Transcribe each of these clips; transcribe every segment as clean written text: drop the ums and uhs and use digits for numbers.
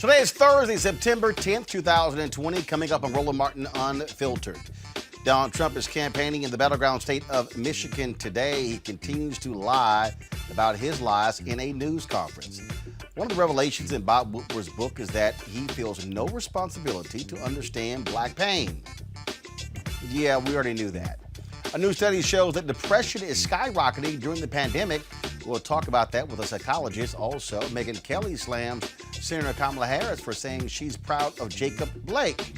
Today is Thursday, September 10th, 2020. Coming up on Roland Martin Unfiltered. Donald Trump is campaigning in the battleground state of Michigan today. He continues to lie about his lies in a news conference. One of the revelations in Bob Woodward's book is that he feels no responsibility to understand black pain. Yeah, we already knew that. A new study shows that depression is skyrocketing during the pandemic. We'll talk about that with a psychologist. Also, Megyn Kelly slams Senator Kamala Harris for saying she's proud of Jacob Blake.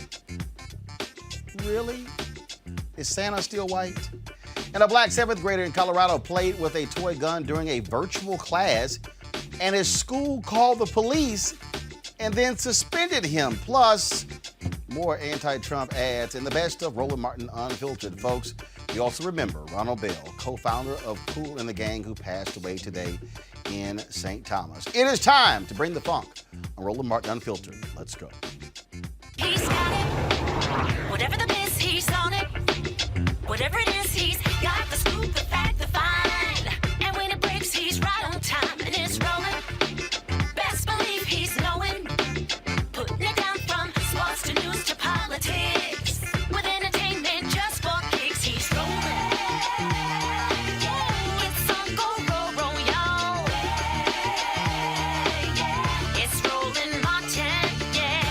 Really? Is Santa still white? And a black seventh grader in Colorado played with a toy gun during a virtual class, and his school called the police and then suspended him. Plus, more anti-Trump ads and the best of Roland Martin Unfiltered, folks. You also remember Ronald Bell, co-founder of Kool and the Gang, who passed away today in St. Thomas. It is time to bring the funk on Roland Martin Unfiltered. Let's go. He's got it. Whatever the biz, he's on it. Whatever it is, he's got the scoop, the fact, the find. And when it breaks, he's right on time and it's rolling. Best believe he's knowing. Putting it down from sports to news to politics. With entertainment just for kicks, he's rolling. Yeah, it's on go, roll, y'all. Yeah, it's Roland Martin, yeah.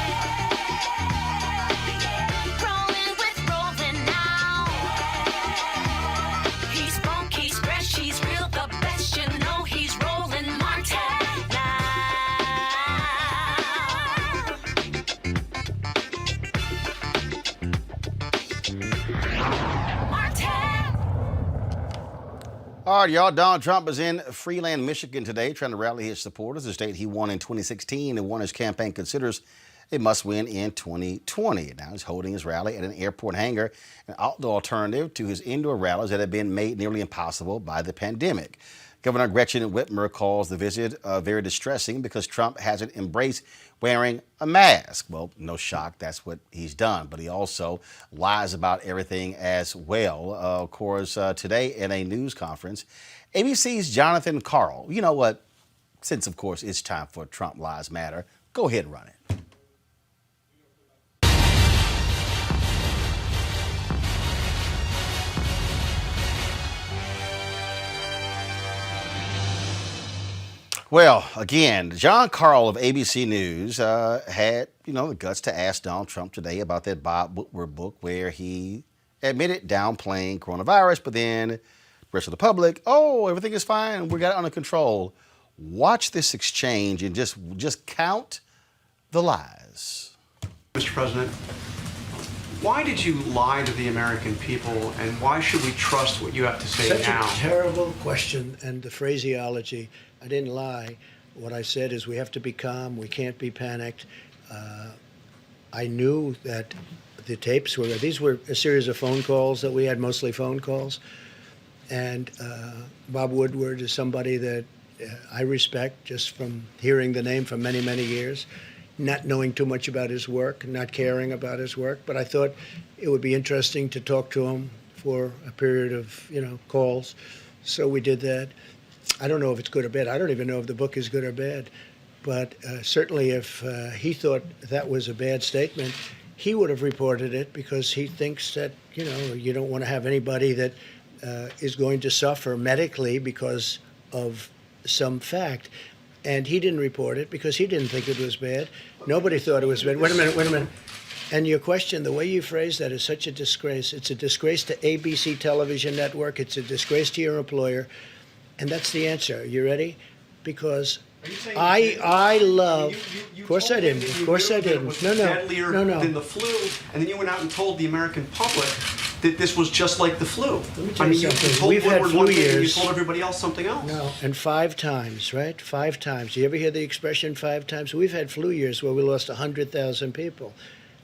Rolling with Roland now. He's funk, he's fresh, he's real, the best, you know he's Roland Martin now. All right, y'all. Donald Trump is in Freeland, Michigan today, trying to rally his supporters. The state he won in 2016 and one his campaign considers a must-win in 2020. Now he's holding his rally at an airport hangar, an outdoor alternative to his indoor rallies that have been made nearly impossible by the pandemic. Governor Gretchen Whitmer calls the visit very distressing because Trump hasn't embraced wearing a mask. Well, no shock, that's what he's done. But he also lies about everything as well. Of course, today in a news conference, ABC's Jonathan Karl. You know what? Since, of course, it's time for Trump Lives Matter, go ahead and run it. Well, again, John Karl of ABC News had, the guts to ask Donald Trump today about that Bob Woodward book where he admitted downplaying coronavirus, but then the rest of the public, everything is fine, we got it under control. Watch this exchange and just count the lies. Mr. President, why did you lie to the American people, and why should we trust what you have to say now? Such a terrible question, and the phraseology. I didn't lie. What I said is we have to be calm. We can't be panicked. I knew that the tapes these were a series of phone calls that we had, mostly phone calls. And Bob Woodward is somebody that I respect just from hearing the name for many, many years, not knowing too much about his work, not caring about his work. But I thought it would be interesting to talk to him for a period of, calls. So we did that. I don't know if it's good or bad. I don't even know if the book is good or bad. But certainly if he thought that was a bad statement, he would have reported it because he thinks that, you don't want to have anybody that is going to suffer medically because of some fact. And he didn't report it because he didn't think it was bad. Nobody thought it was bad. Wait a minute. And your question, the way you phrase that is such a disgrace. It's a disgrace to ABC television network. It's a disgrace to your employer. And that's the answer. You ready? Because I love. Of course I didn't. Of course I didn't. No. Deadlier than the flu, and then you went out and told the American public that this was just like the flu. Let me tell you something. You told We've had Woodward flu one thing and you years. told everybody else something else. No, and 5 times, right? 5 times. You ever hear the expression 5 times? We've had flu years where we lost 100,000 people.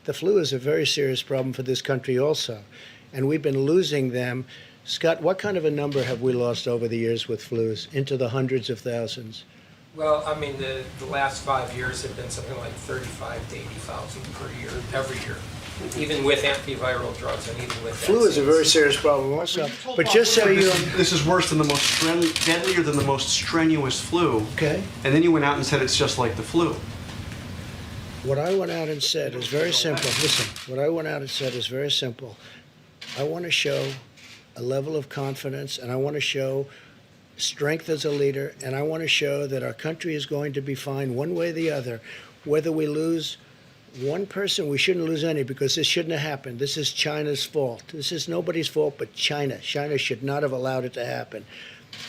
The flu is a very serious problem for this country also, and we've been losing them. Scott, what kind of a number have we lost over the years with flus? Into the hundreds of thousands. Well, I mean, the last 5 years have been something like 35 to 80,000 per year, every year, even with antiviral drugs and even with Flu is a very serious problem also. But just so you know, this is worse than the most deadlier than the most strenuous flu. Okay. And then you went out and said it's just like the flu. What I went out and said is very simple. Listen, what I went out and said is very simple. I want to show a level of confidence, and I want to show strength as a leader, and I want to show that our country is going to be fine one way or the other. Whether we lose one person, we shouldn't lose any, because this shouldn't have happened. This is China's fault. This is nobody's fault but China. China should not have allowed it to happen.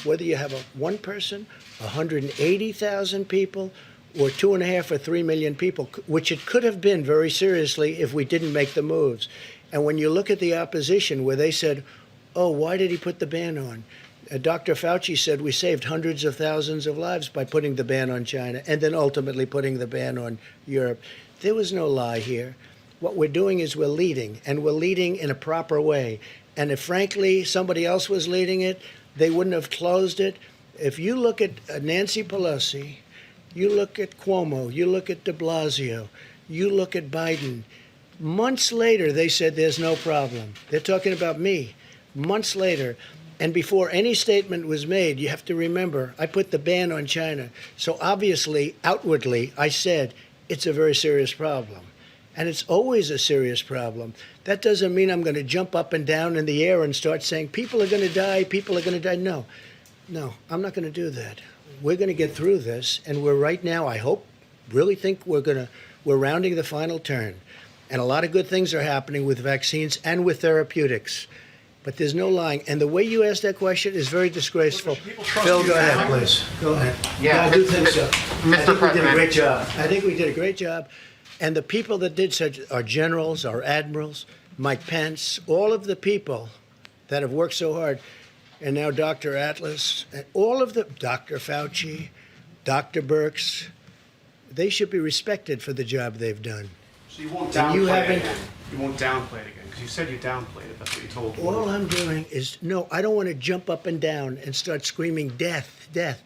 Whether you have one person, 180,000 people, or 2.5 or 3 million people, which it could have been very seriously if we didn't make the moves. And when you look at the opposition, where they said, oh, why did he put the ban on? Dr. Fauci said we saved hundreds of thousands of lives by putting the ban on China and then ultimately putting the ban on Europe. There was no lie here. What we're doing is we're leading, and we're leading in a proper way. And if, frankly, somebody else was leading it, they wouldn't have closed it. If you look at Nancy Pelosi, you look at Cuomo, you look at de Blasio, you look at Biden, months later they said there's no problem. They're talking about me. Months later. And before any statement was made, you have to remember, I put the ban on China. So obviously, outwardly, I said it's a very serious problem. And it's always a serious problem. That doesn't mean I'm going to jump up and down in the air and start saying, people are going to die, people are going to die. No, I'm not going to do that. We're going to get through this. And we're right now, I hope, really think we're rounding the final turn. And a lot of good things are happening with vaccines and with therapeutics. But there's no lying. And the way you asked that question is very disgraceful. Phil, go ahead, please. Go ahead. Yeah, I do think so. Mr. I think we did a President. great job. I think we did a great job. And the people that did such are generals, our admirals, Mike Pence, all of the people that have worked so hard. And now Dr. Atlas, and all of the, Dr. Fauci, Dr. Birx, they should be respected for the job they've done. So you won't And you downplay it haven't- again. You won't downplay it again, because you said you downplayed it. That's what you told me. All I'm doing is, no, I don't want to jump up and down and start screaming death, death,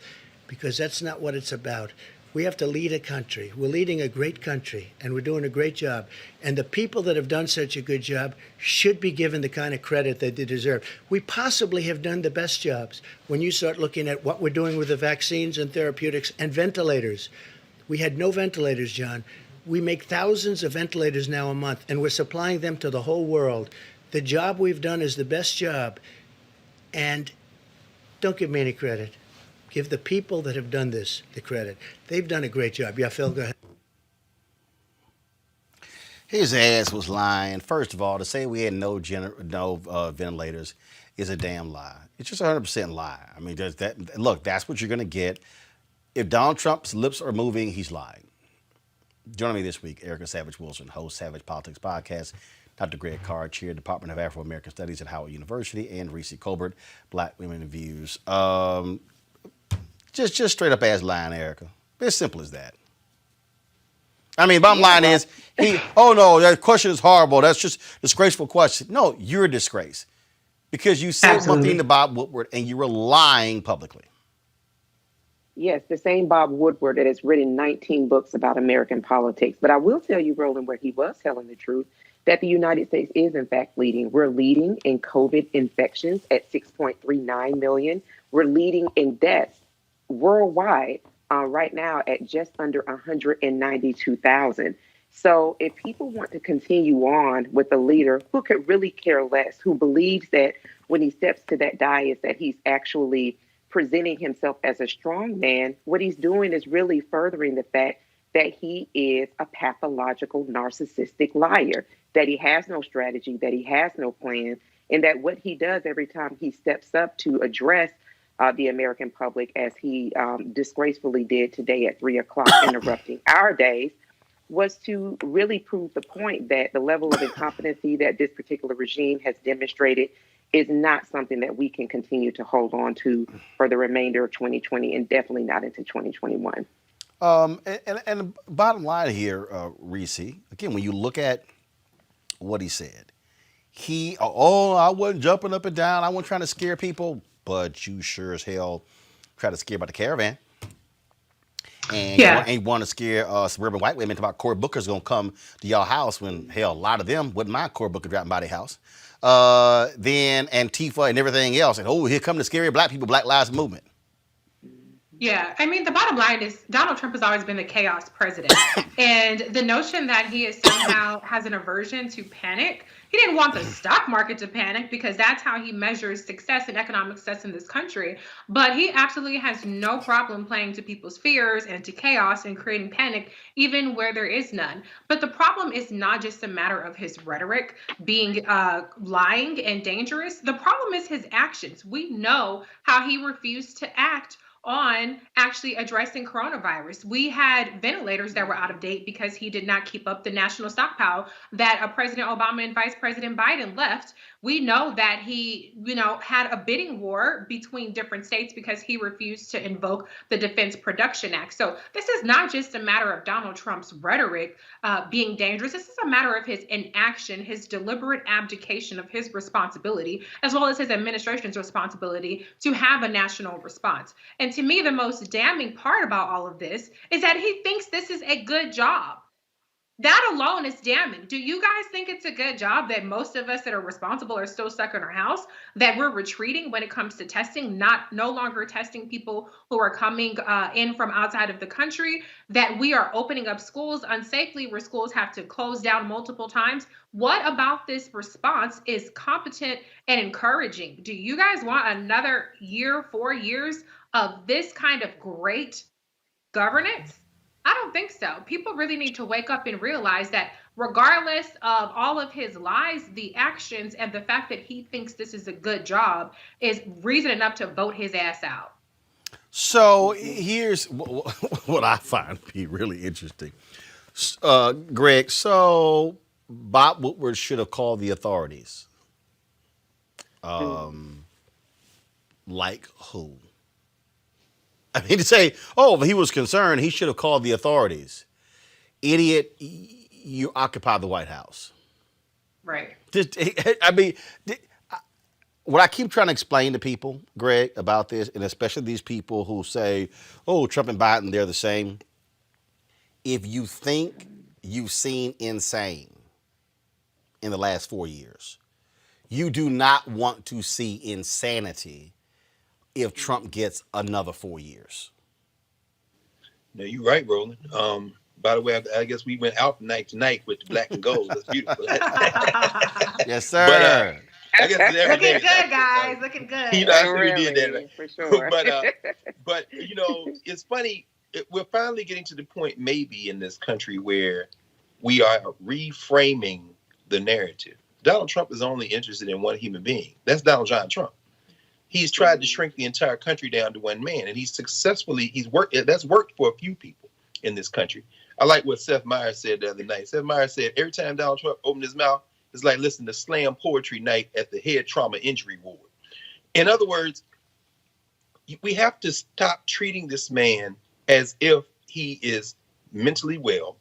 because that's not what it's about. We have to lead a country. We're leading a great country, and we're doing a great job. And the people that have done such a good job should be given the kind of credit that they deserve. We possibly have done the best jobs when you start looking at what we're doing with the vaccines and therapeutics and ventilators. We had no ventilators, John. We make thousands of ventilators now a month, and we're supplying them to the whole world. The job we've done is the best job. And don't give me any credit. Give the people that have done this the credit. They've done a great job. Yeah, Phil, go ahead. His ass was lying. First of all, to say we had no ventilators is a damn lie. It's just 100% lie. I mean, look, that's what you're going to get. If Donald Trump's lips are moving, he's lying. Joining me this week, Erica Savage Wilson, host Savage Politics Podcast, Dr. Greg Carr, Chair, Department of Afro-American Studies at Howard University, and Reese Colbert, Black Women in Views. Just straight up ass lying, Erica. As simple as that. I mean, bottom line is, oh no, that question is horrible. That's just a disgraceful question. No, you're a disgrace. Because you said one thing to Bob Woodward and you were lying publicly. Yes, the same Bob Woodward that has written 19 books about American politics. But I will tell you, Roland, where he was telling the truth, that the United States is, in fact, leading. We're leading in COVID infections at 6.39 million. We're leading in deaths worldwide right now at just under 192,000. So if people want to continue on with a leader who could really care less, who believes that when he steps to that dais that he's actually presenting himself as a strong man, what he's doing is really furthering the fact that he is a pathological narcissistic liar, that he has no strategy, that he has no plan, and that what he does every time he steps up to address the American public, as he disgracefully did today at 3 o'clock, interrupting our days, was to really prove the point that the level of incompetency that this particular regime has demonstrated is not something that we can continue to hold on to for the remainder of 2020 and definitely not into 2021. And the bottom line here, Reese, again, when you look at what he said, I wasn't jumping up and down. I wasn't trying to scare people, but you sure as hell try to scare about the caravan. And you want to scare suburban white women about Cory Booker's going to come to your house when, hell, a lot of them wouldn't mind Cory Booker dropping by their house. Then Antifa and everything else. And, here come the scary black people, Black Lives Movement. Yeah, I mean, the bottom line is Donald Trump has always been the chaos president. And the notion that he is somehow has an aversion to panic, he didn't want the stock market to panic because that's how he measures success and economic success in this country. But he absolutely has no problem playing to people's fears and to chaos and creating panic, even where there is none. But the problem is not just a matter of his rhetoric being lying and dangerous. The problem is his actions. We know how he refused to act on actually addressing coronavirus. We had ventilators that were out of date because he did not keep up the national stockpile that President Obama and Vice President Biden left. We know that he, had a bidding war between different states because he refused to invoke the Defense Production Act. So this is not just a matter of Donald Trump's rhetoric being dangerous. This is a matter of his inaction, his deliberate abdication of his responsibility, as well as his administration's responsibility to have a national response. And to me, the most damning part about all of this is that he thinks this is a good job. That alone is damning. Do you guys think it's a good job that most of us that are responsible are still stuck in our house, that we're retreating when it comes to testing, no longer testing people who are coming in from outside of the country, that we are opening up schools unsafely where schools have to close down multiple times? What about this response is competent and encouraging? Do you guys want another year, 4 years of this kind of great governance? I don't think so. People really need to wake up and realize that regardless of all of his lies, the actions and the fact that he thinks this is a good job is reason enough to vote his ass out. So here's what I find to be really interesting. Greg, so Bob Woodward should have called the authorities. Like who? I mean, to say, oh, he was concerned, he should have called the authorities. Idiot, you occupy the White House. Right. I mean, what I keep trying to explain to people, Greg, about this, and especially these people who say, oh, Trump and Biden, they're the same. If you think you've seen insane in the last 4 years, you do not want to see insanity if Trump gets another 4 years. No, you're right, Roland. By the way, I guess we went out night to night with the black and gold. That's beautiful. Yes, sir. But, I guess looking good, guys. Looking good. I see we did that. Right? For sure. but it's funny. We're finally getting to the point, maybe in this country, where we are reframing the narrative. Donald Trump is only interested in one human being. That's Donald John Trump. He's tried to shrink the entire country down to one man, and he's worked. That's worked for a few people in this country. I like what Seth Meyers said the other night. Seth Meyers said every time Donald Trump opened his mouth, it's like listening to slam poetry night at the head trauma injury ward. In other words, we have to stop treating this man as if he is mentally well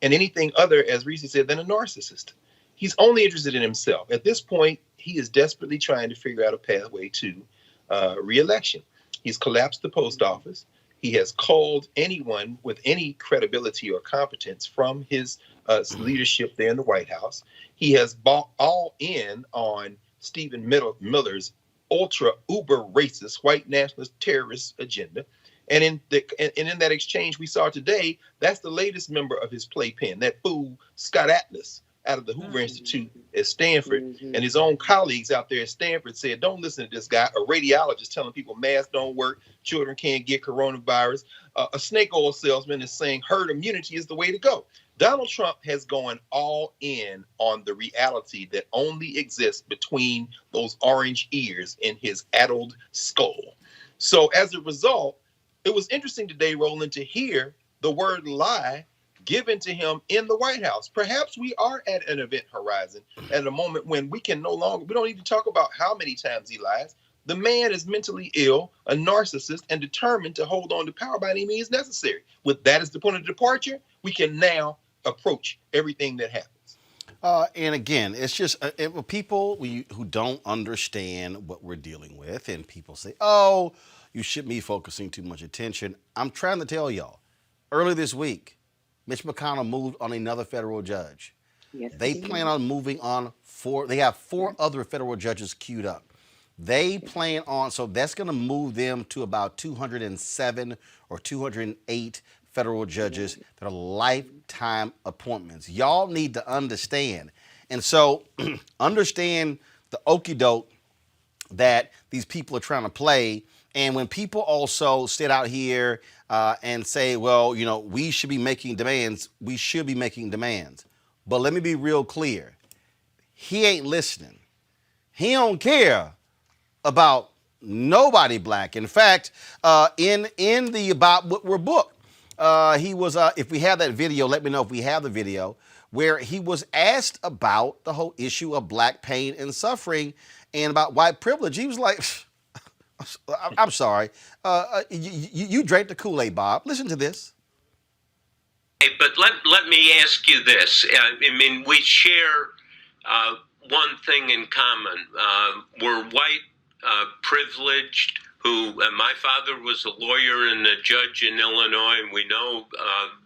and anything other, as Reese said, than a narcissist. He's only interested in himself. At this point, he is desperately trying to figure out a pathway to re-election. He's collapsed the post office. He has called anyone with any credibility or competence from his leadership there in the White House. He has bought all in on Stephen Miller's ultra uber racist white nationalist terrorist agenda. And in that exchange we saw today, that's the latest member of his playpen, that fool Scott Atlas out of the Hoover Institute at Stanford, and his own colleagues out there at Stanford said, don't listen to this guy, a radiologist telling people masks don't work, children can't get coronavirus. A snake oil salesman is saying herd immunity is the way to go. Donald Trump has gone all in on the reality that only exists between those orange ears in his addled skull. So as a result, it was interesting today, Roland, to hear the word lie given to him in the White House. Perhaps we are at an event horizon at a moment when we don't need to talk about how many times he lies. The man is mentally ill, a narcissist, and determined to hold on to power by any means necessary. With that as the point of departure, we can now approach everything that happens. And again, it's just people who don't understand what we're dealing with, and people say, oh, you shouldn't be focusing too much attention. I'm trying to tell y'all, early this week, Mitch McConnell moved on another federal judge. Yes, They plan on moving on they have 4 other federal judges queued up. They plan on, so that's going to move them to about 207 or 208 federal judges that are lifetime appointments. Y'all need to understand. And so understand the okie doke that these people are trying to play. And when people also sit out here and say, well, you know, we should be making demands, we should be making demands. But let me be real clear. He ain't listening. He don't care about nobody black. In fact, in the About Woodward book, he was, if we have that video, let me know if we have the video, where he was asked about the whole issue of black pain and suffering and about white privilege. He was like, I'm sorry, you drank the Kool-Aid, Bob. Listen to this. Hey, but let me ask you this. I mean, we share one thing in common. We're white, privileged, who my father was a lawyer and a judge in Illinois, and we know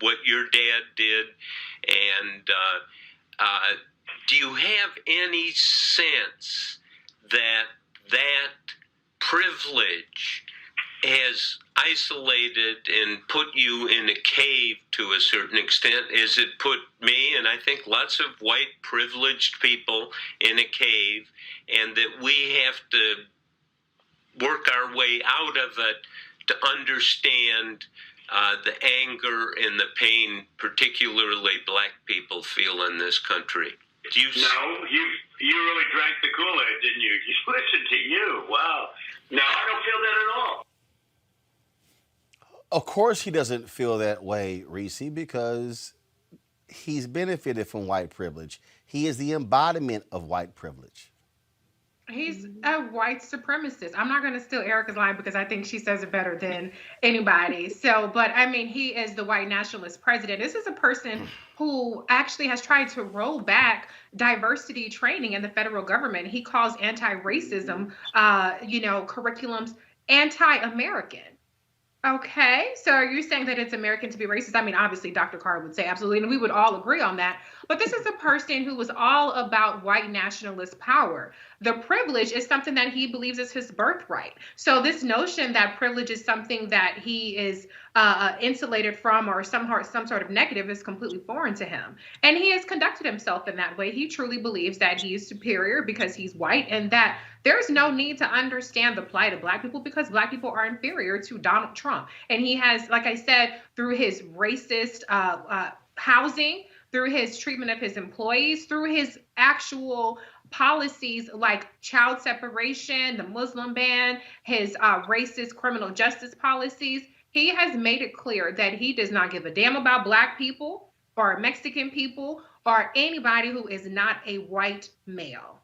what your dad did. And do you have any sense that privilege has isolated and put you in a cave to a certain extent, as it put me and I think lots of white privileged people in a cave, and that we have to work our way out of it to understand the anger and the pain particularly black people feel in this country? Do you No, you really drank the Kool-Aid, didn't you? Listen to you. Wow. No, I don't feel that at all. Of course he doesn't feel that way, Reese, because he's benefited from white privilege. He is the embodiment of white privilege. He's a white supremacist. I'm not going to steal Erica's line because I think she says it better than anybody. So, but I mean, he is the white nationalist president. This is a person who actually has tried to roll back diversity training in the federal government. He calls anti-racism, curriculums anti-American. Okay, so are you saying that it's American to be racist? I mean, obviously, Dr. Carr would say absolutely, and we would all agree on that. But this is a person who was all about white nationalist power. The privilege is something that he believes is his birthright. So this notion that privilege is something that he is insulated from or some sort of negative is completely foreign to him. And he has conducted himself in that way. He truly believes that he is superior because he's white, and that there's no need to understand the plight of black people because black people are inferior to Donald Trump. And he has, like I said, through his racist housing, through his treatment of his employees, through his actual policies like child separation, the Muslim ban, his racist criminal justice policies, he has made it clear that he does not give a damn about black people or Mexican people or anybody who is not a white male.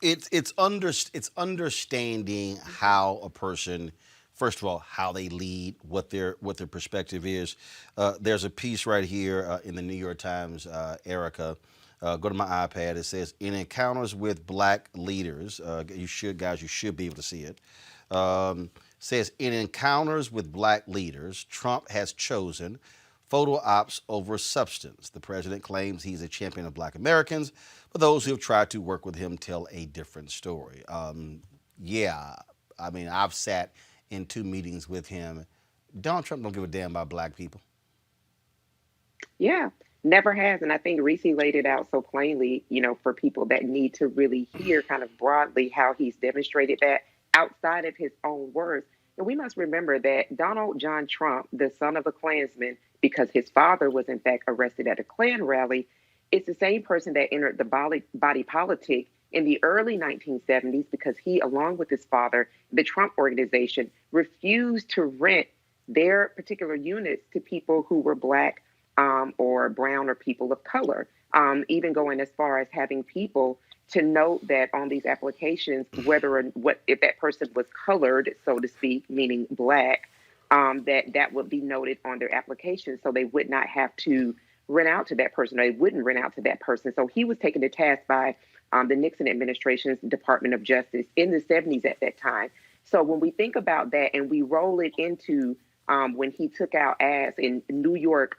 It's understanding how a person, first of all, how they lead, what their perspective is. There's a piece right here in the New York Times, Erica. Go to my iPad. It says, in encounters with black leaders, you should be able to see it. Says, in encounters with black leaders, Trump has chosen photo ops over substance. The president claims he's a champion of black Americans, but those who have tried to work with him tell a different story. Yeah, I mean, I've sat in 2 meetings with him. Donald Trump don't give a damn about black people. Yeah, never has. And I think Reese laid it out so plainly, for people that need to really hear kind of broadly how he's demonstrated that outside of his own words. And we must remember that Donald John Trump, the son of a Klansman, because his father was in fact arrested at a Klan rally, it's the same person that entered the body politic in the early 1970s because he, along with his father, the Trump organization, refused to rent their particular units to people who were black or brown or people of color, even going as far as having people to note that on these applications, whether or what if that person was colored, so to speak, meaning black, that would be noted on their application, so they would not have to rent out to that person, or they wouldn't rent out to that person. So he was taken to task by the Nixon administration's Department of Justice in the 70s at that time. So when we think about that and we roll it into when he took out ads in New York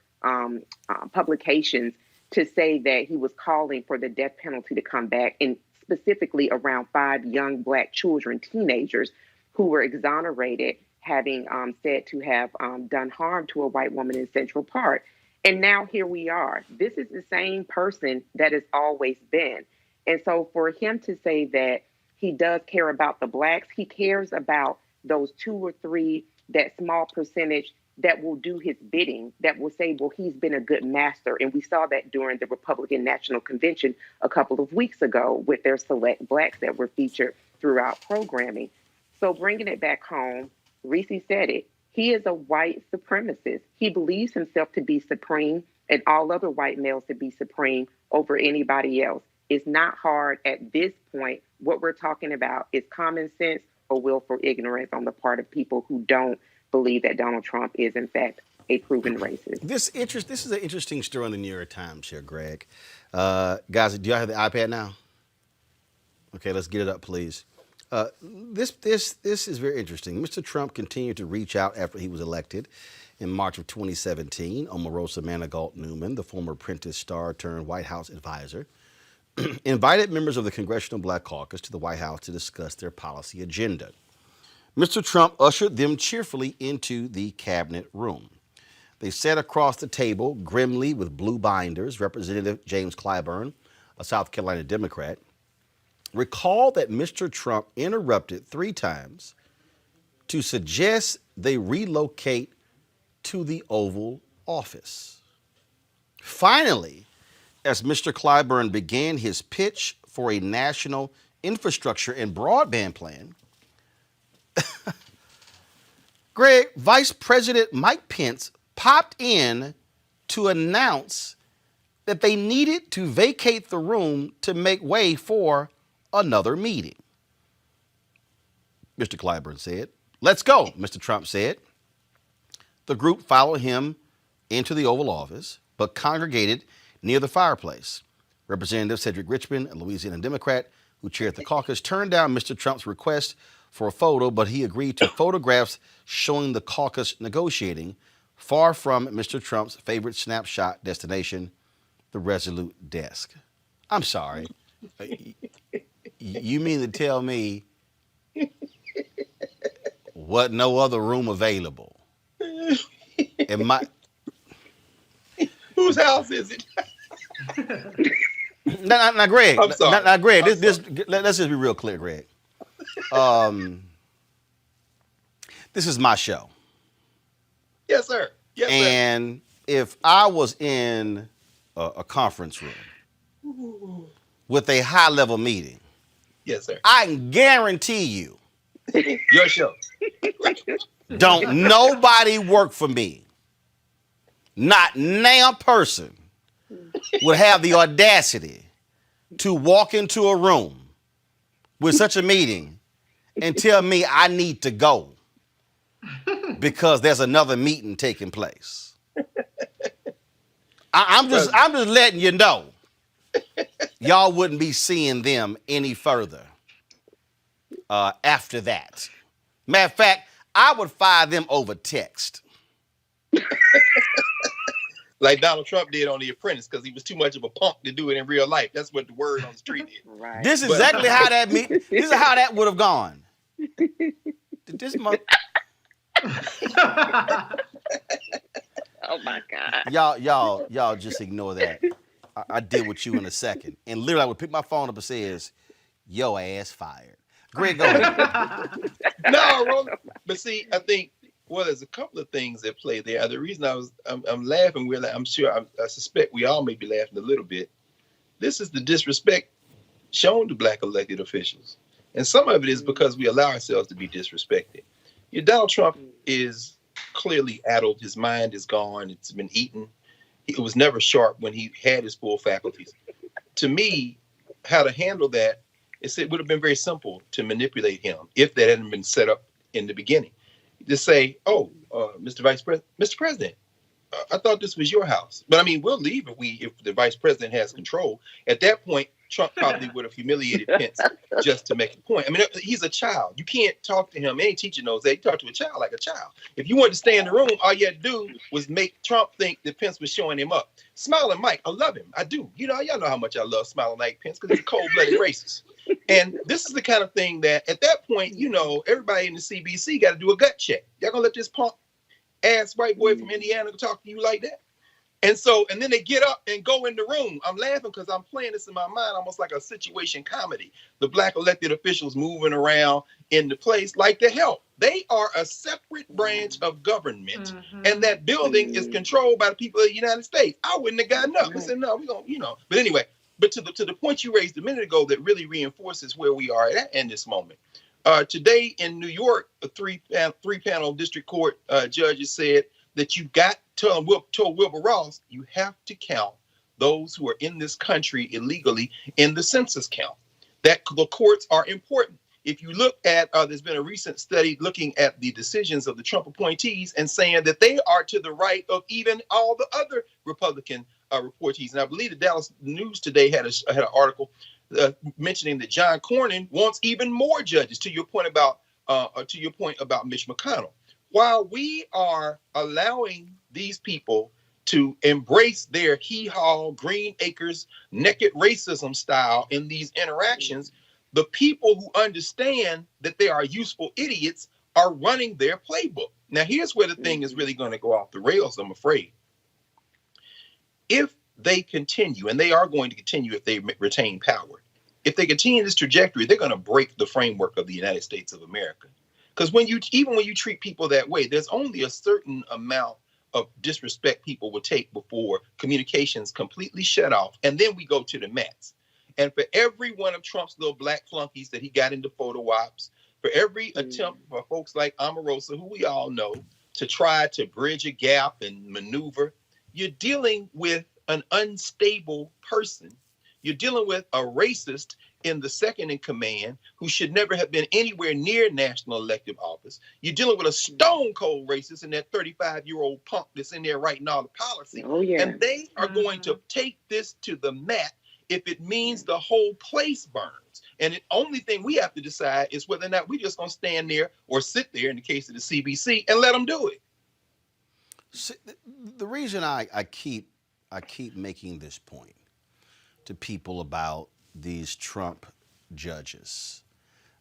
publications to say that he was calling for the death penalty to come back, and specifically around 5 young Black children, teenagers, who were exonerated, having said to have done harm to a white woman in Central Park. And now here we are. This is the same person that has always been. And so for him to say that he does care about the Blacks, he cares about those 2 or 3, that small percentage that will do his bidding, that will say, well, he's been a good master. And we saw that during the Republican National Convention a couple of weeks ago with their select Blacks that were featured throughout programming. So bringing it back home, Reese said it. He is a white supremacist. He believes himself to be supreme and all other white males to be supreme over anybody else. It's not hard at this point. What we're talking about is common sense or willful ignorance on the part of people who don't believe that Donald Trump is, in fact, a proven racist. This is an interesting story in the New York Times here, Greg. Guys, do y'all have the iPad now? Okay, let's get it up, please. This is very interesting. Mr. Trump continued to reach out after he was elected in March of 2017. Omarosa Manigault Newman, the former Apprentice star turned White House advisor, invited members of the Congressional Black Caucus to the White House to discuss their policy agenda. Mr. Trump ushered them cheerfully into the cabinet room. They sat across the table grimly with blue binders. Representative James Clyburn, a South Carolina Democrat, recalled that Mr. Trump interrupted 3 times to suggest they relocate to the Oval Office. Finally, as Mr. Clyburn began his pitch for a national infrastructure and broadband plan, Greg, Vice President Mike Pence popped in to announce that they needed to vacate the room to make way for another meeting. Mr. Clyburn said, "Let's go," Mr. Trump said. The group followed him into the Oval Office, but congregated near the fireplace. Representative Cedric Richmond, a Louisiana Democrat who chaired the caucus, turned down Mr. Trump's request for a photo, but he agreed to photographs showing the caucus negotiating, far from Mr. Trump's favorite snapshot destination, the Resolute desk. I'm sorry. You mean to tell me what no other room available? Whose house is it? Now, Greg. I'm sorry. Now, Greg. Let's just be real clear, Greg. This is my show. Yes, sir. Yes, and if I was in a conference room with a high-level meeting, yes, sir, I can guarantee you, your show. Don't nobody work for me. Not now person would have the audacity to walk into a room with such a meeting and tell me I need to go because there's another meeting taking place. I'm just letting you know. Y'all wouldn't be seeing them any further after that. Matter of fact, I would fire them over text. Like Donald Trump did on The Apprentice, because he was too much of a punk to do it in real life. That's what the word on the street is. Right. This is exactly how that this is how that would have gone. This Oh my God. Y'all just ignore that. I deal with you in a second. And literally I would pick my phone up and says, "Yo ass fired." Greg, go ahead. No, Roland. But see, I think, well, there's a couple of things at play there. The reason I'm laughing, I'm sure, I suspect we all may be laughing a little bit. This is the disrespect shown to Black elected officials. And some of it is because we allow ourselves to be disrespected. Donald Trump is clearly addled. His mind is gone. It's been eaten. It was never sharp when he had his full faculties. To me, how to handle that, it would have been very simple to manipulate him if that hadn't been set up in the beginning. Just say, Mr. Vice President, Mr. President, I thought this was your house. But I mean, we'll leave if the Vice President has control. At that point, Trump probably would have humiliated Pence just to make a point. I mean, he's a child. You can't talk to him. Any teacher knows that. You talk to a child like a child. If you wanted to stay in the room, all you had to do was make Trump think that Pence was showing him up. Smiling Mike, I love him. I do. You know, y'all know how much I love Smiling Mike Pence because he's a cold-blooded racist. And this is the kind of thing that at that point, you know, everybody in the CBC got to do a gut check. Y'all gonna let this punk ass white boy from Indiana talk to you like that? And then they get up and go in the room. I'm laughing because I'm playing this in my mind almost like a situation comedy. The black elected officials moving around in the place like the hell. They are a separate branch of government. And that building is controlled by the people of the United States. I wouldn't have gotten up. I said, no, we're going to, you know. But anyway, but to the point you raised a minute ago that really reinforces where we are at in this moment. Today in New York, a three-panel district court judges said that you got told Wilbur Ross, you have to count those who are in this country illegally in the census count. That the courts are important. If you look at, there's been a recent study looking at the decisions of the Trump appointees and saying that they are to the right of even all the other Republican reportees. And I believe the Dallas News today had an article mentioning that John Cornyn wants even more judges. To your point about Mitch McConnell. While we are allowing these people to embrace their hee-haw, Green Acres, naked racism style in these interactions, the people who understand that they are useful idiots are running their playbook. Now, here's where the thing is really going to go off the rails, I'm afraid. If they continue, and they are going to continue if they retain power, if they continue this trajectory, they're going to break the framework of the United States of America. Because even when you treat people that way, there's only a certain amount of disrespect people will take before communications completely shut off. And then we go to the mats. And for every one of Trump's little black flunkies that he got into photo ops, for every attempt for folks like Omarosa, who we all know, to try to bridge a gap and maneuver, you're dealing with an unstable person. You're dealing with a racist in the second in command who should never have been anywhere near national elective office. You're dealing with a stone cold racist in that 35-year-old punk that's in there writing all the policy. Oh, yeah. And they are going to take this to the mat if it means the whole place burns. And the only thing we have to decide is whether or not we're just going to stand there or sit there in the case of the CBC and let them do it. See, the reason I keep making this point to people about these Trump judges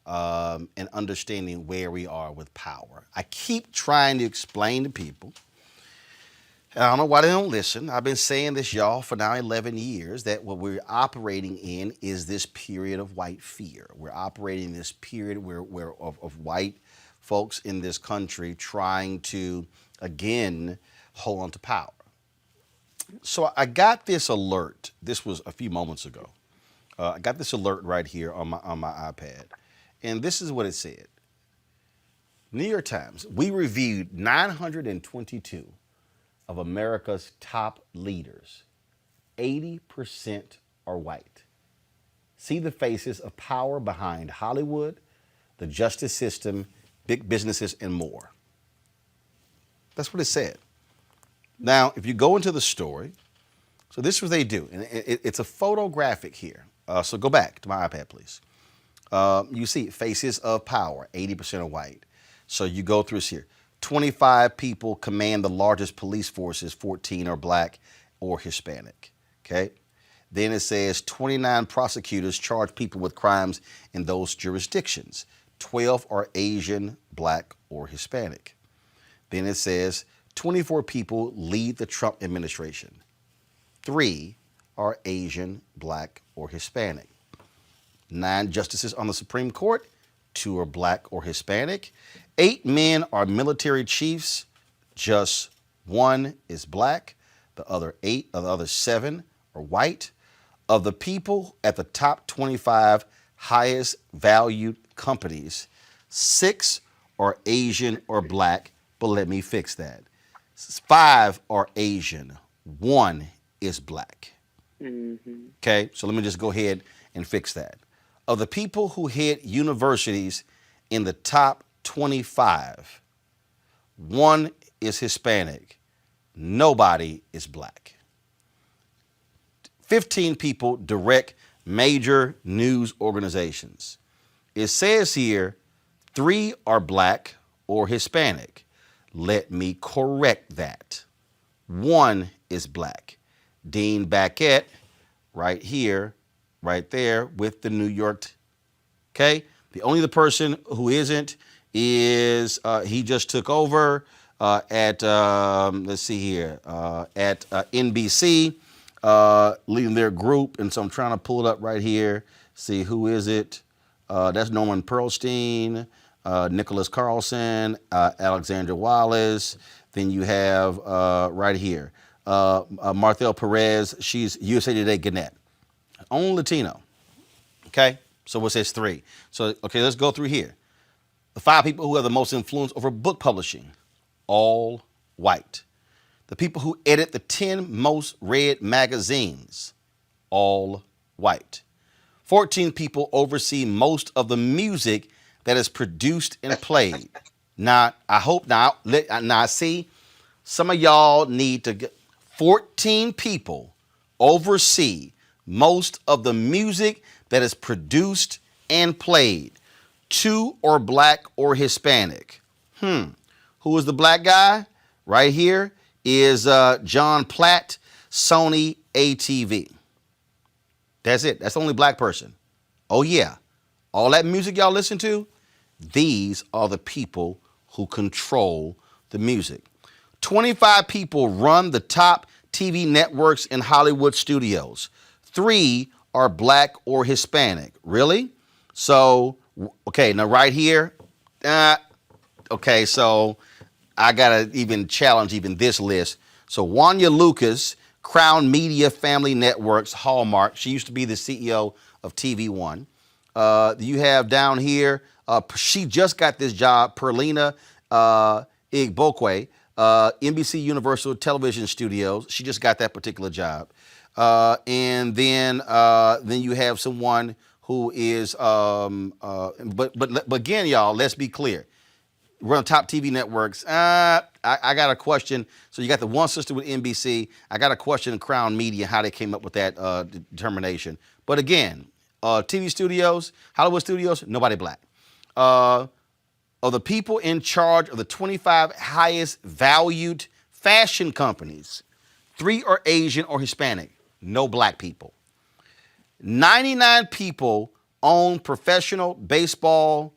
and understanding where we are with power. I keep trying to explain to people, and I don't know why they don't listen. I've been saying this, y'all, for now 11 years, that what we're operating in is this period of white fear. We're operating in this period of white folks in this country trying to, again, hold on to power. So I got this alert. This was a few moments ago. I got this alert right here on my iPad, and this is what it said. New York Times, we reviewed 922 of America's top leaders. 80% are white. See the faces of power behind Hollywood, the justice system, big businesses, and more. That's what it said. Now, if you go into the story, so this is what they do, and it's a photographic here. So go back to my iPad, please. You see faces of power, 80% are white. So you go through this here. 25 people command the largest police forces, 14 are black or Hispanic, okay? Then it says 29 prosecutors charge people with crimes in those jurisdictions. 12 are Asian, black, or Hispanic. Then it says 24 people lead the Trump administration. 3 are Asian, black, or Hispanic. 9 justices on the Supreme Court, 2 are black or Hispanic. 8 men are military chiefs, just 1 is black. The other 7 are white. Of the people at the top 25 highest valued companies, 6 are Asian or black, but let me fix that. 5 are Asian, 1 is black. Okay, so let me just go ahead and fix that. Of the people who head universities in the top 25, 1 is Hispanic, nobody is black. 15 people direct major news organizations. It says here 3 are black or Hispanic. Let me correct that. 1 is black. Dean Baquet, right here, right there with the New York. Okay? The only other person who isn't is he just took over at, let's see here, at NBC, leading their group. And so I'm trying to pull it up right here. See, who is it? That's Norman Pearlstein, Nicholas Carlson, Alexandra Wallace. Then you have right here, Marthel Perez. She's USA Today Gannett. Only Latino. Okay? So it says 3. So, okay, let's go through here. The 5 people who have the most influence over book publishing, all white. The people who edit the 10 most read magazines, all white. 14 people oversee most of the music that is produced and played. Now, I hope now see, some of y'all need to get 14 people oversee most of the music that is produced and played. 2 are black or Hispanic. Who is the black guy? Right here is John Platt, Sony ATV. That's it. That's the only black person. Oh, yeah. All that music y'all listen to, these are the people who control the music. 25 people run the top TV networks in Hollywood studios. 3 are black or Hispanic. Really? So, okay, now right here, okay, so I got to even challenge even this list. So Wanya Lucas, Crown Media Family Networks, Hallmark. She used to be the CEO of TV One. You have down here, she just got this job, Perlina Igbokwe, NBC Universal Television Studios. She just got that particular job. And then you have someone who is, but again, y'all, let's be clear. We're on top TV networks. I got a question. So you got the one sister with NBC. I got a question in Crown Media, how they came up with that determination. But again, TV studios, Hollywood studios, nobody black. Of the people in charge of the 25 highest valued fashion companies, 3 are Asian or Hispanic, no black people. 99 people own professional baseball,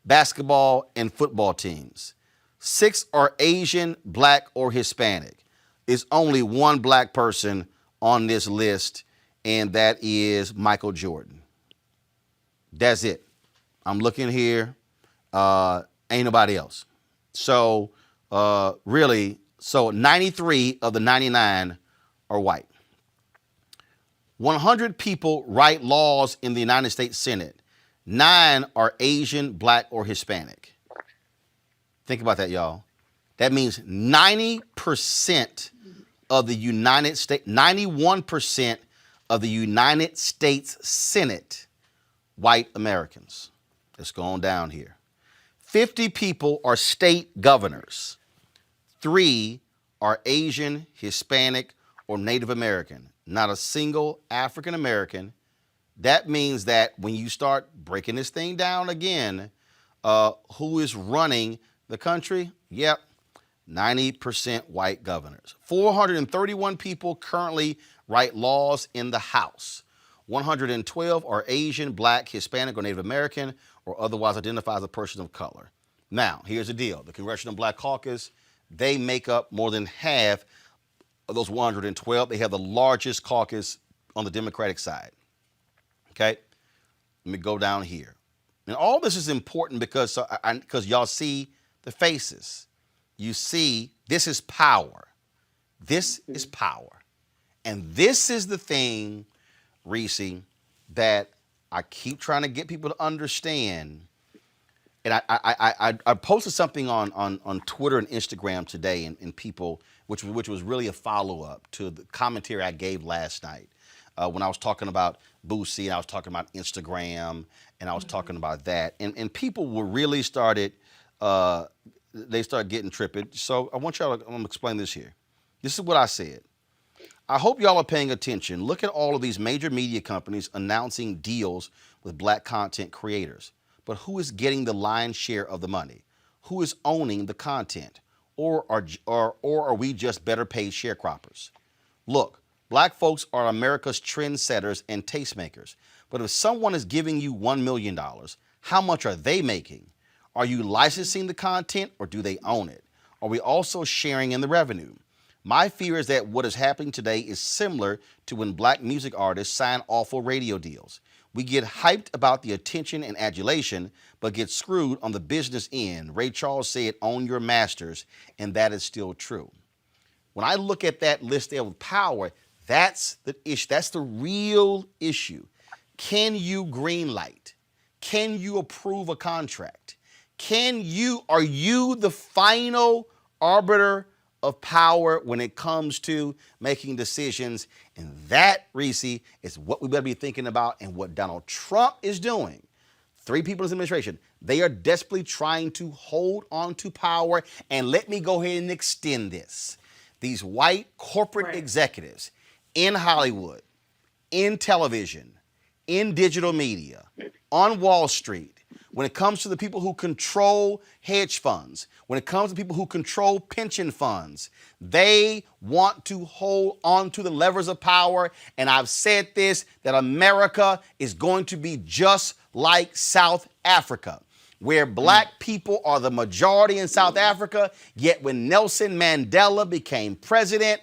basketball, and football teams. 6 are Asian, black, or Hispanic. It's only 1 black person on this list, and that is Michael Jordan. That's it. I'm looking here. Ain't nobody else. So really, so 93 of the 99 are white. 100 people write laws in the United States Senate. 9 are Asian, black, or Hispanic. Think about that, y'all. That means 90% of the United States, 91% of the United States Senate, white Americans. Let's go on down here. 50 people are state governors. 3 are Asian, Hispanic, or Native American. Not a single African American. That means that when you start breaking this thing down again, who is running the country? Yep, 90% white governors. 431 people currently write laws in the House. 112 are Asian, black, Hispanic, or Native American, or otherwise identify as a person of color. Now, here's the deal. The Congressional Black Caucus, they make up more than half of those 112. They have the largest caucus on the Democratic side. Okay? Let me go down here. And all this is important because y'all see the faces. You see, this is power. This is power. And this is the thing, Reese, that I keep trying to get people to understand. And I posted something on Twitter and Instagram today, and people, which was really a follow-up to the commentary I gave last night when I was talking about Boosie, and I was talking about Instagram, and I was talking about that. And people were really started getting tripped. So I want y'all to explain this here. This is what I said. I hope y'all are paying attention. Look at all of these major media companies announcing deals with black content creators. But who is getting the lion's share of the money? Who is owning the content? Or are we just better paid sharecroppers? Look, black folks are America's trendsetters and tastemakers. But if someone is giving you $1 million, how much are they making? Are you licensing the content or do they own it? Are we also sharing in the revenue? My fear is that what is happening today is similar to when black music artists sign awful radio deals. We get hyped about the attention and adulation, but get screwed on the business end. Ray Charles said, own your masters, and that is still true. When I look at that list there with power, that's the issue. That's the real issue. Can you greenlight? Can you approve a contract? Are you the final arbiter of power when it comes to making decisions? And that, Reese, is what we better be thinking about and what Donald Trump is doing. 3 people in his administration, they are desperately trying to hold on to power. And let me go ahead and extend this. These white corporate executives in Hollywood, in television, in digital media, on Wall Street, when it comes to the people who control hedge funds, when it comes to people who control pension funds, they want to hold on to the levers of power. And I've said this, that America is going to be just like South Africa, where black people are the majority in South Africa, yet when Nelson Mandela became president,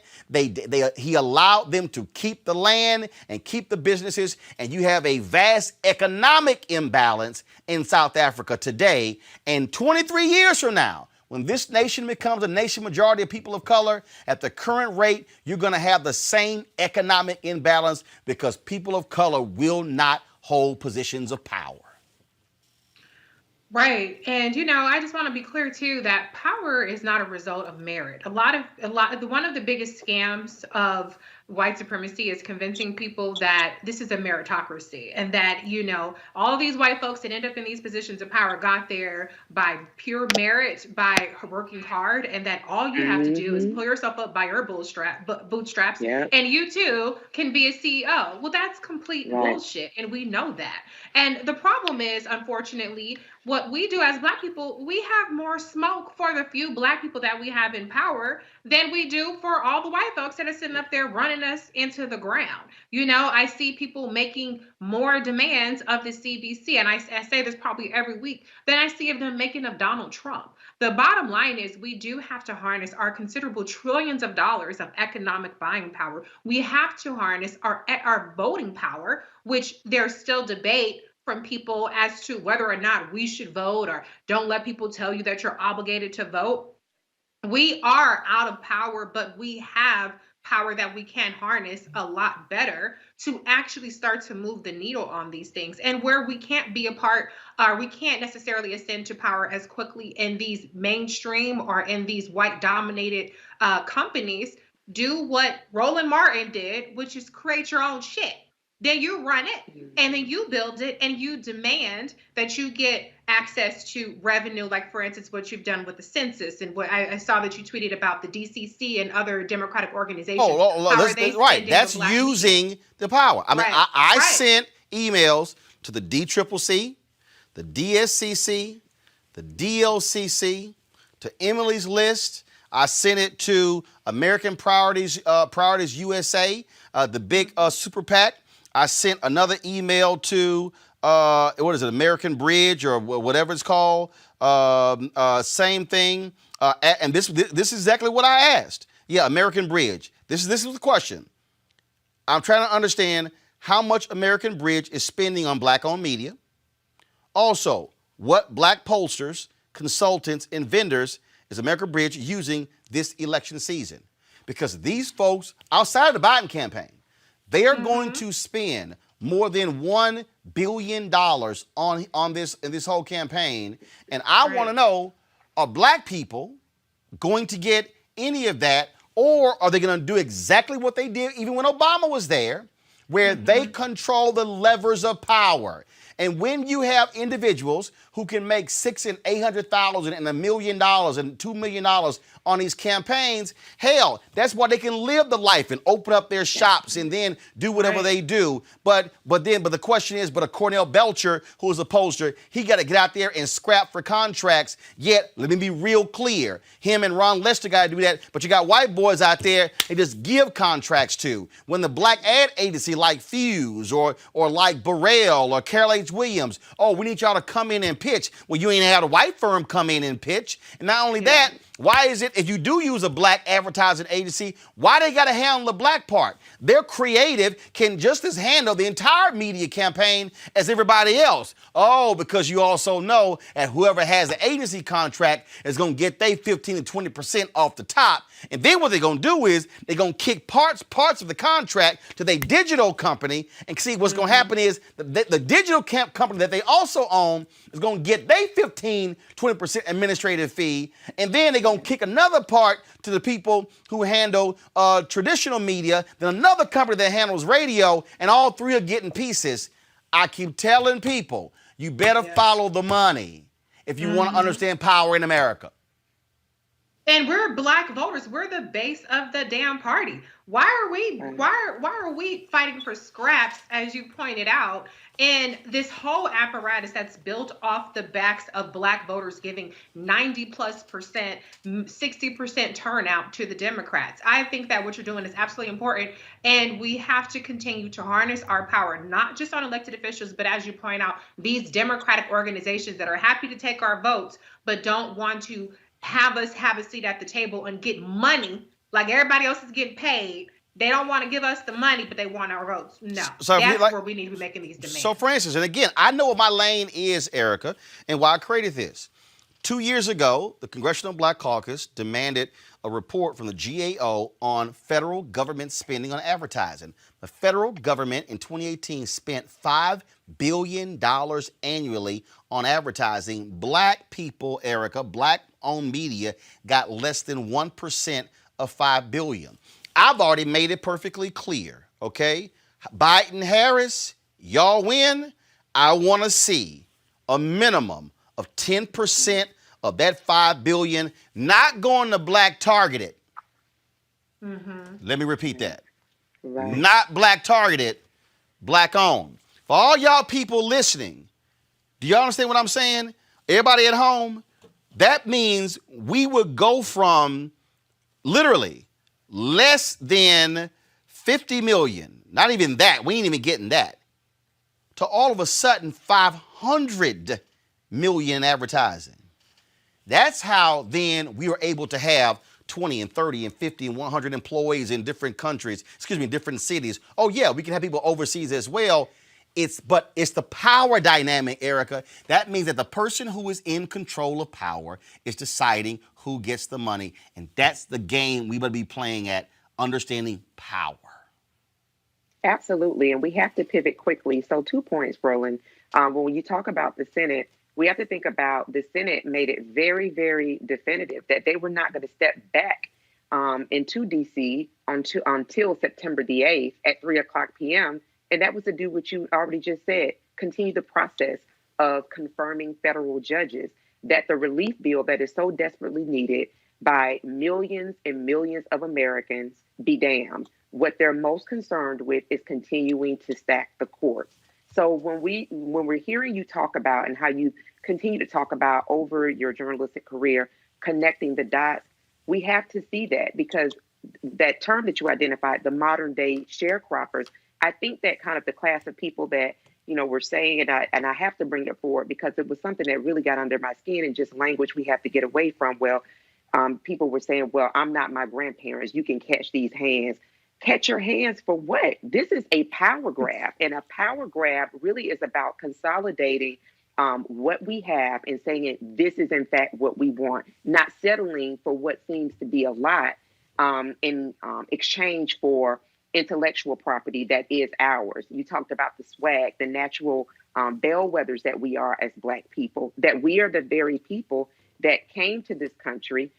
he allowed them to keep the land and keep the businesses, and you have a vast economic imbalance in South Africa today. And 23 years from now, when this nation becomes a nation majority of people of color, at the current rate, you're going to have the same economic imbalance because people of color will not hold positions of power. Right. And I just want to be clear too that power is not a result of merit. One of the biggest scams of white supremacy is convincing people that this is a meritocracy and that, all these white folks that end up in these positions of power got there by pure merit, by working hard, and that all you have to do is pull yourself up by your bootstraps, and you too can be a CEO. Well, that's complete bullshit, and we know that. And the problem is, unfortunately, what we do as black people, we have more smoke for the few black people that we have in power than we do for all the white folks that are sitting up there running us into the ground. I see people making more demands of the CBC, and I say this probably every week, than I see of them making of Donald Trump. The bottom line is we do have to harness our considerable trillions of dollars of economic buying power. We have to harness our voting power, which there's still debate from people as to whether or not we should vote, or don't let people tell you that you're obligated to vote. We are out of power, but we have power that we can harness a lot better to actually start to move the needle on these things. And where we can't be a part, we can't necessarily ascend to power as quickly in these mainstream or in these white dominated companies, do what Roland Martin did, which is create your own shit. Then you run it, and then you build it, and you demand that you get access to revenue, like, for instance, what you've done with the census, and what I saw that you tweeted about the DCC and other Democratic organizations. That's right. That's using the power. I mean, I sent emails to the DCCC, the DSCC, the DLCC, to Emily's List. I sent it to American Priorities USA, the big super PAC. I sent another email to, American Bridge or whatever it's called. Same thing. And this is exactly what I asked. Yeah, American Bridge. This is the question. I'm trying to understand how much American Bridge is spending on black-owned media. Also, what black pollsters, consultants, and vendors is American Bridge using this election season? Because these folks, outside of the Biden campaign, they are going to spend more than $1 billion on this whole campaign. And I want to know, are black people going to get any of that, or are they going to do exactly what they did even when Obama was there, where they control the levers of power? And when you have individuals who can make $600,000 and $800,000 and $1 million and $2 million on these campaigns, hell, that's why they can live the life and open up their shops and then do whatever they do. But the question is, but a Cornell Belcher, who is a pollster, he got to get out there and scrap for contracts. Yet, let me be real clear, him and Ron Lester got to do that. But you got white boys out there they just give contracts to. When the black ad agency like Fuse or like Burrell or Carol H. Williams, oh, we need y'all to come in and pitch. Well, you ain't had a white firm come in and pitch. And not only that, why is it if you do use a black advertising agency, why they got to handle the black part? Their creative can just as handle the entire media campaign as everybody else. Oh, because you also know that whoever has the agency contract is going to get their 15 to 20% off the top. And then what they're going to do is they're going to kick parts of the contract to their digital company. And see, what's going to happen is the digital company that they also own is going to get their 15, 20% administrative fee. And then they're going to kick another part to the people who handle traditional media, then another company that handles radio, and all three are getting pieces. I keep telling people, you better follow the money if you want to understand power in America. And we're black voters. We're the base of the damn party. Why are we fighting for scraps, as you pointed out, and this whole apparatus that's built off the backs of black voters giving 90+%, 60% turnout to the Democrats? I think that what you're doing is absolutely important, and we have to continue to harness our power, not just on elected officials, but as you point out, these democratic organizations that are happy to take our votes, but don't want to have us have a seat at the table and get money like everybody else is getting paid. They don't want to give us the money, but they want our votes. No, so that's where we need to be making these demands. So, for instance, and again, I know what my lane is, Erica, and why I created this. 2 years ago, the Congressional Black Caucus demanded a report from the GAO on federal government spending on advertising. The federal government in 2018 spent $5 billion annually on advertising. Black people, Erica, black-owned media got less than 1% of $5 billion. I've already made it perfectly clear, okay? Biden-Harris, y'all win. I want to see a minimum of 10% of that $5 billion not going to black targeted. Let me repeat that. Right. Not black targeted, black owned. For all y'all people listening, do y'all understand what I'm saying? Everybody at home, that means we would go from literally less than 50 million, not even that, we ain't even getting that, to all of a sudden 500 million advertising. That's how then we were able to have 20 and 30 and 50 and 100 employees in different countries, different cities. Oh yeah, we can have people overseas as well. But it's the power dynamic, Erica. That means that the person who is in control of power is deciding who gets the money. And that's the game we would be playing at, understanding power. Absolutely. And we have to pivot quickly. So 2 points, Roland. When you talk about the Senate, we have to think about the Senate made it very, very definitive that they were not going to step back into D.C. until September the 8th at 3:00 p.m. And that was to do what you already just said, continue the process of confirming federal judges, that the relief bill that is so desperately needed by millions and millions of Americans be damned. What they're most concerned with is continuing to stack the courts. So when we're hearing you talk about and how you continue to talk about over your journalistic career, connecting the dots, we have to see that, because that term that you identified, the modern day sharecroppers, I think that kind of the class of people that, we're saying, and I have to bring it forward because it was something that really got under my skin and just language we have to get away from. Well, people were saying, well, I'm not my grandparents. You can catch these hands. Catch your hands for what? This is a power grab, and a power grab really is about consolidating what we have and saying this is in fact what we want, not settling for what seems to be a lot in exchange for intellectual property that is ours. You talked about the swag, the natural bellwethers that we are as Black people, that we are the very people that came to this country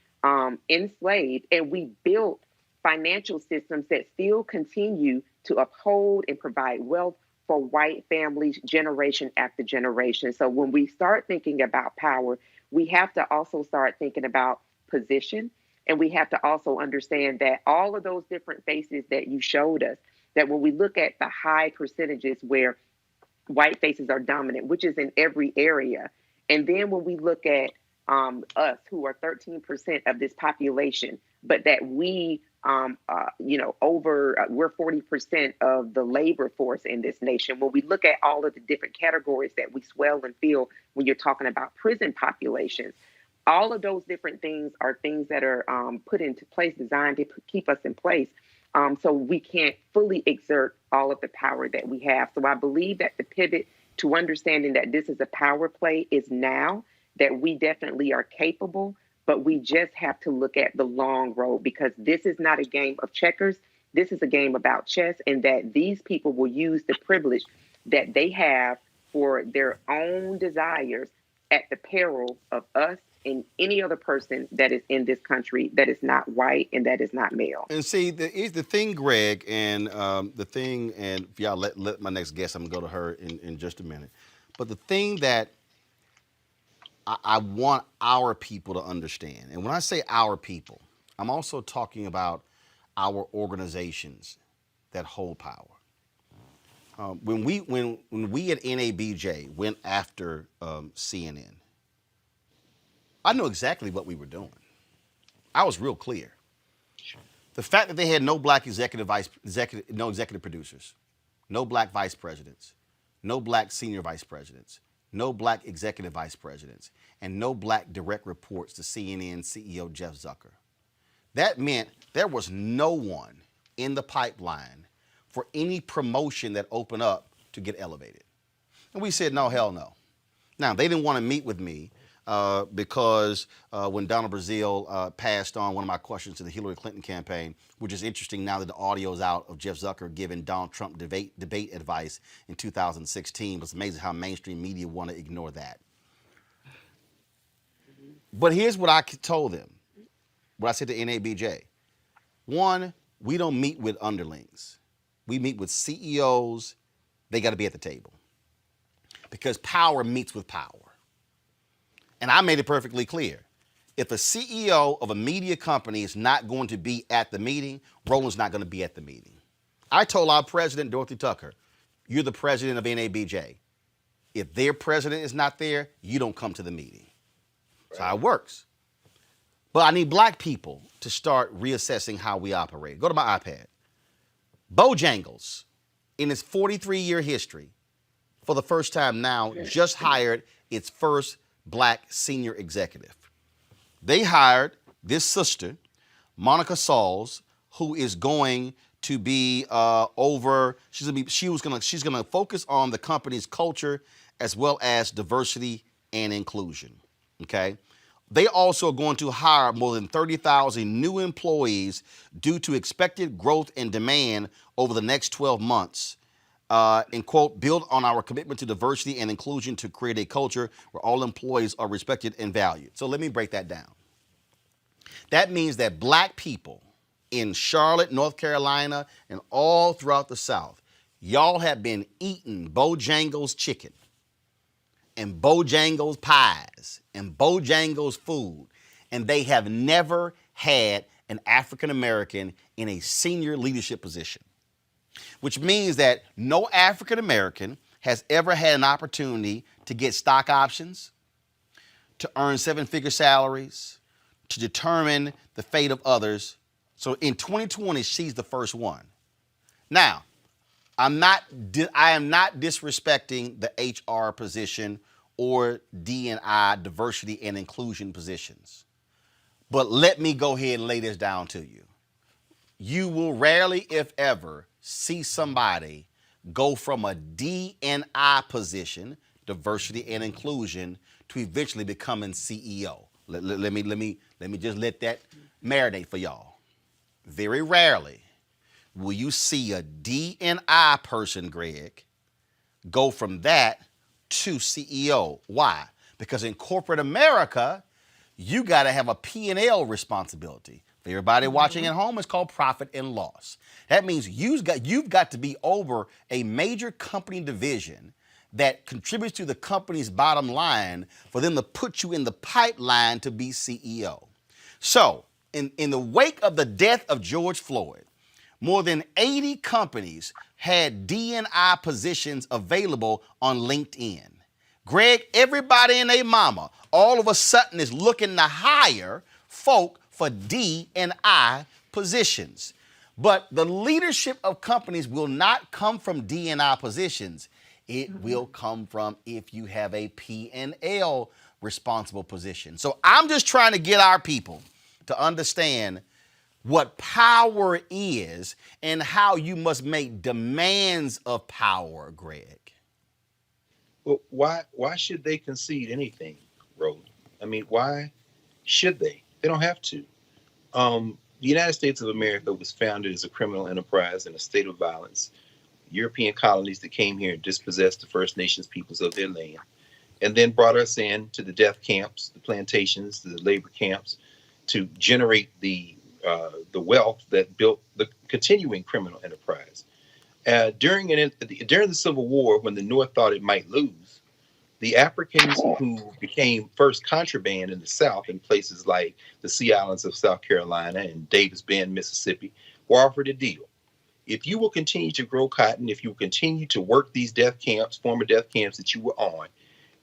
enslaved, and we built financial systems that still continue to uphold and provide wealth for for white families generation after generation. So when we start thinking about power, we have to also start thinking about position. And we have to also understand that all of those different faces that you showed us, that when we look at the high percentages where white faces are dominant, which is in every area. And then when we look at us, who are 13% of this population, but that we, we're 40% of the labor force in this nation. When we look at all of the different categories that we swell and feel when you're talking about prison populations, all of those different things are things that are put into place, designed to keep us in place. So we can't fully exert all of the power that we have. So I believe that the pivot to understanding that this is a power play is now, that we definitely are capable, but we just have to look at the long road, because this is not a game of checkers. This is a game about chess, and that these people will use the privilege that they have for their own desires at the peril of us and any other person that is in this country that is not white and that is not male. And see, the thing, Greg, and if y'all let my next guest, I'm gonna go to her in just a minute. But the thing that I want our people to understand, and when I say our people, I'm also talking about our organizations that hold power. When we at NABJ went after CNN, I knew exactly what we were doing. I was real clear. The fact that they had no black no executive producers, no black vice presidents, no black senior vice presidents, no black executive vice presidents, and no black direct reports to CNN CEO Jeff Zucker. That meant there was no one in the pipeline for any promotion that opened up to get elevated. And we said, no, hell no. Now, they didn't want to meet with me because when Donald Brazile passed on one of my questions to the Hillary Clinton campaign, which is interesting now that the audio's out of Jeff Zucker giving Donald Trump debate advice in 2016. It's amazing how mainstream media want to ignore that. But here's what I told them, what I said to NABJ. One, we don't meet with underlings. We meet with CEOs. They got to be at the table, because power meets with power. And I made it perfectly clear. If a CEO of a media company is not going to be at the meeting, Roland's not going to be at the meeting. I told our president, Dorothy Tucker, you're the president of NABJ. If their president is not there, you don't come to the meeting. That's how it works. But I need black people to start reassessing how we operate. Go to my iPad. Bojangles, in its 43-year history, for the first time now, just hired its first black senior executive. They hired this sister, Monica Sauls, who is going to be she's gonna focus on the company's culture as well as diversity and inclusion. Okay. They also are going to hire more than 30,000 new employees due to expected growth and demand over the next 12 months. And quote, build on our commitment to diversity and inclusion to create a culture where all employees are respected and valued. So let me break that down. That means that black people in Charlotte, North Carolina, and all throughout the South, y'all have been eating Bojangles chicken and Bojangles pies and Bojangles food, and they have never had an African American in a senior leadership position. Which means that no African American has ever had an opportunity to get stock options, to earn seven-figure salaries, to determine the fate of others. So in 2020, she's the first one. Now, I am not disrespecting the HR position or D&I, diversity and inclusion positions. But let me go ahead and lay this down to you. You will rarely, if ever, see somebody go from a D&I position, diversity and inclusion, to eventually becoming CEO. Let me just let that marinate for y'all. Very rarely will you see a D&I person, Greg, go from that to CEO. Why? Because in corporate America, you got to have a P&L responsibility. For everybody watching at home, it's called profit and loss. That means you've got to be over a major company division that contributes to the company's bottom line for them to put you in the pipeline to be CEO. So, in the wake of the death of George Floyd, more than 80 companies had D&I positions available on LinkedIn. Greg, everybody and their mama all of a sudden is looking to hire folk for D&I positions. But the leadership of companies will not come from D&I positions. It will come from if you have a P&L responsible position. So I'm just trying to get our people to understand what power is and how you must make demands of power, Greg. Well, why should they concede anything, Roland? I mean, why should they? They don't have to. The United States of America was founded as a criminal enterprise in a state of violence. European colonies that came here and dispossessed the First Nations peoples of their land, and then brought us in to the death camps, the plantations, the labor camps, to generate the wealth that built the continuing criminal enterprise. During the Civil War, when the North thought it might lose, the Africans who became first contraband in the South in places like the Sea Islands of South Carolina and Davis Bend, Mississippi, were offered a deal. If you will continue to grow cotton, if you will continue to work these death camps, former death camps that you were on,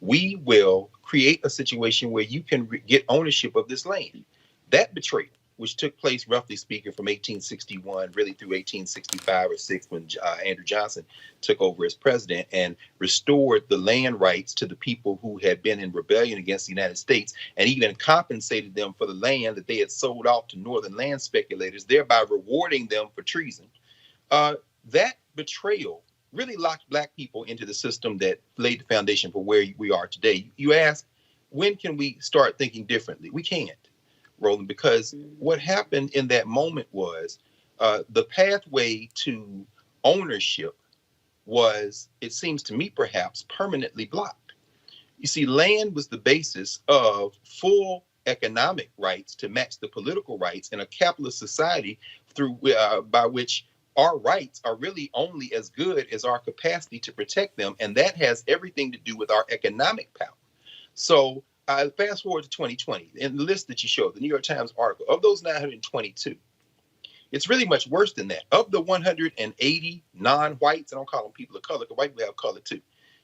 we will create a situation where you can get ownership of this land. That betrayal, which took place, roughly speaking, from 1861 really through 1865 or 6 when Andrew Johnson took over as president and restored the land rights to the people who had been in rebellion against the United States, and even compensated them for the land that they had sold off to northern land speculators, thereby rewarding them for treason. That betrayal really locked Black people into the system that laid the foundation for where we are today. You ask, when can we start thinking differently? We can't, Roland, because what happened in that moment was the pathway to ownership was, it seems to me, perhaps permanently blocked. You see, land was the basis of full economic rights to match the political rights in a capitalist society through by which our rights are really only as good as our capacity to protect them. And that has everything to do with our economic power. So fast forward to 2020, in the list that you showed, the New York Times article, of those 922, it's really much worse than that. Of the 180 non-whites, I don't call them people of color, because white people have color too.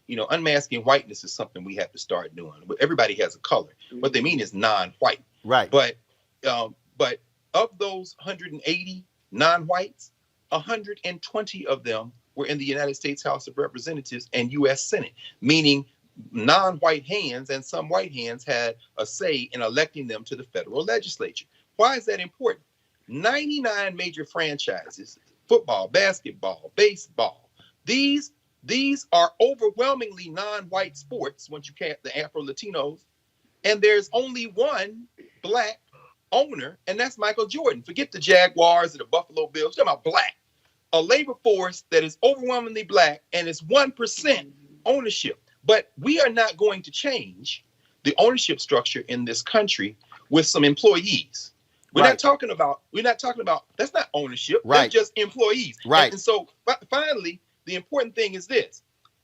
You know, unmasking whiteness is something we have to start doing. Everybody has a color. What they mean is non-white. Right. But of those 180 non-whites, 120 of them were in the United States House of Representatives and U.S. Senate, meaning non-white hands and some white hands had a say in electing them to the federal legislature. Why is that important? 99 major franchises, football, basketball, baseball, these are overwhelmingly non-white sports once you count the Afro-Latinos, and there's only one Black owner, and that's Michael Jordan. Forget the Jaguars and the Buffalo Bills. Talking about Black. A labor force that is overwhelmingly Black, and it's 1% ownership. But we are not going to change the ownership structure in this country with some employees. We're not talking about, that's not ownership. Right. That's just employees. Right. And so finally, the important thing is this: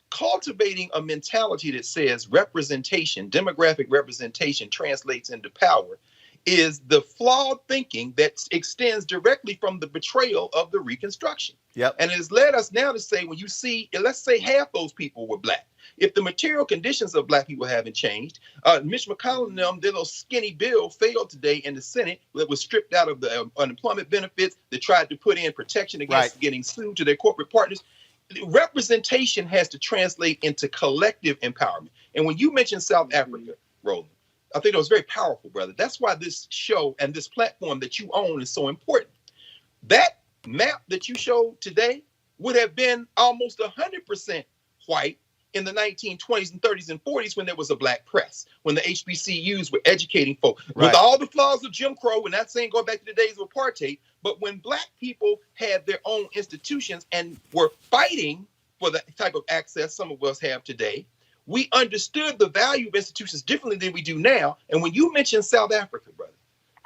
cultivating a mentality that says representation, demographic representation translates into power, is the flawed thinking that extends directly from the betrayal of the Reconstruction. Yep. And it has led us now to say, when you see, let's say half those people were Black. If the material conditions of Black people haven't changed, Mitch McConnell and them, their little skinny bill failed today in the Senate that was stripped out of the unemployment benefits, that tried to put in protection against getting sued to their corporate partners. Representation has to translate into collective empowerment. And when you mentioned South Africa, Roland, I think it was very powerful, brother. That's why this show and this platform that you own is so important. That map that you showed today would have been almost 100% white in the 1920s and 30s and 40s when there was a Black press, when the HBCUs were educating folk. Right. With all the flaws of Jim Crow, and not saying going back to the days of apartheid, but when Black people had their own institutions and were fighting for the type of access some of us have today, we understood the value of institutions differently than we do now. And when you mention South Africa, brother,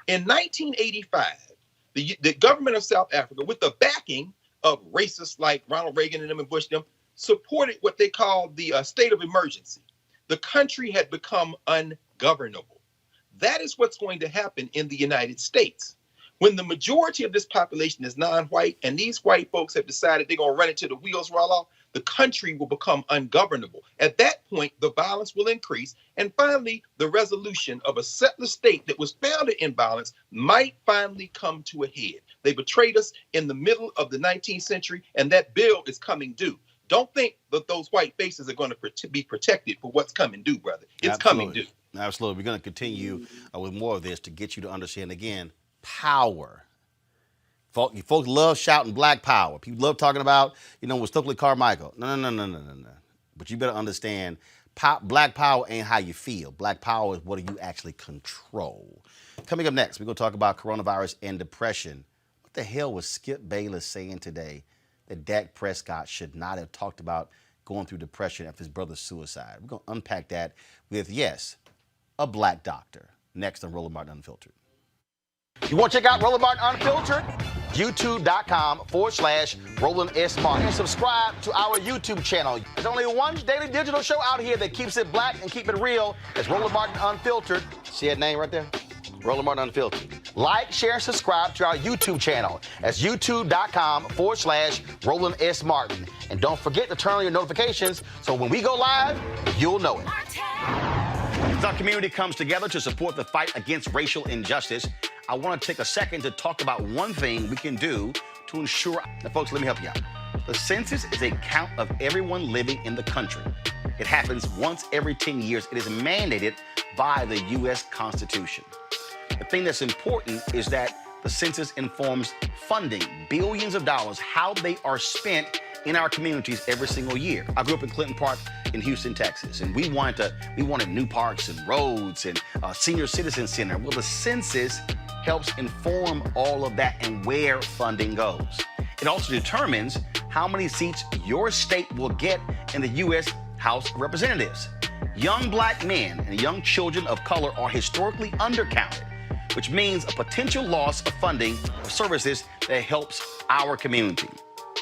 in 1985, The government of South Africa, with the backing of racists like Ronald Reagan and them and Bush, them, supported what they called the state of emergency. The country had become ungovernable. That is what's going to happen in the United States. When the majority of this population is non-white and these white folks have decided they're going to run it till the wheels roll off, the country will become ungovernable. At that point, the violence will increase. And finally, the resolution of a settler state that was founded in violence might finally come to a head. They betrayed us in the middle of the 19th century, and that bill is coming due. Don't think that those white faces are going to be protected for what's coming due, brother. It's coming due. Absolutely. We're going to continue with more of this to get you to understand, again, power. Folks love shouting black power. People love talking about, with Stokely Carmichael. No. But you better understand, black power ain't how you feel. Black power is what do you actually control. Coming up next, we're going to talk about coronavirus and depression. What the hell was Skip Bayless saying today that Dak Prescott should not have talked about going through depression after his brother's suicide? We're going to unpack that with, yes, a black doctor. Next on Roland Martin Unfiltered. You want to check out Roland Martin Unfiltered? YouTube.com/Roland S. Martin. And subscribe to our YouTube channel. There's only one daily digital show out here that keeps it black and keep it real. It's Roland Martin Unfiltered. See that name right there? Roland Martin Unfiltered. Like, share, and subscribe to our YouTube channel. That's YouTube.com/Roland S. Martin. And don't forget to turn on your notifications so when we go live, you'll know it. As our community comes together to support the fight against racial injustice, I want to take a second to talk about one thing we can do to ensure. Now, folks, let me help you out. The census is a count of everyone living in the country. It happens once every 10 years. It is mandated by the U.S. Constitution. The thing that's important is that the census informs funding, billions of dollars, how they are spent in our communities every single year. I grew up in Clinton Park in Houston, Texas, and we wanted new parks and roads and a senior citizen center. Well, the census helps inform all of that and where funding goes. It also determines how many seats your state will get in the U.S. House of Representatives. Young black men and young children of color are historically undercounted, which means a potential loss of funding for services that helps our community.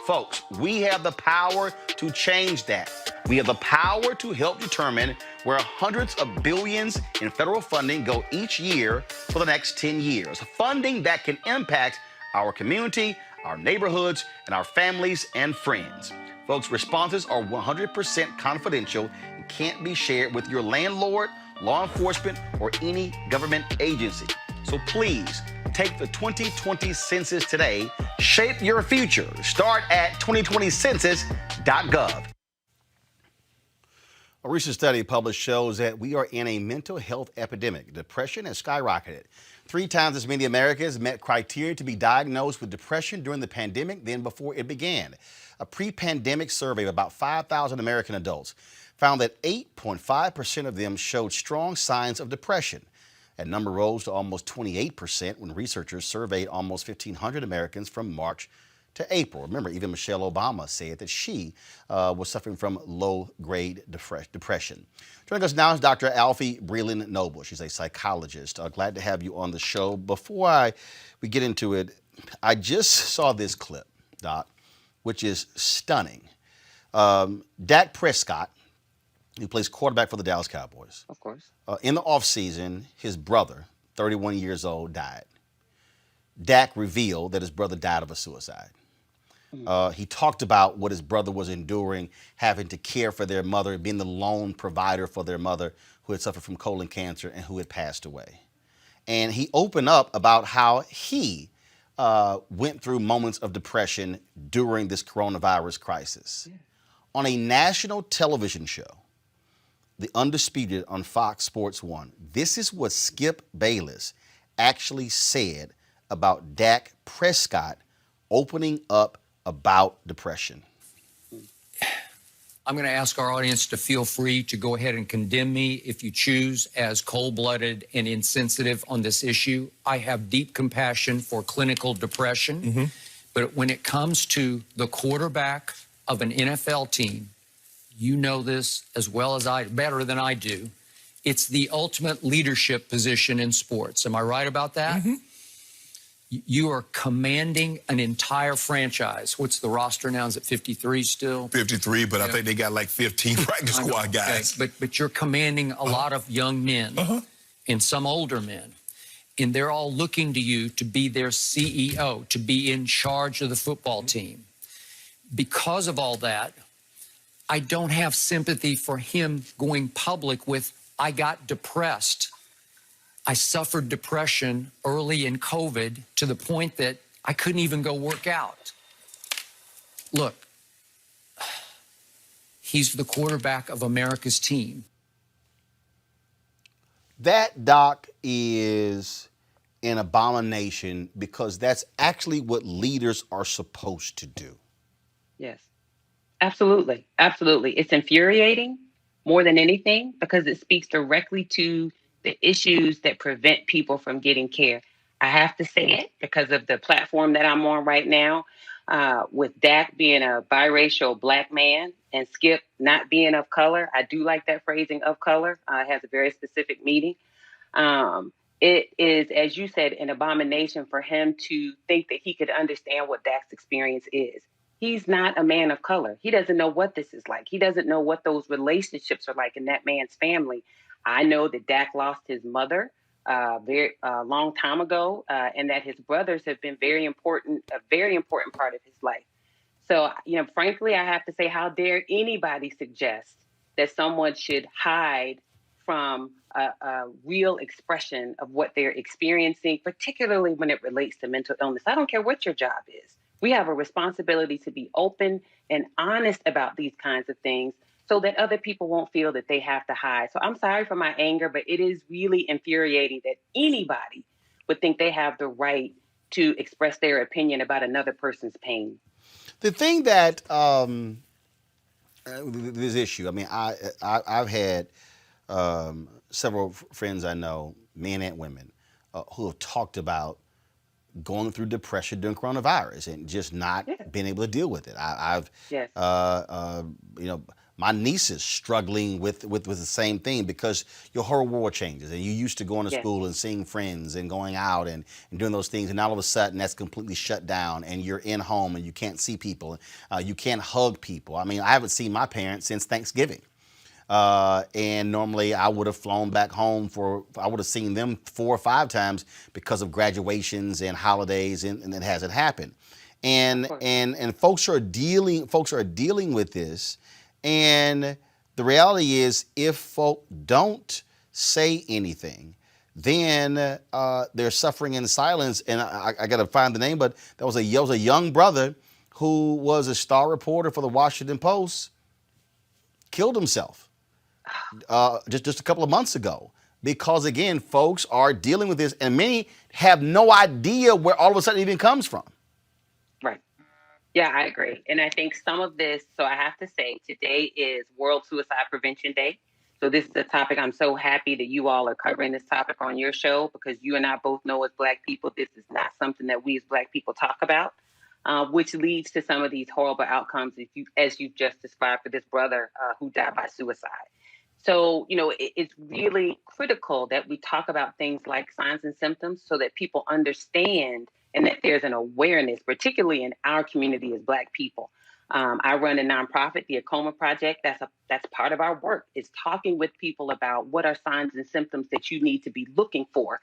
Folks, we have the power to change that. We have the power to help determine where hundreds of billions in federal funding go each year for the next 10 years. Funding that can impact our community, our neighborhoods, and our families and friends. Folks, responses are 100% confidential and can't be shared with your landlord, law enforcement, or any government agency. So please, take the 2020 census today. Shape your future. Start at 2020census.gov. A recent study published shows that we are in a mental health epidemic. Depression has skyrocketed. 3 times as many Americans met criteria to be diagnosed with depression during the pandemic than before it began. A pre-pandemic survey of about 5,000 American adults found that 8.5% of them showed strong signs of depression. That number rose to almost 28% when researchers surveyed almost 1,500 Americans from March to April. Remember, even Michelle Obama said that she was suffering from low-grade depression. Joining us now is Dr. Alfie Breland-Noble. She's a psychologist. Glad to have you on the show. Before we get into it, I just saw this clip, Doc, which is stunning. Dak Prescott, who plays quarterback for the Dallas Cowboys. Of course. In the offseason, his brother, 31 years old, died. Dak revealed that his brother died of a suicide. He talked about what his brother was enduring, having to care for their mother, being the lone provider for their mother who had suffered from colon cancer and who had passed away. And he opened up about how he went through moments of depression during this coronavirus crisis. Yeah. On a national television show, The Undisputed on Fox Sports 1, this is what Skip Bayless actually said about Dak Prescott opening up about depression. I'm going to ask our audience to feel free to go ahead and condemn me if you choose as cold-blooded and insensitive on this issue. I have deep compassion for clinical depression, but when it comes to the quarterback of an NFL team, you know this as well as better than I do, it's the ultimate leadership position in sports. Am I right about that? You are commanding an entire franchise. What's the roster now? Is it 53 still? 53, but I think they got like 15 practice squad guys. Okay. But you're commanding a lot of young men and some older men. And they're all looking to you to be their CEO, to be in charge of the football team. Because of all that, I don't have sympathy for him going public with, I got depressed. I suffered depression early in COVID to the point that I couldn't even go work out. Look, he's the quarterback of America's team. That, Doc, is an abomination because that's actually what leaders are supposed to do. Yes, absolutely. Absolutely. It's infuriating more than anything because it speaks directly to the issues that prevent people from getting care. I have to say it because of the platform that I'm on right now, with Dak being a biracial black man and Skip not being of color. I do like that phrasing, of color. It has a very specific meaning. It is, as you said, an abomination for him to think that he could understand what Dak's experience is. He's not a man of color. He doesn't know what this is like. He doesn't know what those relationships are like in that man's family. I know that Dak lost his mother very long time ago, and that his brothers have been a very important part of his life. So, frankly, I have to say, how dare anybody suggest that someone should hide from a real expression of what they're experiencing, particularly when it relates to mental illness. I don't care what your job is. We have a responsibility to be open and honest about these kinds of things so that other people won't feel that they have to hide. So I'm sorry for my anger, but it is really infuriating that anybody would think they have the right to express their opinion about another person's pain. The thing that this issue, I mean, I've had several friends I know, men and women, who have talked about going through depression during coronavirus and just not being able to deal with it. My niece is struggling with the same thing because your whole world changes and you used to going to school and seeing friends and going out and doing those things, and all of a sudden that's completely shut down and you're in home and you can't see people, you can't hug people. I mean, I haven't seen my parents since Thanksgiving. And normally I would have flown back home I would have seen them 4 or 5 times because of graduations and holidays, and it hasn't happened. And folks are dealing with this. And the reality is, if folk don't say anything, then they're suffering in silence. And I got to find the name, but there was a young brother who was a star reporter for the Washington Post, killed himself just a couple of months ago. Because, again, folks are dealing with this, and many have no idea where all of a sudden it even comes from. Right. Yeah, I agree. And I think some of this, so I have to say, today is World Suicide Prevention Day. So this is a topic I'm so happy that you all are covering this topic on your show, because you and I both know as Black people, this is not something that we as Black people talk about, which leads to some of these horrible outcomes, as you've just described for this brother who died by suicide. So, it's really critical that we talk about things like signs and symptoms so that people understand and that there's an awareness, particularly in our community as Black people. I run a nonprofit, the Acoma Project. That's part of our work, is talking with people about what are signs and symptoms that you need to be looking for,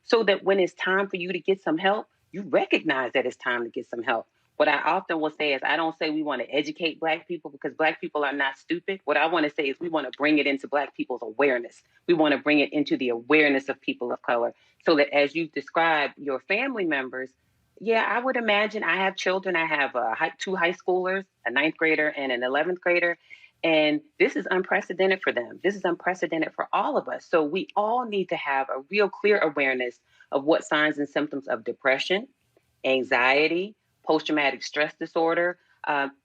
so that when it's time for you to get some help, you recognize that it's time to get some help. What I often will say is, I don't say we want to educate Black people, because Black people are not stupid. What I want to say is we want to bring it into Black people's awareness. We want to bring it into the awareness of people of color, so that as you've described your family members, I would imagine, I have children. I have 2 high schoolers, a 9th grader and an 11th grader. And this is unprecedented for them. This is unprecedented for all of us. So we all need to have a real clear awareness of what signs and symptoms of depression, anxiety, post-traumatic stress disorder,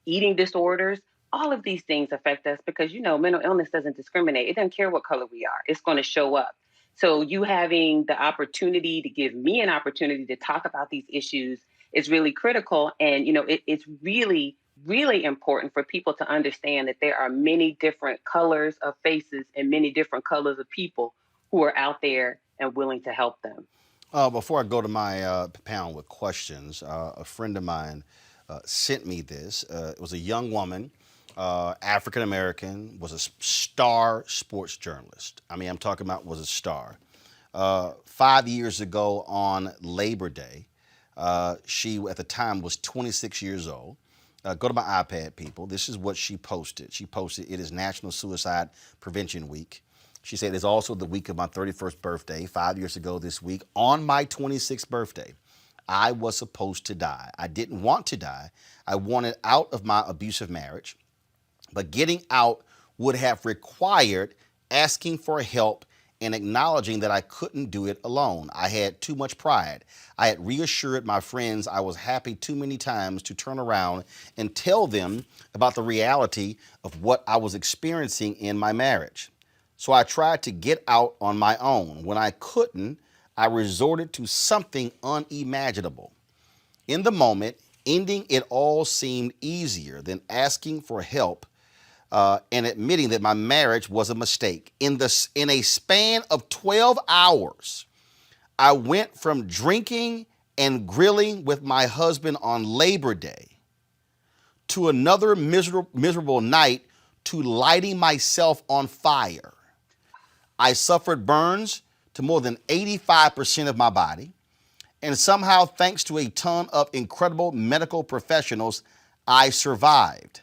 eating disorders, all of these things affect us, because, mental illness doesn't discriminate. It doesn't care what color we are. It's going to show up. So you having the opportunity to give me an opportunity to talk about these issues is really critical. And, it's really, really important for people to understand that there are many different colors of faces and many different colors of people who are out there and willing to help them. Before I go to my panel with questions, a friend of mine sent me this. It was a young woman, African American, was a star sports journalist. I mean, I'm talking about was a star. 5 years ago on Labor Day, she at the time was 26 years old. Go to my iPad, people. This is what she posted. She posted, "It is National Suicide Prevention Week." She said, "It's also the week of my 31st birthday. 5 years ago this week, on my 26th birthday, I was supposed to die. I didn't want to die. I wanted out of my abusive marriage, but getting out would have required asking for help and acknowledging that I couldn't do it alone. I had too much pride. I had reassured my friends I was happy too many times to turn around and tell them about the reality of what I was experiencing in my marriage. So I tried to get out on my own. When I couldn't, I resorted to something unimaginable. In the moment, ending it all seemed easier than asking for help and admitting that my marriage was a mistake. In a span of 12 hours, I went from drinking and grilling with my husband on Labor Day to another miserable night to lighting myself on fire. I suffered burns to more than 85% of my body, and somehow, thanks to a ton of incredible medical professionals, I survived.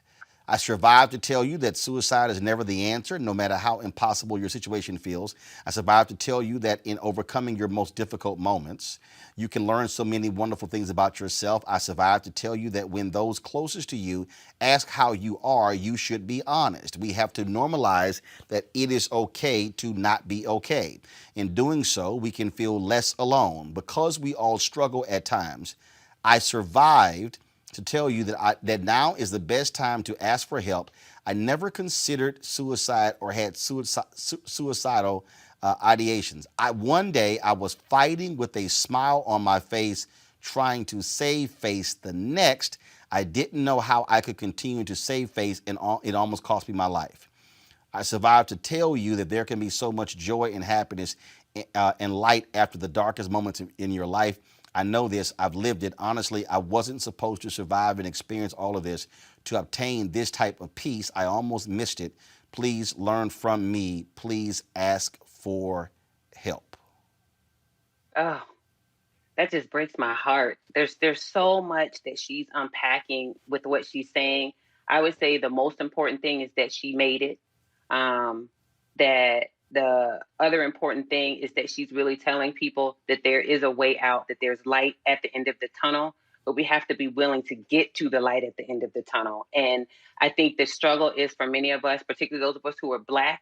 I survived to tell you that suicide is never the answer, no matter how impossible your situation feels. I survived to tell you that in overcoming your most difficult moments, you can learn so many wonderful things about yourself. I survived to tell you that when those closest to you ask how you are, you should be honest. We have to normalize that it is okay to not be okay. In doing so, we can feel less alone. Because we all struggle at times, I survived to tell you that now is the best time to ask for help. I never considered suicide or had suicidal ideations. One day I was fighting with a smile on my face, trying to save face. The next, I didn't know how I could continue to save face, and it almost cost me my life. I survived to tell you that there can be so much joy and happiness and light after the darkest moments in your life. I know this. I've lived it. Honestly, I wasn't supposed to survive and experience all of this to obtain this type of peace. I almost missed it. Please learn from me. Please ask for help." Oh, that just breaks my heart. There's so much that she's unpacking with what she's saying. I would say the most important thing is that she made it. That the other important thing is that she's really telling people that there is a way out, that there's light at the end of the tunnel, but we have to be willing to get to the light at the end of the tunnel. And I think the struggle is for many of us, particularly those of us who are Black.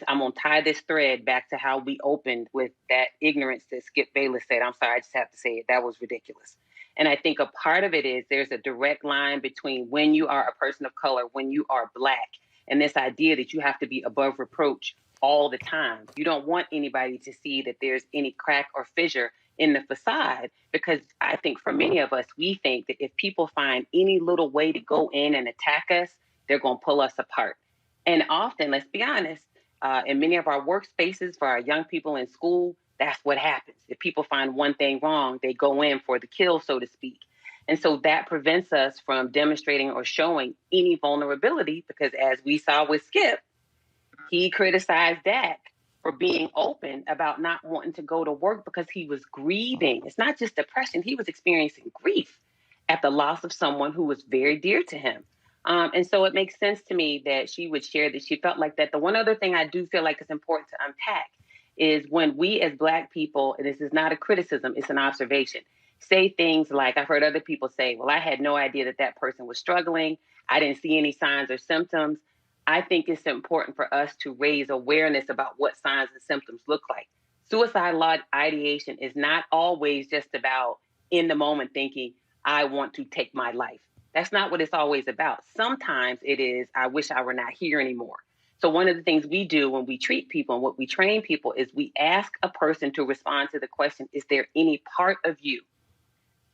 I'm going to tie this thread back to how we opened with that ignorance that Skip Bayless said. I'm sorry, I just have to say it. That was ridiculous. And I think a part of it is there's a direct line between when you are a person of color, when you are Black, and this idea that you have to be above reproach all the time. You don't want anybody to see that there's any crack or fissure in the facade, because I think for many of us, we think that if people find any little way to go in and attack us, they're going to pull us apart. And often, let's be honest, in many of our workspaces for our young people in school, that's what happens. If people find one thing wrong, they go in for the kill, so to speak. And so that prevents us from demonstrating or showing any vulnerability, because as we saw with Skip, he criticized Dak for being open about not wanting to go to work because he was grieving. It's not just depression. He was experiencing grief at the loss of someone who was very dear to him. And so it makes sense to me that she would share that she felt like that. The one other thing I do feel like is important to unpack is when we as Black people, and this is not a criticism, it's an observation, say things like, I've heard other people say, well, I had no idea that that person was struggling. I didn't see any signs or symptoms. I think it's important for us to raise awareness about what signs and symptoms look like. Suicidal ideation is not always just about in the moment thinking, I want to take my life. That's not what it's always about. Sometimes it is, I wish I were not here anymore. So one of the things we do when we treat people and what we train people is we ask a person to respond to the question, is there any part of you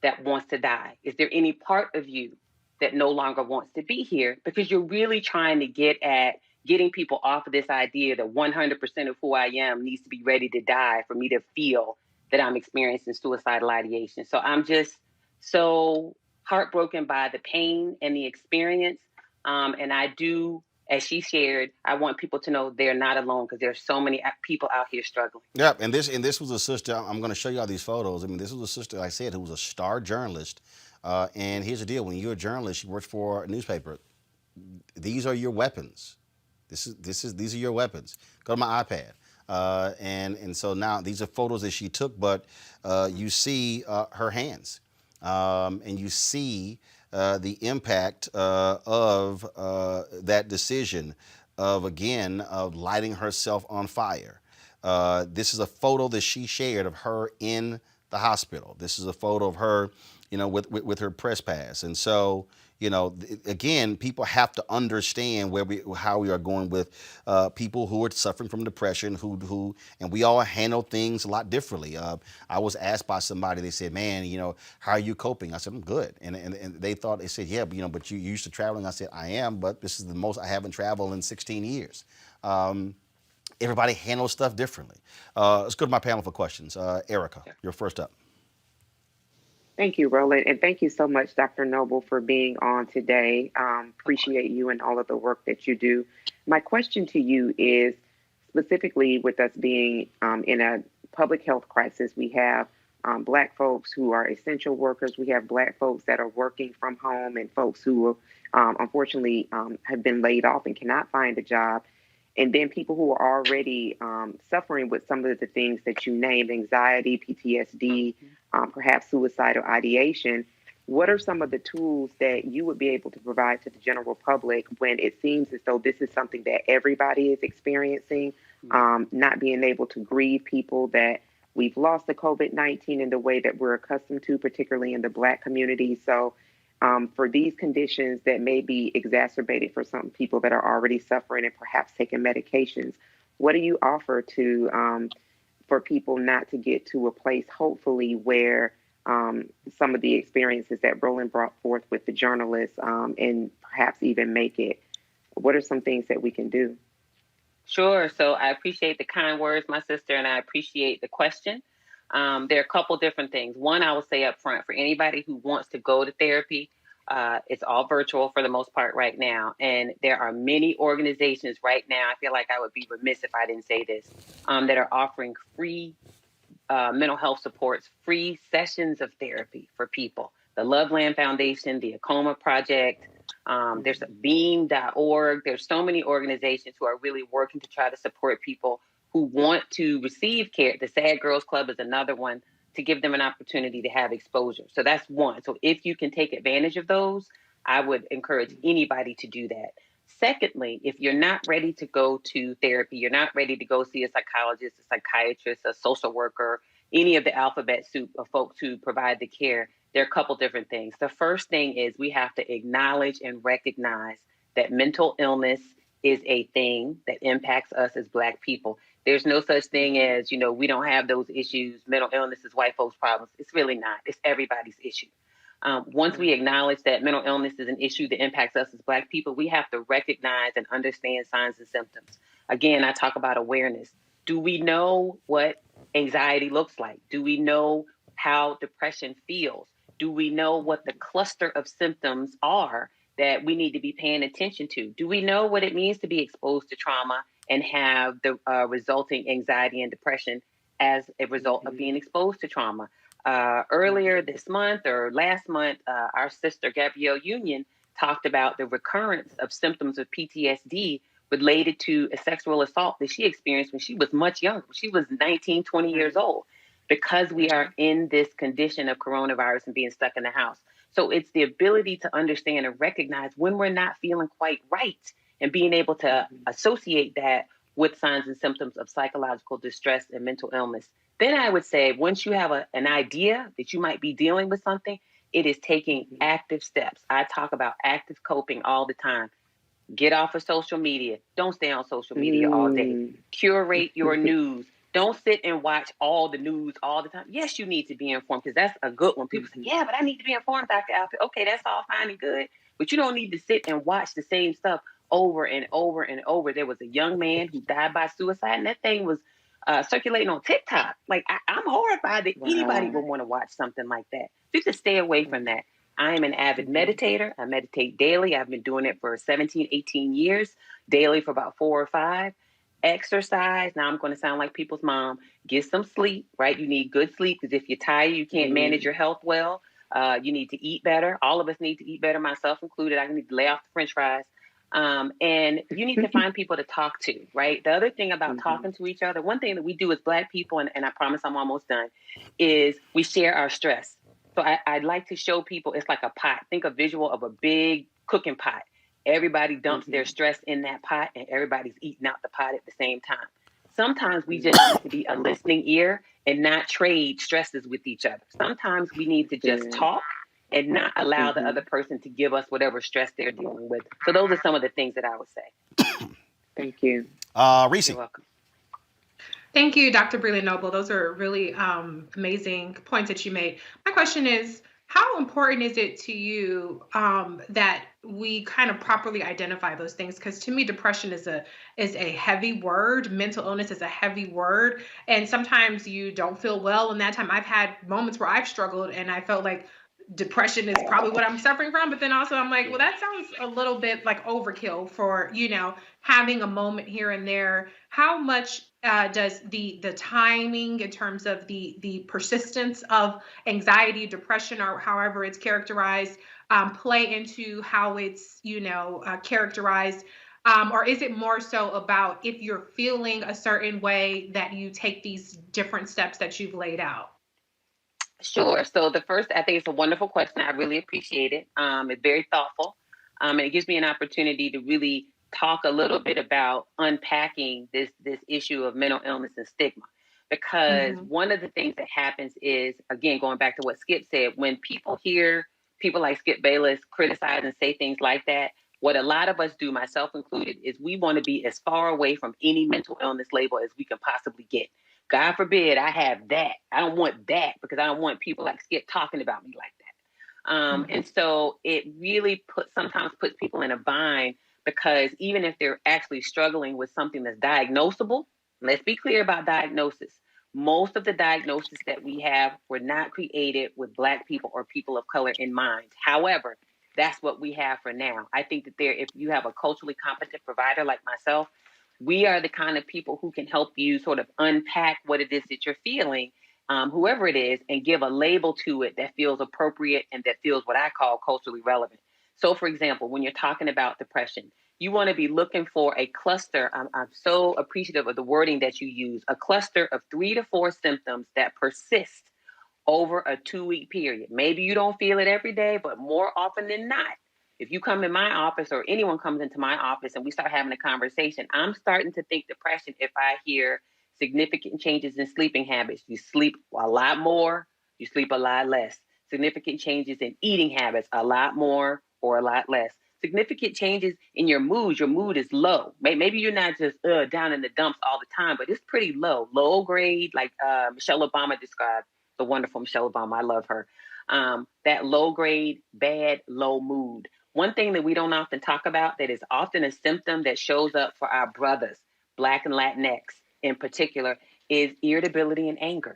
that wants to die? Is there any part of you that no longer wants to be here? Because you're really trying to get at getting people off of this idea that 100% of who I am needs to be ready to die for me to feel that I'm experiencing suicidal ideation. So I'm just so heartbroken by the pain and the experience. And I do, as she shared, I want people to know they're not alone because there's so many people out here struggling. Yeah, and this was a sister. I'm going to show you all these photos. I mean, this was a sister, like I said, who was a star journalist. And here's the deal: when you're a journalist, you work for a newspaper. These are your weapons. These are your weapons. Go to my iPad. And so now these are photos that she took, but you see her hands, and you see the impact of that decision of lighting herself on fire. This is a photo that she shared of her in the hospital. This is a photo of her, with her press pass. And so, again, people have to understand how we are going with people who are suffering from depression, and we all handle things a lot differently. I was asked by somebody, they said, "Man, how are you coping?" I said, "I'm good." And they said, "Yeah, but you used to traveling." I said, "I am, but this is the most I haven't traveled in 16 years." Everybody handles stuff differently. Let's go to my panel for questions. Erica, you're first up. Thank you, Roland. And thank you so much, Dr. Noble, for being on today. Appreciate you and all of the work that you do. My question to you is specifically with us being in a public health crisis, we have Black folks who are essential workers. We have Black folks that are working from home and folks who unfortunately have been laid off and cannot find a job. And then people who are already suffering with some of the things that you named, anxiety, PTSD, perhaps suicidal ideation. What are some of the tools that you would be able to provide to the general public when it seems as though this is something that everybody is experiencing, not being able to grieve people that we've lost to COVID-19 in the way that we're accustomed to, particularly in the Black community? So for these conditions that may be exacerbated for some people that are already suffering and perhaps taking medications, what do you offer to for people not to get to a place, hopefully, where some of the experiences that Roland brought forth with the journalists and perhaps even make it? What are some things that we can do? Sure. So I appreciate the kind words, my sister, and I appreciate the question. There are a couple different things. One, I will say up front, for anybody who wants to go to therapy, it's all virtual for the most part right now. And there are many organizations right now, I feel like I would be remiss if I didn't say this, that are offering free mental health supports, free sessions of therapy for people. The Loveland Foundation, the Acoma Project, there's beam.org. There's so many organizations who are really working to try to support people who want to receive care. The Sad Girls Club is another one, to give them an opportunity to have exposure. So that's one. So if you can take advantage of those, I would encourage anybody to do that. Secondly, if you're not ready to go to therapy, you're not ready to go see a psychologist, a psychiatrist, a social worker, any of the alphabet soup of folks who provide the care, there are a couple different things. The first thing is we have to acknowledge and recognize that mental illness is a thing that impacts us as Black people. There's no such thing as, we don't have those issues. Mental illness is white folks' problems. It's really not. It's everybody's issue. Once we acknowledge that mental illness is an issue that impacts us as Black people, we have to recognize and understand signs and symptoms. Again, I talk about awareness. Do we know what anxiety looks like? Do we know how depression feels? Do we know what the cluster of symptoms are that we need to be paying attention to? Do we know what it means to be exposed to trauma and have the resulting anxiety and depression as a result of being exposed to trauma? Earlier this month or last month, our sister Gabrielle Union talked about the recurrence of symptoms of PTSD related to a sexual assault that she experienced when she was much younger. She was 19, 20 years old, because we are in this condition of coronavirus and being stuck in the house. So it's the ability to understand and recognize when we're not feeling quite right and being able to associate that with signs and symptoms of psychological distress and mental illness. Then I would say, once you have an idea that you might be dealing with something, it is taking active steps. I talk about active coping all the time. Get off of social media. Don't stay on social media all day. Curate your news. Don't sit and watch all the news all the time. Yes, you need to be informed, because that's a good one. People say, yeah, but I need to be informed, Dr. Alfred. Okay, that's all fine and good. But you don't need to sit and watch the same stuff over and over and over. There was a young man who died by suicide, and that thing was circulating on TikTok. Like, I'm horrified that anybody would want to watch something like that. Just to stay away from that. I am an avid meditator. I meditate daily. I've been doing it for 17, 18 years, daily for about 4 or 5. Exercise. Now I'm going to sound like people's mom. Get some sleep, right? You need good sleep, because if you're tired, you can't manage your health well. You need to eat better. All of us need to eat better, myself included. I need to lay off the French fries. And you need to find people to talk to, right? The other thing about talking to each other, one thing that we do as Black people, and I promise I'm almost done, is we share our stress. So I'd like to show people it's like a pot. Think a visual of a big cooking pot. Everybody dumps their stress in that pot, and everybody's eating out the pot at the same time. Sometimes we just need to be a listening ear and not trade stresses with each other. Sometimes we need to just talk and not allow the other person to give us whatever stress they're dealing with. So those are some of the things that I would say. Thank you. Reese. You're welcome. Thank you, Dr. Breland Noble. Those are really amazing points that you made. My question is, how important is it to you that we kind of properly identify those things? Because to me, depression is a heavy word. Mental illness is a heavy word. And sometimes you don't feel well. And that time I've had moments where I've struggled and I felt like depression is probably what I'm suffering from. But then also I'm like, well, that sounds a little bit like overkill for, having a moment here and there. How much does the timing in terms of the persistence of anxiety, depression, or however it's characterized, play into how it's, characterized? Or is it more so about if you're feeling a certain way that you take these different steps that you've laid out? Sure. So the first, I think it's a wonderful question. I really appreciate it. It's very thoughtful. And it gives me an opportunity to really talk a little bit about unpacking this issue of mental illness and stigma. Because one of the things that happens is, again, going back to what Skip said, when people hear people like Skip Bayless criticize and say things like that, what a lot of us do, myself included, is we want to be as far away from any mental illness label as we can possibly get. God forbid I have that. I don't want that, because I don't want people like Skip talking about me like that. And so it really sometimes puts people in a bind, because even if they're actually struggling with something that's diagnosable, let's be clear about diagnosis. Most of the diagnoses that we have were not created with Black people or people of color in mind. However, that's what we have for now. I think that if you have a culturally competent provider like myself, we are the kind of people who can help you sort of unpack what it is that you're feeling, whoever it is, and give a label to it that feels appropriate and that feels what I call culturally relevant. So, for example, when you're talking about depression, you want to be looking for a cluster. I'm so appreciative of the wording that you use, a cluster of 3 to 4 symptoms that persist over a 2-week period. Maybe you don't feel it every day, but more often than not, if you come in my office or anyone comes into my office and we start having a conversation, I'm starting to think depression if I hear significant changes in sleeping habits. You sleep a lot more, you sleep a lot less. Significant changes in eating habits, a lot more or a lot less. Significant changes in your mood is low. Maybe you're not just down in the dumps all the time, but it's pretty low. Low grade, like Michelle Obama described, the wonderful Michelle Obama, I love her. That low grade, bad, low mood. One thing that we don't often talk about that is often a symptom that shows up for our brothers, Black and Latinx in particular, is irritability and anger,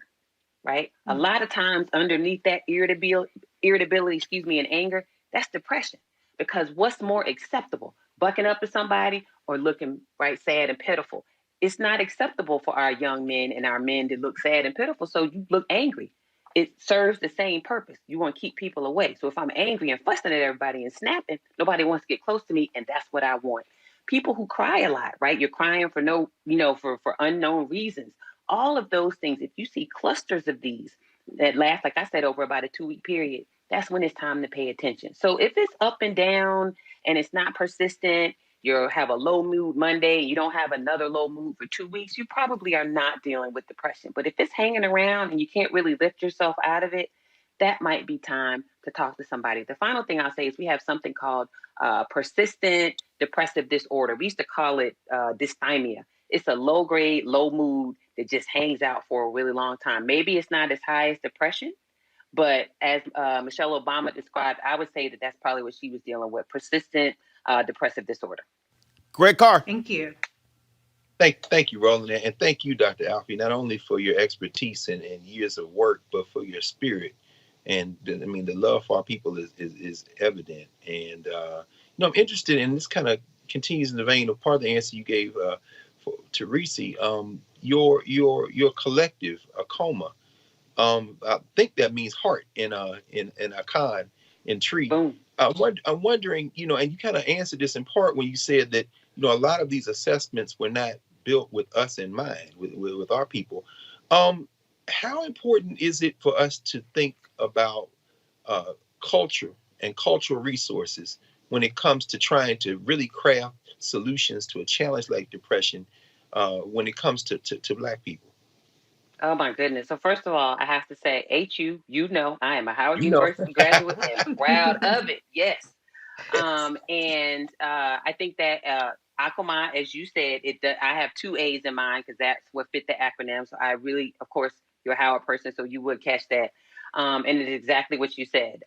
right? A lot of times underneath that irritability, and anger, that's depression. Because what's more acceptable, bucking up to somebody or looking right sad and pitiful? It's not acceptable for our young men and our men to look sad and pitiful, so you look angry. It serves the same purpose. You want to keep people away. So if I'm angry and fussing at everybody and snapping, nobody wants to get close to me, and that's what I want. People who cry a lot, right? You're crying for for unknown reasons. All of those things, if you see clusters of these that last, like I said, over about a 2-week period, that's when it's time to pay attention. So if it's up and down and it's not persistent, you have a low mood Monday, you don't have another low mood for 2 weeks, you probably are not dealing with depression. But if it's hanging around and you can't really lift yourself out of it, that might be time to talk to somebody. The final thing I'll say is we have something called persistent depressive disorder. We used to call it dysthymia. It's a low grade, low mood that just hangs out for a really long time. Maybe it's not as high as depression, but as Michelle Obama described, I would say that that's probably what she was dealing with, persistent depressive disorder. Great car. Thank you. Thank you, Roland, and thank you, Dr. Alfie, not only for your expertise and years of work, but for your spirit. And I mean, the love for our people is evident. And I'm interested, and this kind of continues in the vein of part of the answer you gave to Reese. Your collective, Akoma. I think that means heart in Akan in tree. Boom. I'm wondering, and you kind of answered this in part when you said that a lot of these assessments were not built with us in mind, with our people. How important is it for us to think about uh, culture and cultural resources when it comes to trying to really craft solutions to a challenge like depression when it comes to Black people? Oh my goodness. So first of all, I have to say, HU, I am a Howard You know. University graduate and proud of it. Yes. And I think that Akoma, as you said, I have two A's in mind because that's what fit the acronym. So I really, of course, you're a Howard person, so you would catch that. And it's exactly what you said.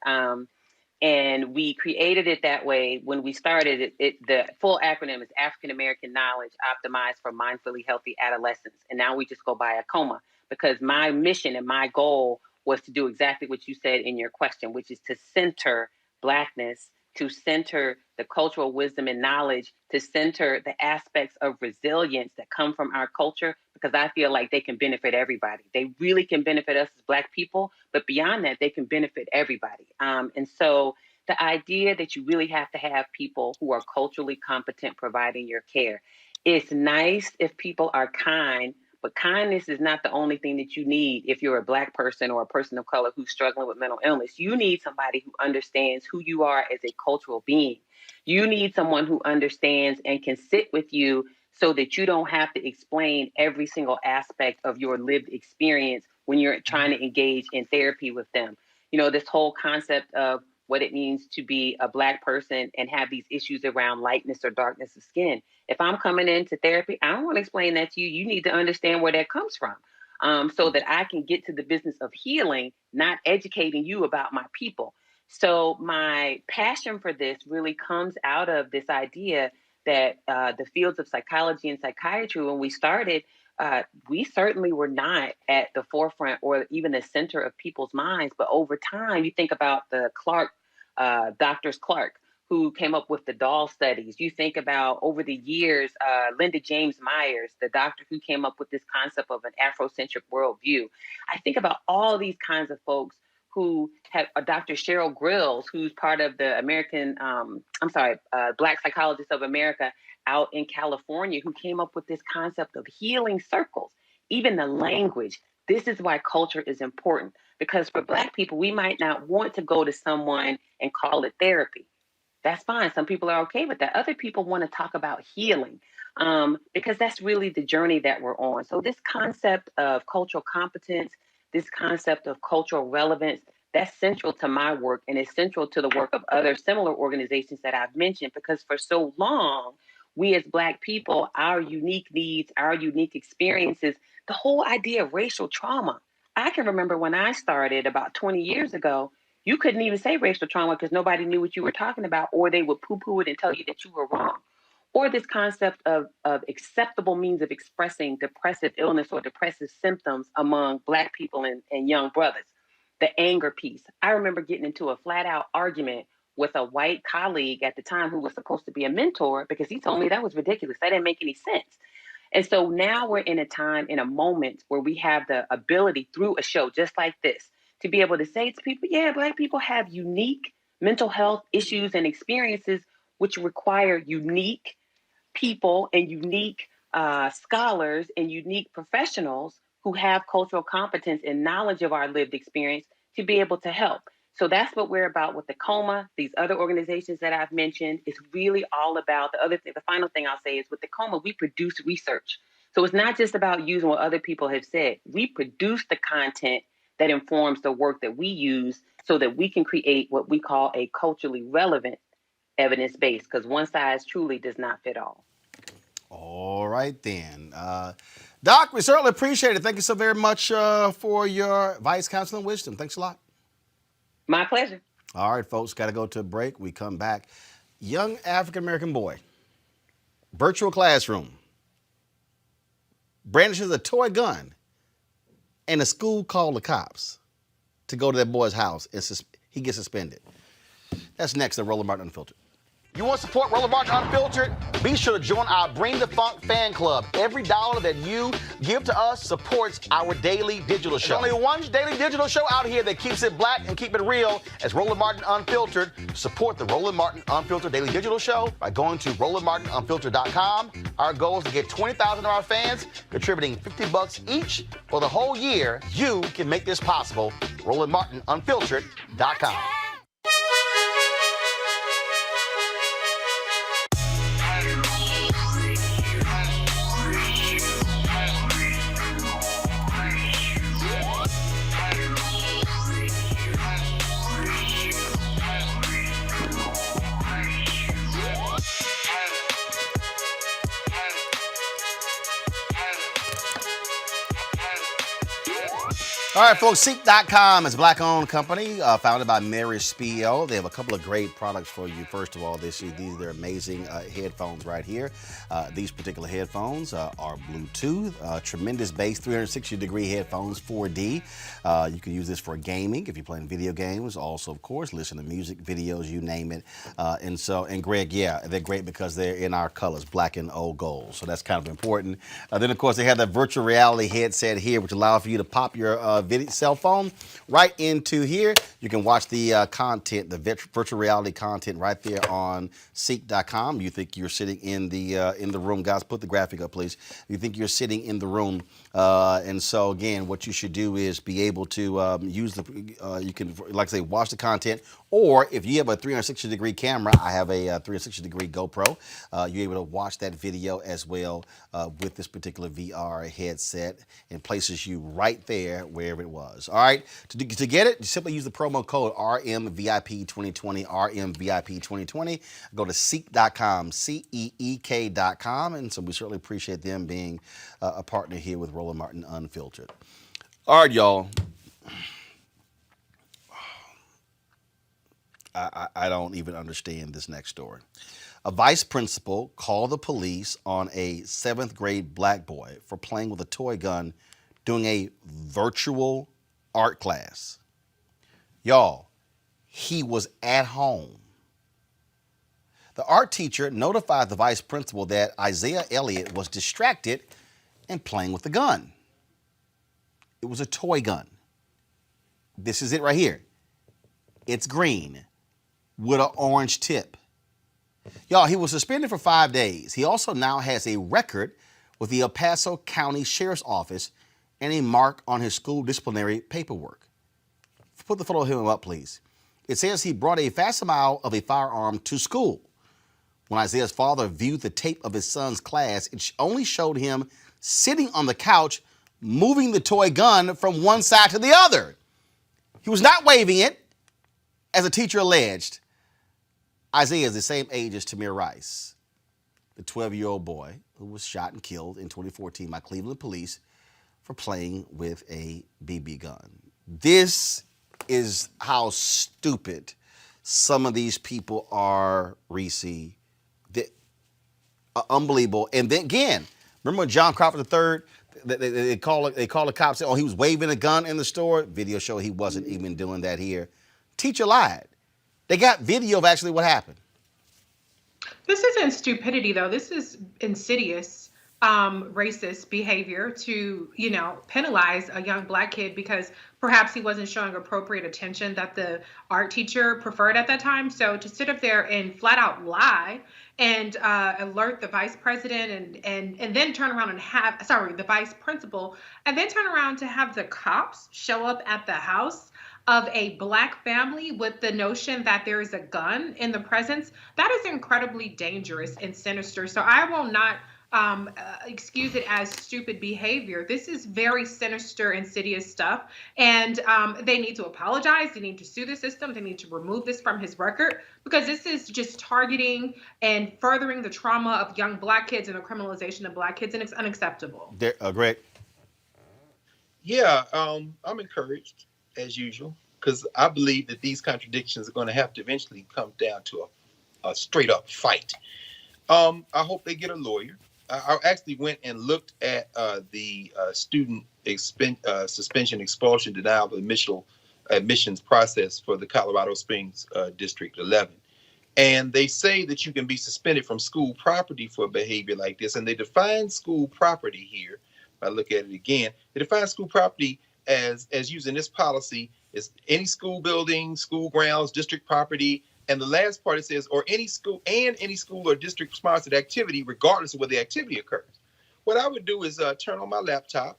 And we created it that way when we started it. The full acronym is African American Knowledge Optimized for Mindfully Healthy Adolescence. And now we just go by ACOMA because my mission and my goal was to do exactly what you said in your question, which is to center Blackness, to center the cultural wisdom and knowledge, to center the aspects of resilience that come from our culture, because I feel like they can benefit everybody. They really can benefit us as Black people, but beyond that, they can benefit everybody. And so the idea that you really have to have people who are culturally competent providing your care. It's nice if people are kind, but kindness is not the only thing that you need if you're a Black person or a person of color who's struggling with mental illness. You need somebody who understands who you are as a cultural being. You need someone who understands and can sit with you so that you don't have to explain every single aspect of your lived experience when you're trying to engage in therapy with them. This whole concept of what it means to be a Black person and have these issues around lightness or darkness of skin. If I'm coming into therapy, I don't want to explain that to you. You need to understand where that comes from so that I can get to the business of healing, not educating you about my people. So my passion for this really comes out of this idea that the fields of psychology and psychiatry, when we started, we certainly were not at the forefront or even the center of people's minds. But over time, you think about the Doctors Clark, who came up with the doll studies. You think about over the years, Linda James Myers, the doctor who came up with this concept of an Afrocentric worldview. I think about all these kinds of folks who have Dr. Cheryl Grills, who's part of the Black Psychologists of America out in California, who came up with this concept of healing circles, even the language. This is why culture is important, because for Black people, we might not want to go to someone and call it therapy. That's fine. Some people are okay with that. Other people want to talk about healing because that's really the journey that we're on. So this concept of cultural competence, this concept of cultural relevance, that's central to my work and is central to the work of other similar organizations that I've mentioned, because for so long, we as Black people, our unique needs, our unique experiences, the whole idea of racial trauma. I can remember when I started about 20 years ago, you couldn't even say racial trauma because nobody knew what you were talking about, or they would poo-poo it and tell you that you were wrong. Or this concept of acceptable means of expressing depressive illness or depressive symptoms among Black people and young brothers. The anger piece. I remember getting into a flat-out argument with a white colleague at the time who was supposed to be a mentor because he told me that was ridiculous. That didn't make any sense. And so now we're in a time, in a moment where we have the ability through a show just like this to be able to say to people, yeah, Black people have unique mental health issues and experiences which require unique people and unique scholars and unique professionals who have cultural competence and knowledge of our lived experience to be able to help. So that's what we're about with the COMA. These other organizations that I've mentioned, it's really all about the other thing. The final thing I'll say is with the COMA, we produce research. So it's not just about using what other people have said. We produce the content that informs the work that we use so that we can create what we call a culturally relevant evidence base, because one size truly does not fit all. All right, then. Doc, we certainly appreciate it. Thank you so very much for your advice, counsel, and wisdom. Thanks a lot. My pleasure. All right, folks, got to go to a break. We come back. Young African-American boy, virtual classroom. brandishes a toy gun, and the school called the cops to go to that boy's house, and he gets suspended. That's next on Roland Martin Unfiltered. You want to support Roland Martin Unfiltered? Be sure to join our Bring the Funk fan club. Every dollar that you give to us supports our daily digital show. There's only one daily digital show out here that keeps it black and keep it real as Roland Martin Unfiltered. Support the Roland Martin Unfiltered daily digital show by going to RolandMartinUnfiltered.com. Our goal is to get 20,000 of our fans contributing $50 each for the whole year. You can make this possible. RolandMartinUnfiltered.com. All right, folks, Seek.com is a black-owned company founded by Mary Spiel. They have a couple of great products for you. First of all, these are amazing headphones right here. These particular headphones are Bluetooth, tremendous bass, 360-degree headphones, 4D. You can use this for gaming if you're playing video games. Also, of course, listen to music, videos, you name it. And Greg, yeah, they're great because they're in our colors, black and old gold. So that's kind of important. Then, of course, they have that virtual reality headset here, which allows for you to pop your cell phone right into here. You can watch the content, the virtual reality content right there on Seek.com. You think you're sitting in the room. Guys, put the graphic up, please. You think you're sitting in the room. And so, again, what you should do is be able to use you can, like I say, watch the content. Or if you have a 360-degree camera, I have a 360-degree GoPro. You're able to watch that video as well with this particular VR headset, and places you right there wherever it was. All right, to get it, simply use the promo code RMVIP2020, RMVIP2020. Go to Seek.com, CEEK.com, and so we certainly appreciate them being a partner here with Roland Martin Unfiltered. All right, y'all. I don't even understand this next story. A vice principal called the police on a 7th grade black boy for playing with a toy gun during a virtual art class. Y'all, he was at home. The art teacher notified the vice principal that Isaiah Elliott was distracted and playing with the gun. It was a toy gun. This is it right here. It's green with an orange tip. Y'all, he was suspended for 5 days. He also now has a record with the El Paso County Sheriff's Office and a mark on his school disciplinary paperwork. Put the photo of him up, please. It says he brought a facsimile of a firearm to school. When Isaiah's father viewed the tape of his son's class, it only showed him sitting on the couch, moving the toy gun from one side to the other. He was not waving it, as the teacher alleged. Isaiah is the same age as Tamir Rice, the 12-year-old boy who was shot and killed in 2014 by Cleveland police for playing with a BB gun. This is how stupid some of these people are, Reese. Unbelievable. And then again, remember when John Crawford III, they call the cops, oh, he was waving a gun in the store? Video show he wasn't even doing that here. Teacher lied. They got video of actually what happened. This isn't stupidity, though. This is insidious, racist behavior to, penalize a young black kid because perhaps he wasn't showing appropriate attention that the art teacher preferred at that time. So to sit up there and flat out lie and alert the vice president and then turn around and the vice principal, and then turn around to have the cops show up at the house of a black family with the notion that there is a gun in the presence, that is incredibly dangerous and sinister. So I will not excuse it as stupid behavior. This is very sinister, insidious stuff. And they need to apologize. They need to sue the system. They need to remove this from his record because this is just targeting and furthering the trauma of young black kids and the criminalization of black kids, and it's unacceptable. Greg? Yeah, I'm encouraged, as usual, because I believe that these contradictions are going to have to eventually come down to a straight up fight. I hope they get a lawyer. I actually went and looked at the student suspension, expulsion, denial of admissions process for the Colorado Springs District 11. And they say that you can be suspended from school property for behavior like this. And they define school property here. If I look at it again, they define school property as using this policy is any school building, school grounds, district property. And the last part, it says, or any school or district sponsored activity, regardless of where the activity occurs. What I would do is turn on my laptop,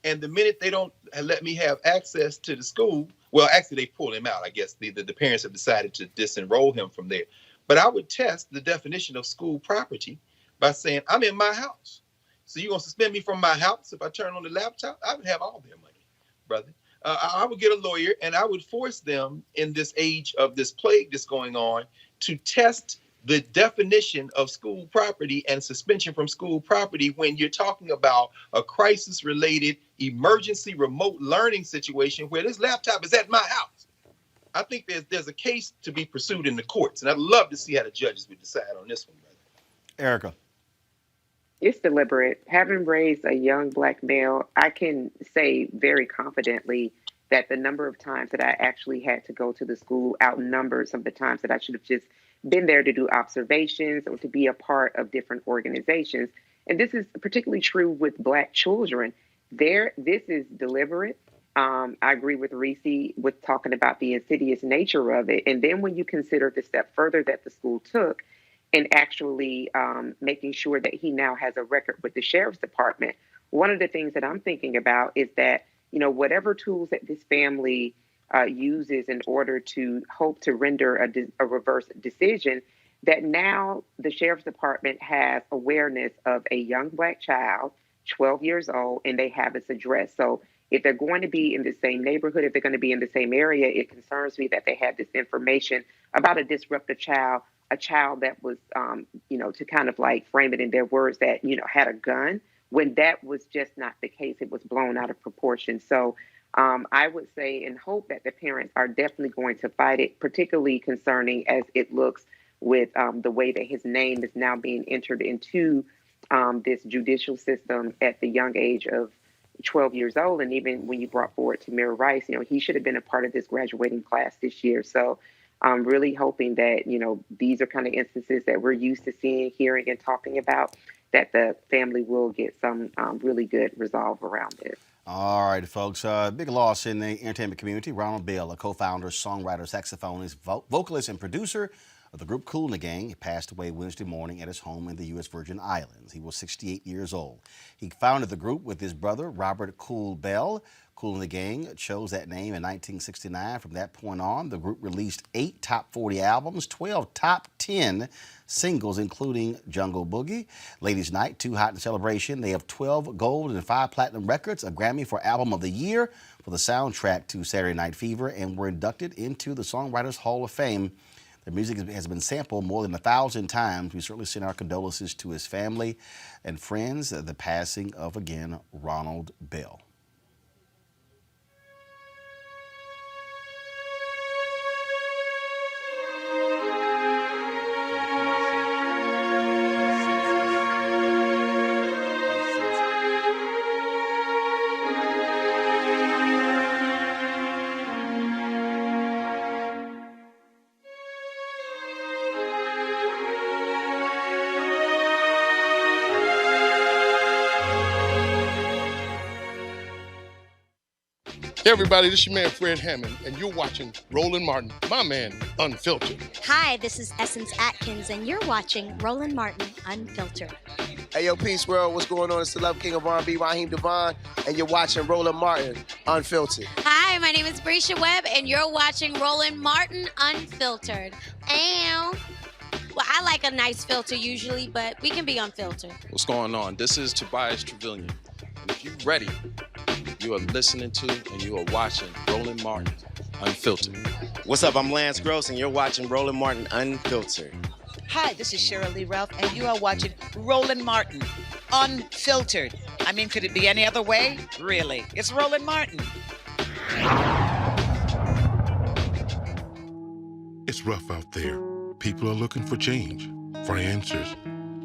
and the minute they don't let me have access to the school, well, actually they pull him out. I guess the parents have decided to disenroll him from there. But I would test the definition of school property by saying, I'm in my house. So you're going to suspend me from my house if I turn on the laptop? I would have all their money, brother. I would get a lawyer, and I would force them in this age of this plague that's going on to test the definition of school property and suspension from school property when you're talking about a crisis-related emergency remote learning situation where this laptop is at my house. I think there's a case to be pursued in the courts, and I'd love to see how the judges would decide on this one, brother. Erica. It's deliberate. Having raised a young Black male, I can say very confidently that the number of times that I actually had to go to the school outnumbered some of the times that I should have just been there to do observations or to be a part of different organizations. And this is particularly true with Black children. This is deliberate. I agree with Reese with talking about the insidious nature of it. And then when you consider the step further that the school took, and actually making sure that he now has a record with the sheriff's department. One of the things that I'm thinking about is that, whatever tools that this family uses in order to hope to render a reverse decision, that now the sheriff's department has awareness of a young Black child, 12 years old, and they have this address. So if they're going to be in the same neighborhood, if they're going to be in the same area, it concerns me that they have this information about a disruptive child, a child that was, to kind of like frame it in their words that, had a gun, when that was just not the case. It was blown out of proportion. So I would say and hope that the parents are definitely going to fight it, particularly concerning as it looks with the way that his name is now being entered into this judicial system at the young age of 12 years old. And even when you brought forward Tamir Rice, he should have been a part of this graduating class this year. So I'm really hoping that, these are kind of instances that we're used to seeing, hearing, and talking about, that the family will get some really good resolve around it. All right, folks. Big loss in the entertainment community. Ronald Bell, a co-founder, songwriter, saxophonist, vocalist, and producer of the group Kool and the Gang, passed away Wednesday morning at his home in the U.S. Virgin Islands. He was 68 years old. He founded the group with his brother, Robert Kool Bell. Kool and the Gang chose that name in 1969. From that point on, the group released 8 top 40 albums, 12 top 10 singles, including Jungle Boogie, Ladies Night, Too Hot in Celebration. They have 12 gold and 5 platinum records, a Grammy for Album of the Year for the soundtrack to Saturday Night Fever, and were inducted into the Songwriters Hall of Fame. Their music has been sampled more than 1,000 times. We certainly send our condolences to his family and friends. The passing of, again, Ronald Bell. Hey everybody, this is your man Fred Hammond, and you're watching Roland Martin, my man, Unfiltered. Hi, this is Essence Atkins, and you're watching Roland Martin, Unfiltered. Hey yo, Peace World, what's going on? It's the Love King of R&B, Raheem Devon, and you're watching Roland Martin, Unfiltered. Hi, my name is Brescia Webb, and you're watching Roland Martin, Unfiltered. Ow. Well, I like a nice filter usually, but we can be unfiltered. What's going on? This is Tobias Trevelyan, and if you're ready, you are listening to and you are watching Roland Martin, Unfiltered. What's up? I'm Lance Gross, and you're watching Roland Martin, Unfiltered. Hi, this is Cheryl Lee Ralph, and you are watching Roland Martin, Unfiltered. I mean, could it be any other way? Really? It's Roland Martin. It's rough out there. People are looking for change, for answers.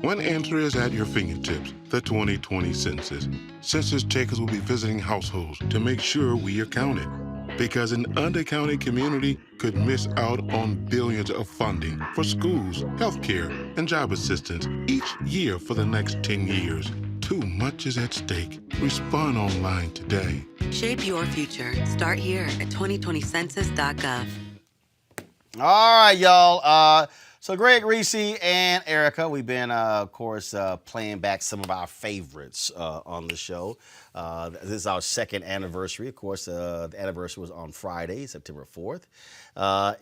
One answer is at your fingertips, the 2020 census. Census takers will be visiting households to make sure we are counted. Because an undercounted community could miss out on billions of funding for schools, healthcare, and job assistance each year for the next 10 years. Too much is at stake. Respond online today. Shape your future. Start here at 2020census.gov. All right, y'all. So Greg, Reese, and Erica, we've been, of course, playing back some of our favorites on the show. This is our second anniversary. Of course, the anniversary was on Friday, September 4th.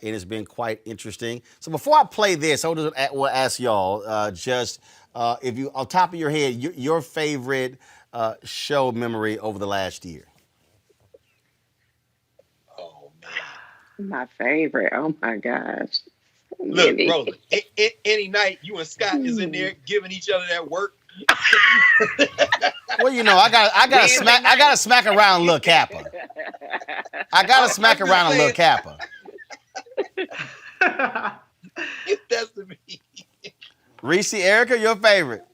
It has been quite interesting. So before I play this, I will ask y'all just if you, on top of your head, your favorite show memory over the last year. My favorite. Oh my gosh. Look, Roland, any night you and Scott is in there giving each other that work. Well, you know, I gotta smack around Lil Kappa. I gotta smack around Lil Kappa. That's to me. Reese, Erica, your favorite?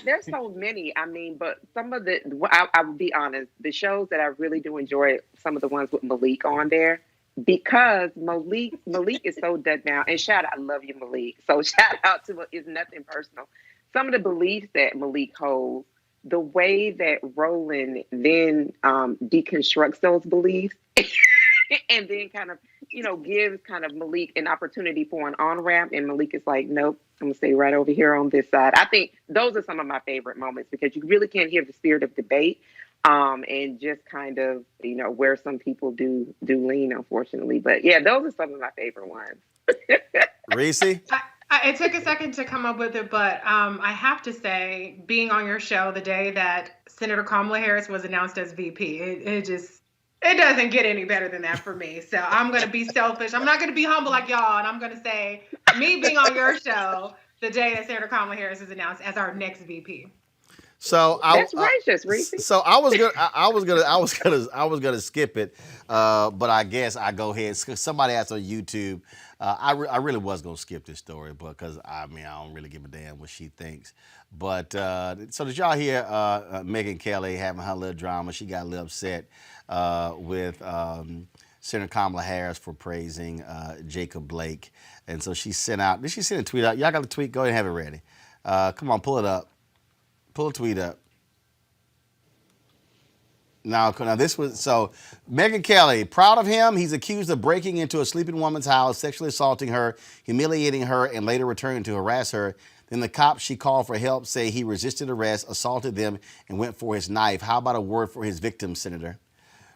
There's so many. I mean, but some of the, I will be honest, the shows that I really do enjoy, some of the ones with Malik on there, because Malik is so dead now. And I love you, Malik. So shout out to, it's nothing personal. Some of the beliefs that Malik holds, the way that Roland then deconstructs those beliefs and then kind of, gives kind of Malik an opportunity for an on-ramp. And Malik is like, nope, I'm going to stay right over here on this side. I think those are some of my favorite moments because you really can't hear the spirit of debate and just kind of, where some people do lean, unfortunately. But yeah, those are some of my favorite ones. Reese? It took a second to come up with it, but I have to say, being on your show the day that Senator Kamala Harris was announced as VP, it doesn't get any better than that for me. So I'm going to be selfish. I'm not going to be humble like y'all, and I'm going to say, me being on your show the day that Senator Kamala Harris is announced as our next VP. So that's righteous, Reese. So I was gonna skip it, but I guess I go ahead. Somebody asked on YouTube. I really was gonna skip this story because I don't really give a damn what she thinks. But so did y'all hear Megyn Kelly having her little drama? She got a little upset with Senator Kamala Harris for praising Jacob Blake, and so she sent out. Did she send a tweet out? Y'all got the tweet? Go ahead and have it ready. Come on, pull it up. Pull a tweet up. Now this was, so Megyn Kelly, proud of him. He's accused of breaking into a sleeping woman's house, sexually assaulting her, humiliating her, and later returning to harass her. Then the cops she called for help say he resisted arrest, assaulted them, and went for his knife. How about a word for his victim, Senator?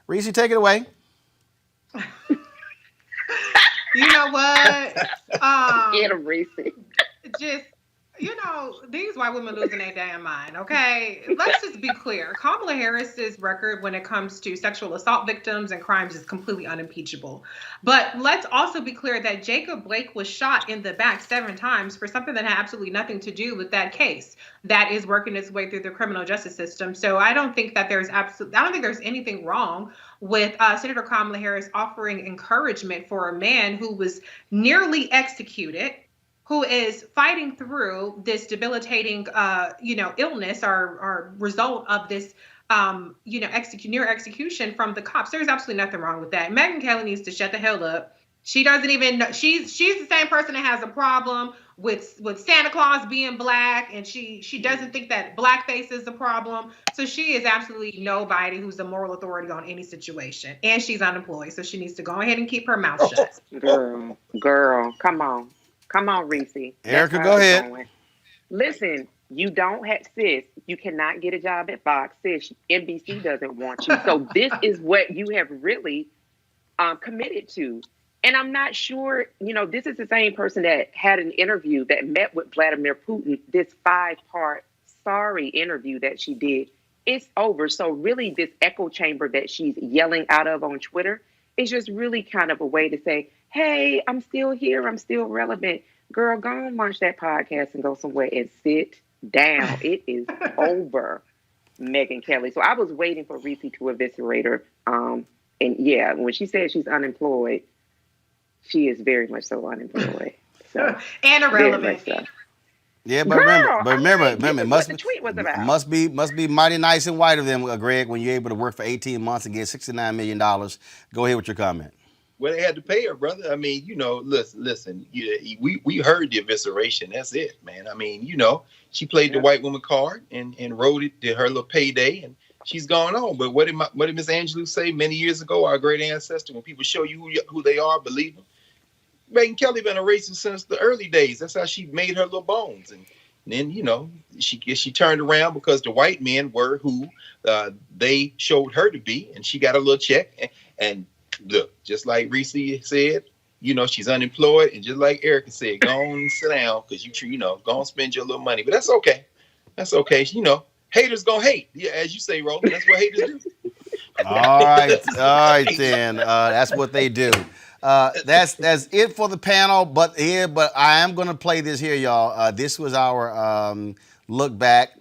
Reese, take it away. You know what? Get him, Reese. Just, these white women losing their damn mind, okay? Let's just be clear. Kamala Harris's record when it comes to sexual assault victims and crimes is completely unimpeachable. But let's also be clear that Jacob Blake was shot in the back 7 times for something that had absolutely nothing to do with that case that is working its way through the criminal justice system. So I don't think there's anything wrong with Senator Kamala Harris offering encouragement for a man who was nearly executed, who is fighting through this debilitating, illness or result of this, near execution from the cops. There's absolutely nothing wrong with that. Megyn Kelly needs to shut the hell up. She doesn't even know. She's the same person that has a problem with Santa Claus being black, and she doesn't think that blackface is the problem. So she is absolutely nobody who's the moral authority on any situation. And she's unemployed, so she needs to go ahead and keep her mouth shut. Girl, come on. Come on, Reese. Erica, go ahead. Listen, you don't have, sis, you cannot get a job at Fox. Sis, NBC doesn't want you. So this is what you have really committed to. And I'm not sure, this is the same person that had an interview that met with Vladimir Putin, this 5-part sorry interview that she did. It's over. So really this echo chamber that she's yelling out of on Twitter is just really kind of a way to say, hey, I'm still here. I'm still relevant. Girl, go and launch that podcast and go somewhere and sit down. It is over, Megyn Kelly. So I was waiting for Reese to eviscerate her. And yeah, when she said she's unemployed, she is very much so unemployed. So and irrelevant. So. Yeah, but Girl, remember, this is must what the tweet was about. must be mighty nice and white of them, Greg, when you're able to work for 18 months and get $69 million. Go ahead with your comment. Well, they had to pay her, brother. I mean, listen. We heard the evisceration. That's it, man. I mean, she played the white woman card and wrote it to her little payday, and she's gone on. But what did Miss Angelou say many years ago? Our great ancestor, when people show you who they are, believe them. Megyn Kelly been a racist since the early days. That's how she made her little bones, and then she turned around because the white men were who they showed her to be, and she got a little check. And look, just like Reese said, she's unemployed, and just like Erica said, go on and sit down because go and spend your little money. But that's okay. That's okay. Haters gonna hate. Yeah, as you say, Roland. That's what haters do. All right then. That's what they do. That's it for the panel. But I am gonna play this here, y'all. This was our look back.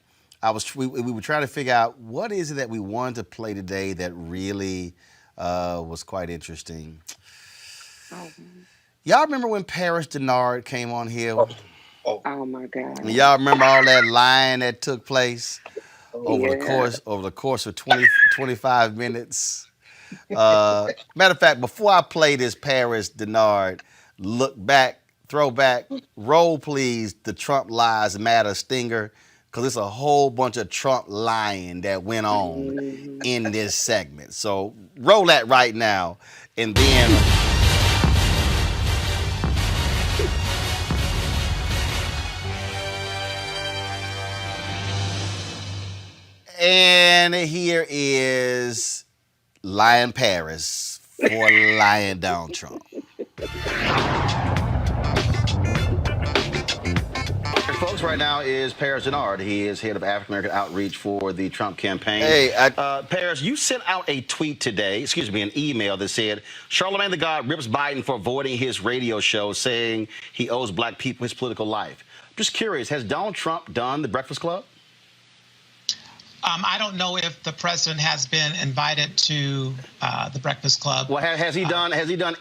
We were trying to figure out what is it that we wanted to play today that really was quite interesting. Y'all remember when Paris Denard came on here? Oh my God! And y'all remember all that lying that took place over the course of 25 minutes? Matter of fact, before I play this Paris Denard look back, throwback, roll please the Trump Lies Matter stinger, because it's a whole bunch of Trump lying that went on in this segment. So roll that right now, and then. And here is Lying Paris for lying down Trump. Folks, right now is Paris Denard. He is head of African American outreach for the Trump campaign. Hey, Paris, you sent out a tweet today, an email that said, Charlamagne the God rips Biden for avoiding his radio show, saying he owes black people his political life. Just curious, has Donald Trump done the Breakfast Club? I don't know if the president has been invited to the Breakfast Club. Well, has he done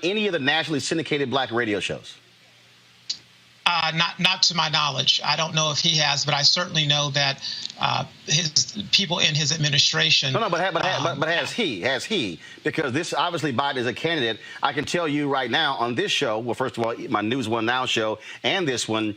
any of the nationally syndicated black radio shows? Not to my knowledge. I don't know if he has, but I certainly know that his people in his administration. But has he? Because this obviously Biden is a candidate. I can tell you right now on this show. Well, first of all, my News One Now show and this one,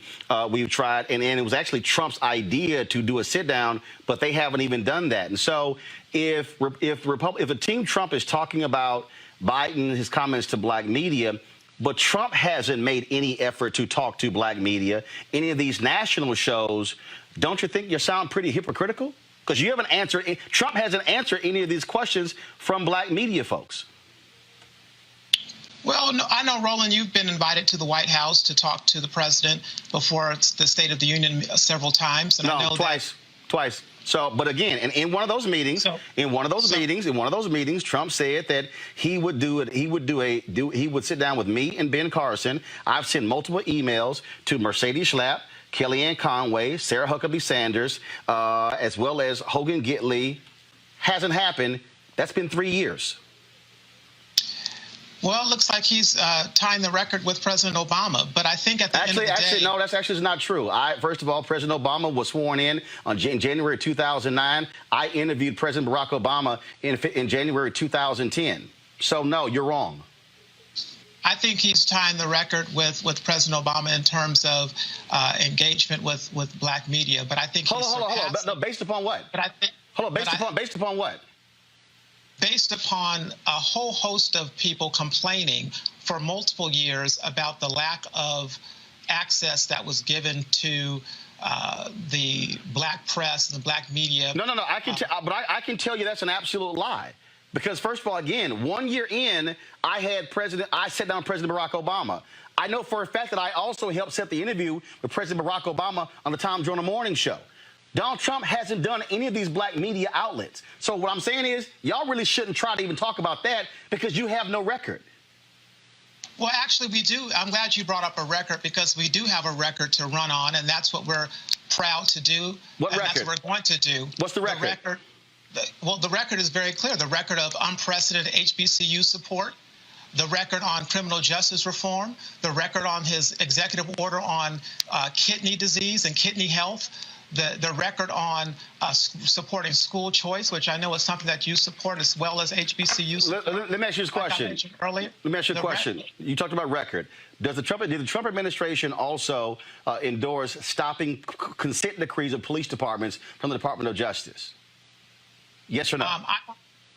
we've tried, and it was actually Trump's idea to do a sit down, but they haven't even done that. And so, if the team Trump is talking about Biden, his comments to black media. But Trump hasn't made any effort to talk to black media, any of these national shows. Don't you think you sound pretty hypocritical? Because you haven't answered, Trump hasn't answered any of these questions from black media folks. Well, no, I know, Roland, you've been invited to the White House to talk to the president before the State of the Union several times. And no, I know twice. So, but again, and in one of those meetings, Trump said that he would sit down with me and Ben Carson. I've sent multiple emails to Mercedes Schlapp, Kellyanne Conway, Sarah Huckabee Sanders, as well as Hogan Gitley. Hasn't happened. That's been 3 years. Well, it looks like he's tying the record with President Obama. But I think at the end of the day... no, that's actually not true. First of all, President Obama was sworn in January 2009. I interviewed President Barack Obama in January 2010. So, no, you're wrong. I think he's tying the record with President Obama in terms of engagement with black media. But I think Hold on. No, based upon what? Based upon what? Based upon a whole host of people complaining for multiple years about the lack of access that was given to the black press and the black media. No. I can tell you that's an absolute lie. Because first of all, again, 1 year in, I sat down with President Barack Obama. I know for a fact that I also helped set the interview with President Barack Obama on the Tom Joyner Morning Show. Donald Trump hasn't done any of these black media outlets. So what I'm saying is, y'all really shouldn't try to even talk about that because you have no record. Well, actually, we do. I'm glad you brought up a record because we do have a record to run on, and that's what we're proud to do. What record? That's what we're going to do. What's the record? The record is very clear. The record of unprecedented HBCU support, the record on criminal justice reform, the record on his executive order on kidney disease and kidney health, the record on supporting school choice, which I know is something that you support, as well as HBCUs. Let me ask you this question. Earlier. Let me ask you a question. You talked about record. Did the Trump administration also endorse stopping consent decrees of police departments from the Department of Justice? Yes or no?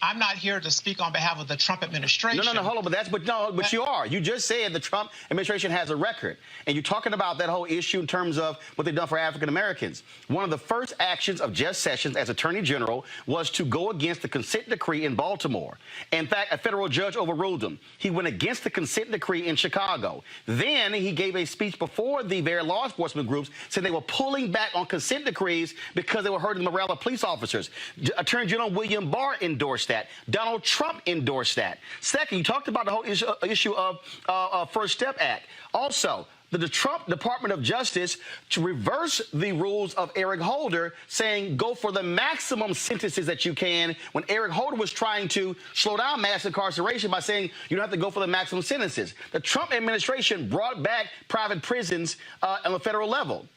I'm not here to speak on behalf of the Trump administration. No, hold on, but you are. You just said the Trump administration has a record, and you're talking about that whole issue in terms of what they've done for African Americans. One of the first actions of Jeff Sessions as Attorney General was to go against the consent decree in Baltimore. In fact, a federal judge overruled him. He went against the consent decree in Chicago. Then he gave a speech before the very law enforcement groups, saying they were pulling back on consent decrees because they were hurting the morale of police officers. Attorney General William Barr endorsed that. Donald Trump endorsed that. Second, you talked about the whole issue of First Step Act. Also, the Trump Department of Justice to reverse the rules of Eric Holder, saying go for the maximum sentences that you can, when Eric Holder was trying to slow down mass incarceration by saying you don't have to go for the maximum sentences. The Trump administration brought back private prisons on the federal level.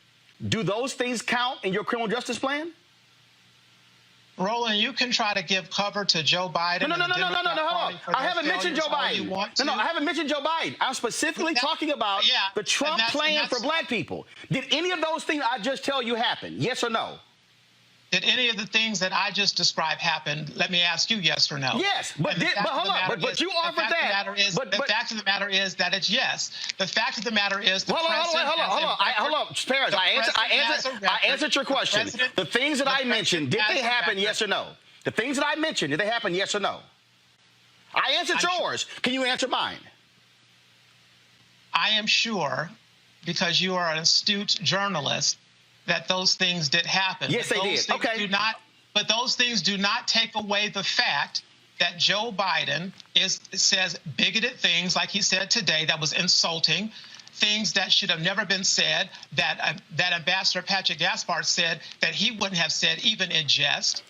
Do those things count in your criminal justice plan? Roland, you can try to give cover to Joe Biden. No, hold on. I haven't mentioned Joe Biden. No, I haven't mentioned Joe Biden. I'm specifically talking about the Trump plan for black people. Did any of those things I just tell you happen? Yes or no? Did any of the things that I just described happen? Let me ask you yes or no. Yes, but hold on. But you offered that. The fact of the matter is that it's yes. The fact of the matter is the president. Hold on. Parents, I answered your question. The things that I mentioned, did they happen? Yes or no? The things that I mentioned, did they happen? Yes or no? I answered yours. Can you answer mine? I am sure, because you are an astute journalist, that those things did happen. Yes, they did. Okay. But those things do not take away the fact that Joe Biden says bigoted things, like he said today, that was insulting, things that should have never been said, that Ambassador Patrick Gaspard said that he wouldn't have said, even in jest.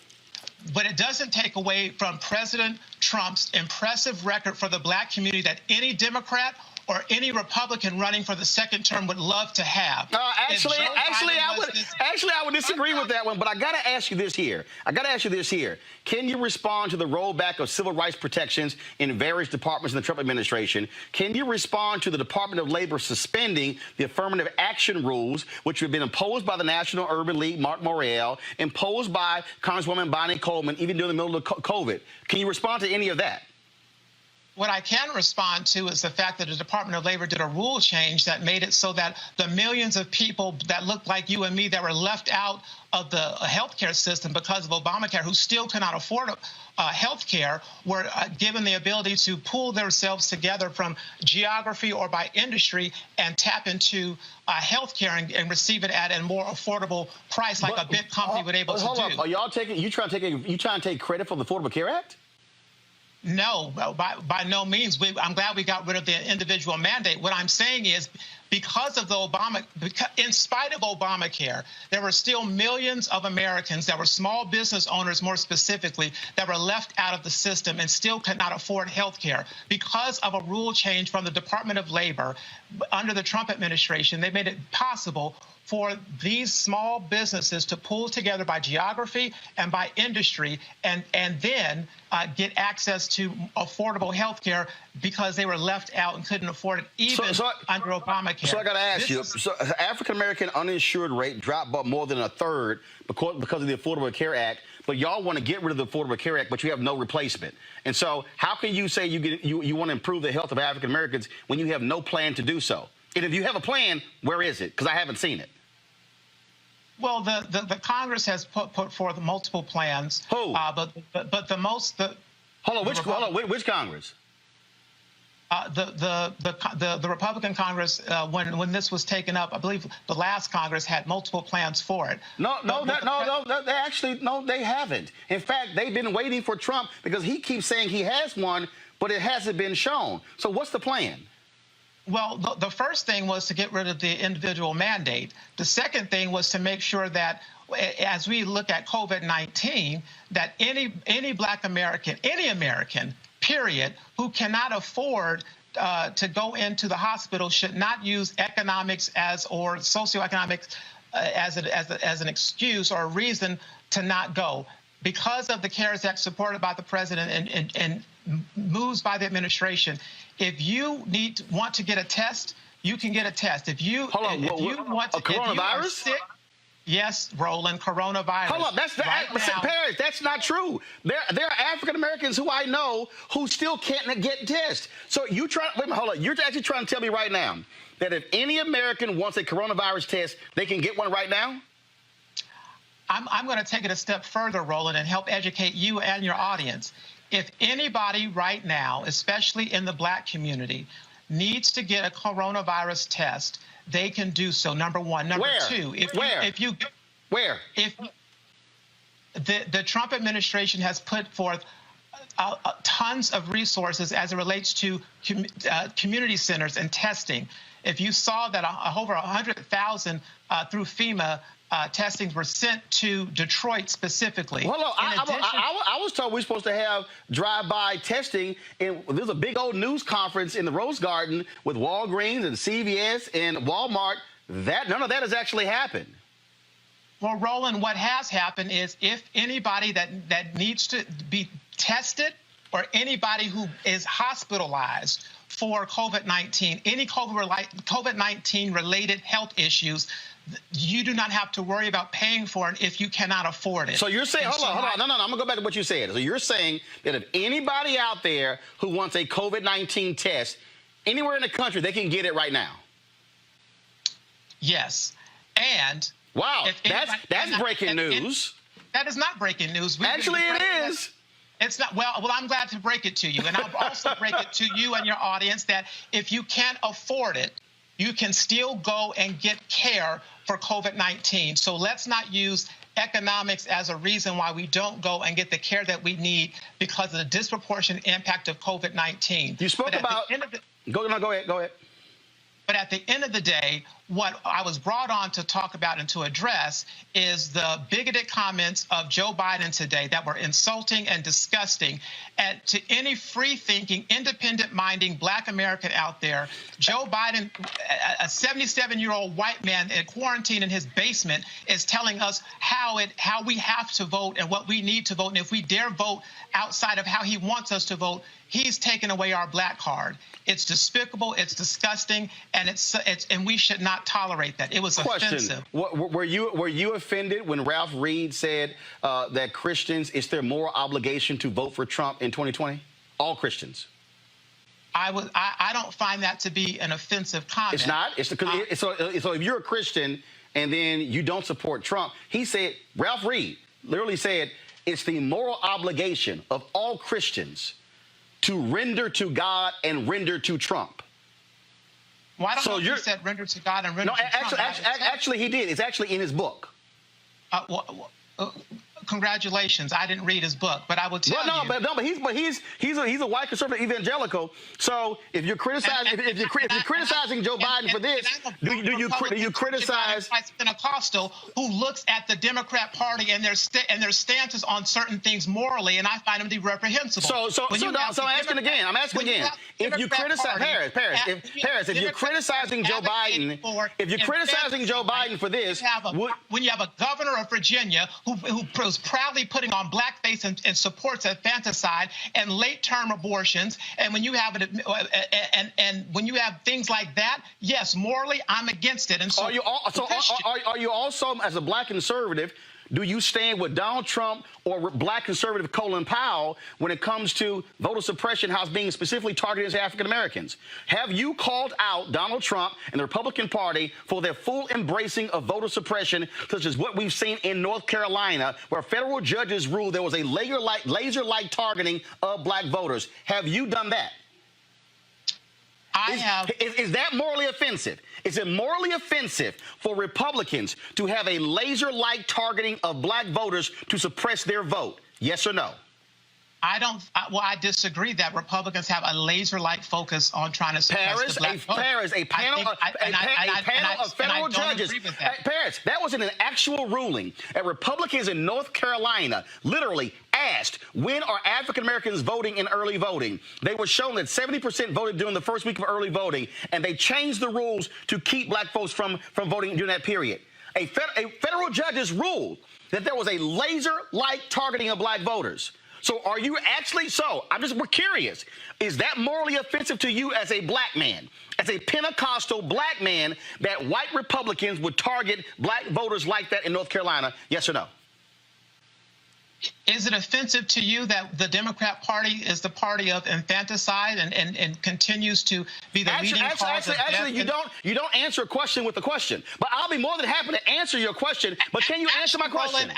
But it doesn't take away from President Trump's impressive record for the black community that any Democrat or any Republican running for the second term would love to have. Actually, I would disagree with that one, but I got to ask you this here. Can you respond to the rollback of civil rights protections in various departments in the Trump administration? Can you respond to the Department of Labor suspending the affirmative action rules, which have been imposed by the National Urban League, Mark Morrell, imposed by Congresswoman Bonnie Coleman, even during the middle of COVID? Can you respond to any of that? What I can respond to is the fact that the Department of Labor did a rule change that made it so that the millions of people that look like you and me that were left out of the healthcare system because of Obamacare, who still cannot afford healthcare, were given the ability to pool themselves together from geography or by industry and tap into healthcare and receive it at a more affordable price, like a big company would able to do. Hold on, are y'all you trying to take credit for the Affordable Care Act? No, by no means. I'm glad we got rid of the individual mandate. What I'm saying is, because of in spite of Obamacare, there were still millions of Americans that were small business owners, more specifically, that were left out of the system and still could not afford health care. Because of a rule change from the Department of Labor under the Trump administration, they made it possible for these small businesses to pull together by geography and by industry and then get access to affordable health care because they were left out and couldn't afford it even under Obamacare. So I got to ask you, African-American uninsured rate dropped by more than a third because of the Affordable Care Act, but y'all want to get rid of the Affordable Care Act, but you have no replacement. And so how can you say you want to improve the health of African-Americans when you have no plan to do so? And if you have a plan, where is it? Because I haven't seen it. Well, the Congress has put forth multiple plans. Who? But the most which Congress? The Republican Congress, when this was taken up, I believe the last Congress had multiple plans for it. No, they haven't. In fact, they've been waiting for Trump because he keeps saying he has one, but it hasn't been shown. So what's the plan? Well, the first thing was to get rid of the individual mandate. The second thing was to make sure that as we look at COVID-19, that any black American, any American, period, who cannot afford to go into the hospital should not use economics or socioeconomics as an excuse or a reason to not go. Because of the CARES Act supported by the president and moves by the administration, if you want to get a test, you can get a test. If you want to, coronavirus? Yes, Roland, coronavirus. Hold on, Paris, that's not true. There are African Americans who I know who still can't get tests. So you're actually trying to tell me right now that if any American wants a coronavirus test, they can get one right now? I'm going to take it a step further, Roland, and help educate you and your audience. If anybody right now, especially in the Black community, needs to get a coronavirus test, they can do so. Number one. Number two, if the Trump administration has put forth tons of resources as it relates to community centers and testing. If you saw that over 100,000 through FEMA testings were sent to Detroit specifically. Hold on, I was told we were supposed to have drive-by testing, and there's a big old news conference in the Rose Garden with Walgreens and CVS and Walmart. None of that has actually happened. Well, Roland, what has happened is if anybody that needs to be tested or anybody who is hospitalized for COVID-19, any COVID-19 related health issues, you do not have to worry about paying for it if you cannot afford it. So you're saying, hold on. No, I'm going to go back to what you said. So you're saying that if anybody out there who wants a COVID-19 test anywhere in the country, they can get it right now? Yes. And wow, that's breaking news. That is not breaking news. Actually, it is. It's not. Well, I'm glad to break it to you. And I'll also break it to you and your audience that if you can't afford it, you can still go and get care for COVID-19. So let's not use economics as a reason why we don't go and get the care that we need because of the disproportionate impact of COVID-19. You spoke about... Go ahead. But at the end of the day, what I was brought on to talk about and to address is the bigoted comments of Joe Biden today that were insulting and disgusting. And to any free-thinking, independent-minding Black American out there, Joe Biden, a 77-year-old white man in quarantine in his basement, is telling us how we have to vote and what we need to vote. And if we dare vote outside of how he wants us to vote, he's taken away our Black card. It's despicable, it's disgusting, and we should not tolerate that. It was offensive. Were you offended when Ralph Reed said that Christians, it's their moral obligation to vote for Trump in 2020? All Christians. I don't find that to be an offensive comment. It's not. So if you're a Christian and then you don't support Trump, Ralph Reed literally said it's the moral obligation of all Christians to render to God and render to Trump. Well, I don't know if you said render to God and render to Trump. Actually, he did. It's actually in his book. Congratulations. I didn't read his book, but I will tell you. But he's a white conservative evangelical. So if you're criticizing Joe Biden for this, do you criticize Pentecostal who looks at the Democrat Party and their stances on certain things morally, and I find them to be reprehensible. So I'm asking again. If you criticize if you're criticizing Joe Biden, for this, when you have a governor of Virginia who was proudly putting on blackface and supports infanticide and late-term abortions, and when you have when you have things like that, yes, morally, I'm against it. And so, are you also, as a Black conservative, do you stand with Donald Trump or Black conservative Colin Powell when it comes to voter suppression, how it's being specifically targeted as African Americans? Have you called out Donald Trump and the Republican Party for their full embracing of voter suppression, such as what we've seen in North Carolina, where federal judges ruled there was a laser-like targeting of Black voters? Have you done that? Is that morally offensive? Is it morally offensive for Republicans to have a laser-like targeting of Black voters to suppress their vote? Yes or no? Well, I disagree that Republicans have a laser-like focus on trying to suppress the black vote. A panel of federal judges. Paris, that was an actual ruling. Republicans in North Carolina literally asked, when are African Americans voting in early voting? They were shown that 70% voted during the first week of early voting, and they changed the rules to keep black folks from voting during that period. A federal judges ruled that there was a laser-like targeting of black voters. So are you actually, we're curious, is that morally offensive to you as a black man, as a Pentecostal black man, that white Republicans would target black voters like that in North Carolina? Yes or no? Is it offensive to you that the Democrat Party is the party of infanticide and continues to be the leading cause of death? Actually, you don't answer a question with a question. But I'll be more than happy to answer your question. But can you answer my question?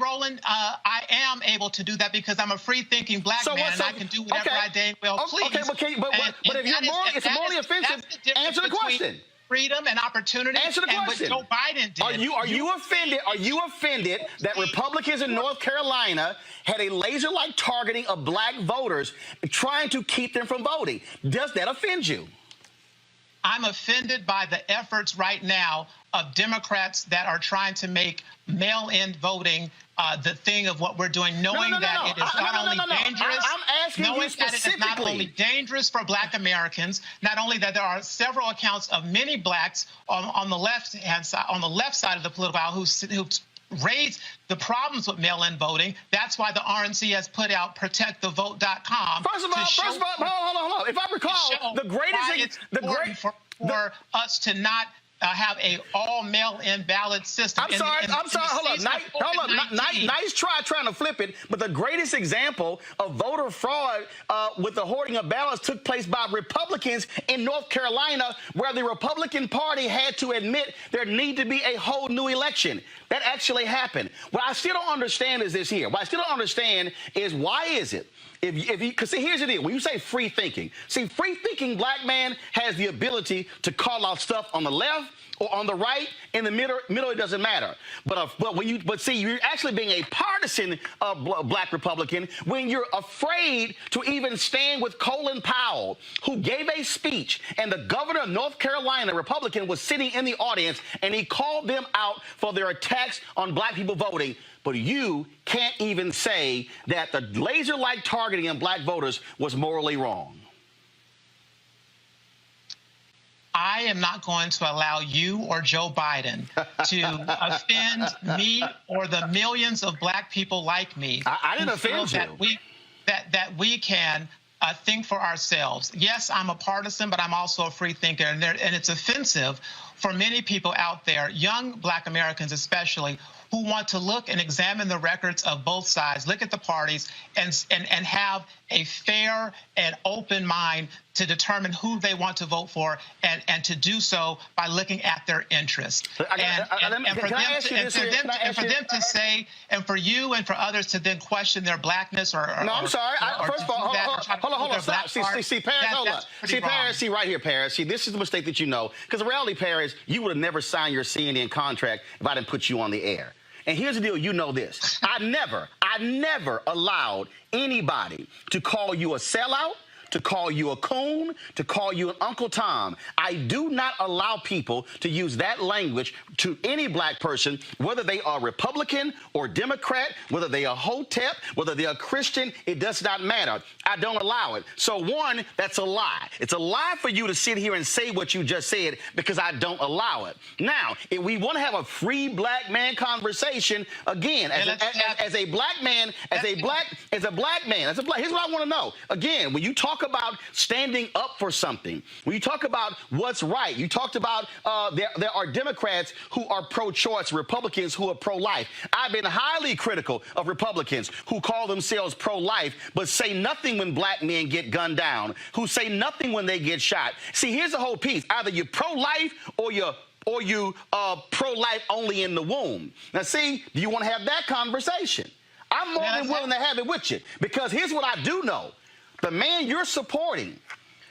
Roland, I am able to do that because I'm a free-thinking black man, and I can do whatever I dang well please. Okay, but if it's morally offensive, answer the question. Freedom and opportunity. Answer the question. And what Joe Biden did. Are you offended? Are you offended that Republicans in North Carolina had a laser-like targeting of black voters, trying to keep them from voting? Does that offend you? I'm offended by the efforts right now of Democrats that are trying to make mail-in voting the thing of what we're doing, knowing that it is not only dangerous. I'm asking you specifically. That it is not only dangerous for black Americans, not only that there are several accounts of many blacks on the left-hand side, on the left side of the political aisle who raised the problems with mail-in voting. That's why the RNC has put out protectthevote.com. First of all, hold on. If I recall, for us to not have a all mail-in ballot system. I'm sorry. Hold up. Nice try trying to flip it, but the greatest example of voter fraud with the hoarding of ballots took place by Republicans in North Carolina, where the Republican Party had to admit there need to be a whole new election. That actually happened. What I still don't understand is this here. What I still don't understand is why is it? Because see, here's the deal. When you say free thinking, free thinking black man has the ability to call out stuff on the left or on the right, in the middle it doesn't matter. But see, you're actually being a partisan black Republican when you're afraid to even stand with Colin Powell, who gave a speech, and the governor of North Carolina, Republican, was sitting in the audience, and he called them out for their attacks on black people voting. But you can't even say that the laser-like targeting of black voters was morally wrong. I am not going to allow you or Joe Biden to offend me or the millions of black people like me. I didn't offend you. That we can think for ourselves. Yes, I'm a partisan, but I'm also a free thinker, and it's offensive for many people out there, young black Americans especially, who want to look and examine the records of both sides, look at the parties, and have a fair and open mind to determine who they want to vote for, and to do so by looking at their interests. And for them to say, and for you and for others to then question their blackness or no, I'm sorry. First of all, hold on, stop. See, Paris, hold up. See, Paris, see right here, Paris. See, this is the mistake that you know. Because in reality, Paris, you would have never signed your CNN contract if I didn't put you on the air. And here's the deal, you know this. I never allowed anybody to call you a sellout, to call you a coon, to call you an Uncle Tom. I do not allow people to use that language to any black person, whether they are Republican or Democrat, whether they are Hotep, whether they are Christian, it does not matter. I don't allow it. So one, that's a lie. It's a lie for you to sit here and say what you just said because I don't allow it. Now, if we want to have a free black man conversation, again, as a black man, here's what I want to know. Again, when you talk about standing up for something, when you talk about what's right, you talked about there are Democrats who are pro-choice, Republicans who are pro-life. I've been highly critical of Republicans who call themselves pro-life but say nothing when black men get gunned down, who say nothing when they get shot. See, here's the whole piece. Either you're pro-life or you pro-life only in the womb. Now, see, do you want to have that conversation? I'm more than willing to have it with you, because here's what I do know. The man you're supporting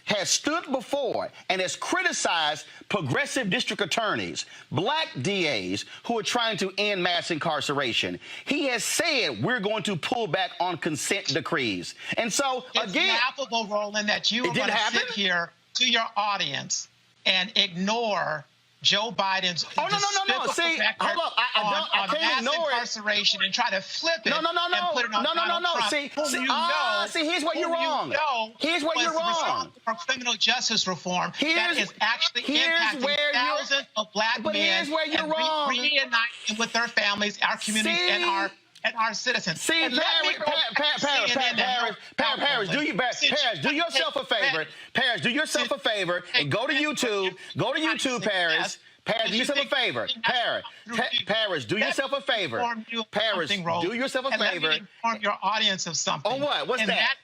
has stood before and has criticized progressive district attorneys, black DAs who are trying to end mass incarceration. He has said we're going to pull back on consent decrees. And so, it's again, laughable, Roland, that you are going to sit here to your audience and ignore Joe Biden's no. See, hold up. I can't ignore it. Incarceration and try to flip it. No. And put it on Donald Trump, See, here's where you're wrong. Here's where you're wrong. For criminal justice reform, that is actually impacting thousands of black men. Here's where you're wrong. Reuniting with their families, our communities, and our citizens. See, Paris, do yourself a favor. Paris, do yourself a favor and go to YouTube. Go to YouTube, Paris. Paris, do yourself a favor. Paris, do yourself a favor. Paris, do yourself a favor. Let me inform your audience of something. On what? What's that?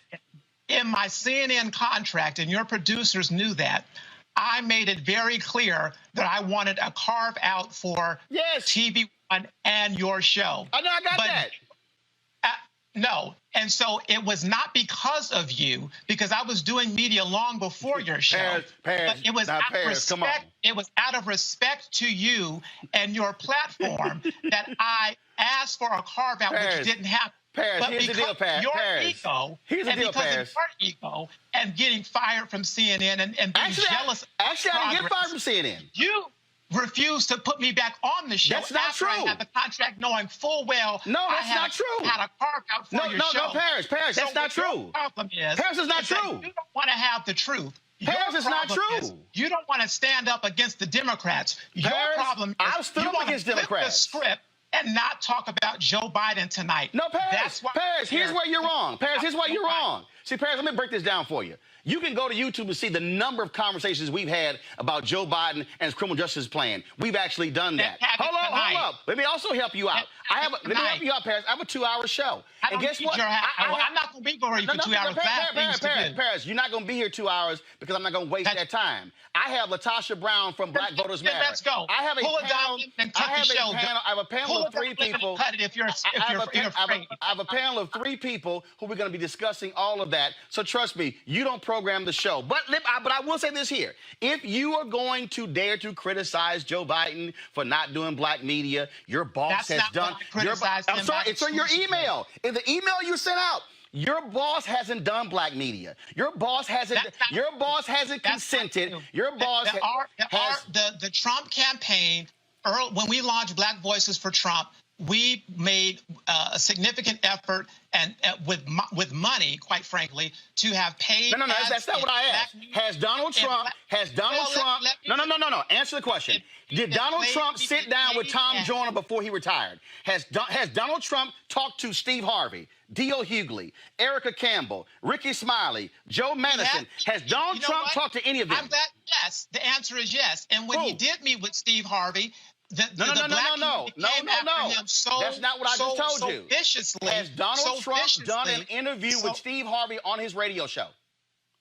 In my CNN contract, and your producers knew that, I made it very clear that I wanted a carve out for TV One and your show. I know, I got that. No. And so it was not because of you, because I was doing media long before your show. But it was out of respect. It was out of respect to you and your platform that I asked for a carve out, which didn't happen. But here's the deal, Paris. Here's the deal, Paris. Your ego and getting fired from CNN and being jealous. Actually, I didn't get fired from CNN. You refused to put me back on the show. That's not true. I had the contract, knowing full well that's not true. I had a carve out for your show. No, Paris, that's not true. Problem is, Paris is not true. You don't want to have the truth. Paris is not true. You don't want to stand up against the Democrats. Your problem is I've stood up against Democrats. The script and not talk about Joe Biden tonight. No, Paris. Paris, here's where you're wrong. Paris, here's where you're wrong. See, Paris, let me break this down for you. You can go to YouTube and see the number of conversations we've had about Joe Biden and his criminal justice plan. We've actually done that. Hold up. Let me also help you out. Let me help you out, Paris. I have a 2-hour show. And guess what? I'm not going to be for 2 hours. Paris, you're not going to be here 2 hours because I'm not going to waste that time. I have Latasha Brown from Black Voters Matter. Let's go. I have a panel. I have a panel of 3 people. I have a panel of 3 people who we're going to be discussing all of that. So trust me, you don't program the show. But I will say this here. If you are going to dare to criticize Joe Biden for not doing black media, your boss has done. I'm sorry, it's on your email. In the email you sent out, your boss hasn't done black media. Your boss hasn't. Your boss hasn't consented. Your boss has. The Trump campaign. When we launched Black Voices for Trump, we made a significant effort and with money, quite frankly, to have paid. No, that's not what I asked. Has Donald Trump? No. Answer the question. Did Donald Trump sit down with Tom Joyner before he retired? Has Donald Trump talked to Steve Harvey, D.O. Hughley, Erica Campbell, Ricky Smiley, Joe Madison? Has Donald Trump talked to any of them? Yes. The answer is yes. And when he did meet with Steve Harvey, No. That's not what I just told you. Viciously, has Donald Trump done an interview with Steve Harvey on his radio show?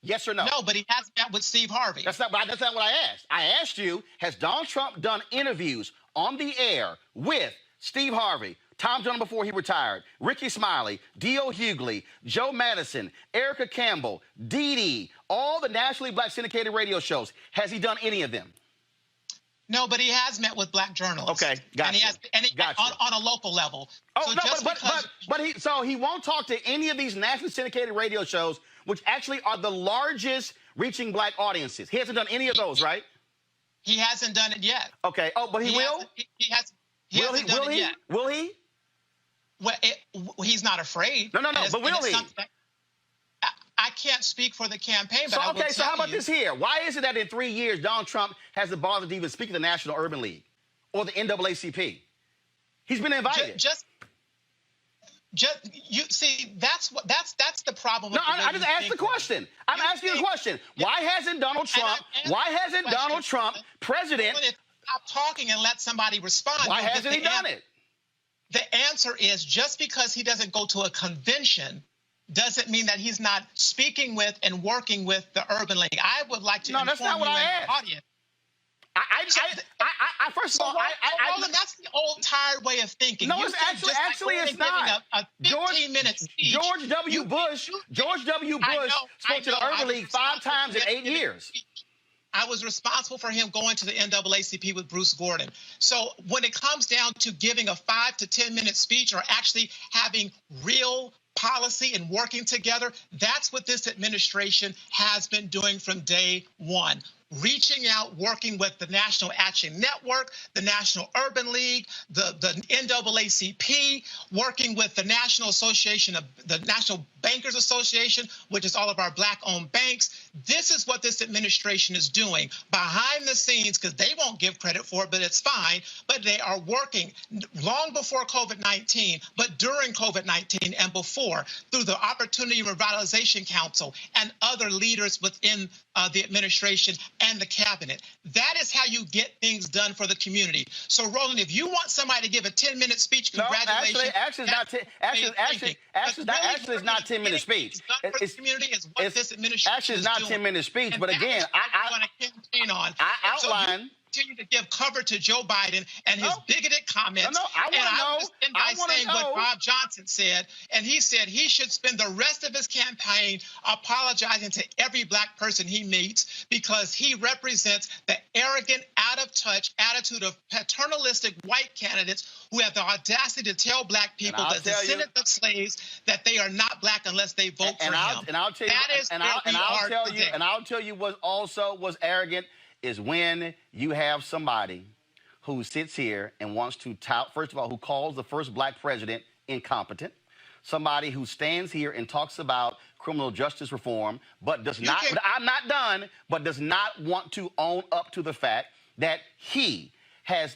Yes or no? No, but he has met with Steve Harvey. That's not what I asked. I asked you, has Donald Trump done interviews on the air with Steve Harvey, Tom Joyner before he retired, Ricky Smiley, D.O. Hughley, Joe Madison, Erica Campbell, Dee Dee, all the nationally black syndicated radio shows? Has he done any of them? No, but he has met with black journalists. Okay, gotcha. On a local level. Oh, so so he won't talk to any of these nationally syndicated radio shows, which actually are the largest reaching black audiences. He hasn't done any of those, right? He hasn't done it yet. Okay. Oh, but he will? He hasn't done it yet. Will he? Well, he's not afraid. No, but will he? I can't speak for the campaign, but I will tell you. So how about this here? Why is it that in 3 years, Donald Trump hasn't bothered to even speak to the National Urban League or the NAACP? He's been invited. You see, that's the problem. No, I just asked the question. I'm asking the question. Why hasn't Donald Trump? President? Stop talking and let somebody respond. Why hasn't he done it? The answer is just because he doesn't go to a convention doesn't mean that he's not speaking with and working with the Urban League. I would like to inform you and the audience. First of all, Roland, that's the old tired way of thinking. No, You it's think actually just it's like not. a 15-minute speech. George W. Bush spoke to the Urban League 5 times in 8 years. I was responsible for him going to the NAACP with Bruce Gordon. So when it comes down to giving a 5 to 10-minute speech or actually having real policy and working together, that's what this administration has been doing from day one. Reaching out, working with the National Action Network, the National Urban League, the NAACP, working with the National Bankers Association, which is all of our Black-owned banks. This is what this administration is doing behind the scenes, because they won't give credit for it, but it's fine. But they are working long before COVID-19, but during COVID-19 and before, through the Opportunity Revitalization Council and other leaders within the administration and the cabinet. That is how you get things done for the community. So, Roland, if you want somebody to give a 10-minute speech, congratulations. No, actually, it's not 10-minute speech. It's community is what this administration actually, it's not 10-minute speech. And but again, I want to campaign on. I outline. So continue to give cover to Joe Biden and his bigoted comments. I want to know what Bob Johnson said, and he said he should spend the rest of his campaign apologizing to every Black person he meets because he represents the arrogant, out-of-touch attitude of paternalistic white candidates who have the audacity to tell Black people, the descendants of slaves, that they are not Black unless they vote for him. I'll tell you what also was arrogant is when you have somebody who sits here and wants to tout, first of all, who calls the first Black president incompetent, somebody who stands here and talks about criminal justice reform, but does not, I'm not done, but does not want to own up to the fact that he has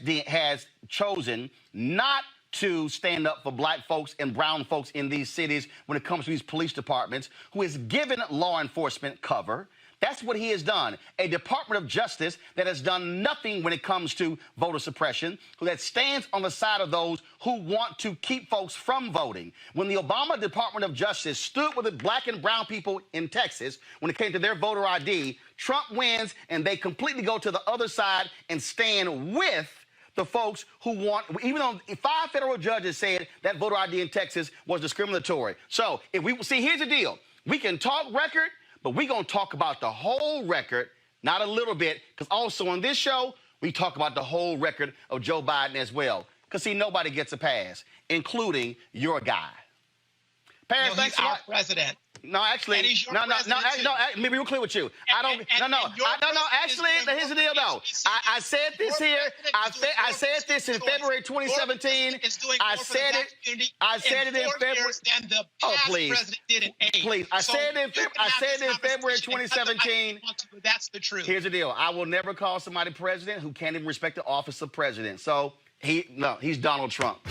chosen not to stand up for Black folks and brown folks in these cities when it comes to these police departments, who has given law enforcement cover. That's what he has done. A Department of Justice that has done nothing when it comes to voter suppression, that stands on the side of those who want to keep folks from voting. When the Obama Department of Justice stood with the Black and brown people in Texas when it came to their voter ID, Trump wins and they completely go to the other side and stand with the folks who want, even though 5 federal judges said that voter ID in Texas was discriminatory. So if we see, here's the deal. We can talk record, but we're going to talk about the whole record, not a little bit, because also on this show, we talk about the whole record of Joe Biden as well. Because, see, nobody gets a pass, including your guy. Pass, he's our president. No, actually, no, let me be real clear with you. Actually, here's the deal, though. I said this here. I said this in February 2017. I said it in February. Oh, please. Please. I said it in February 2017. That's the truth. Here's the deal. I will never call somebody president who can't even respect the office of president. So he's Donald Trump.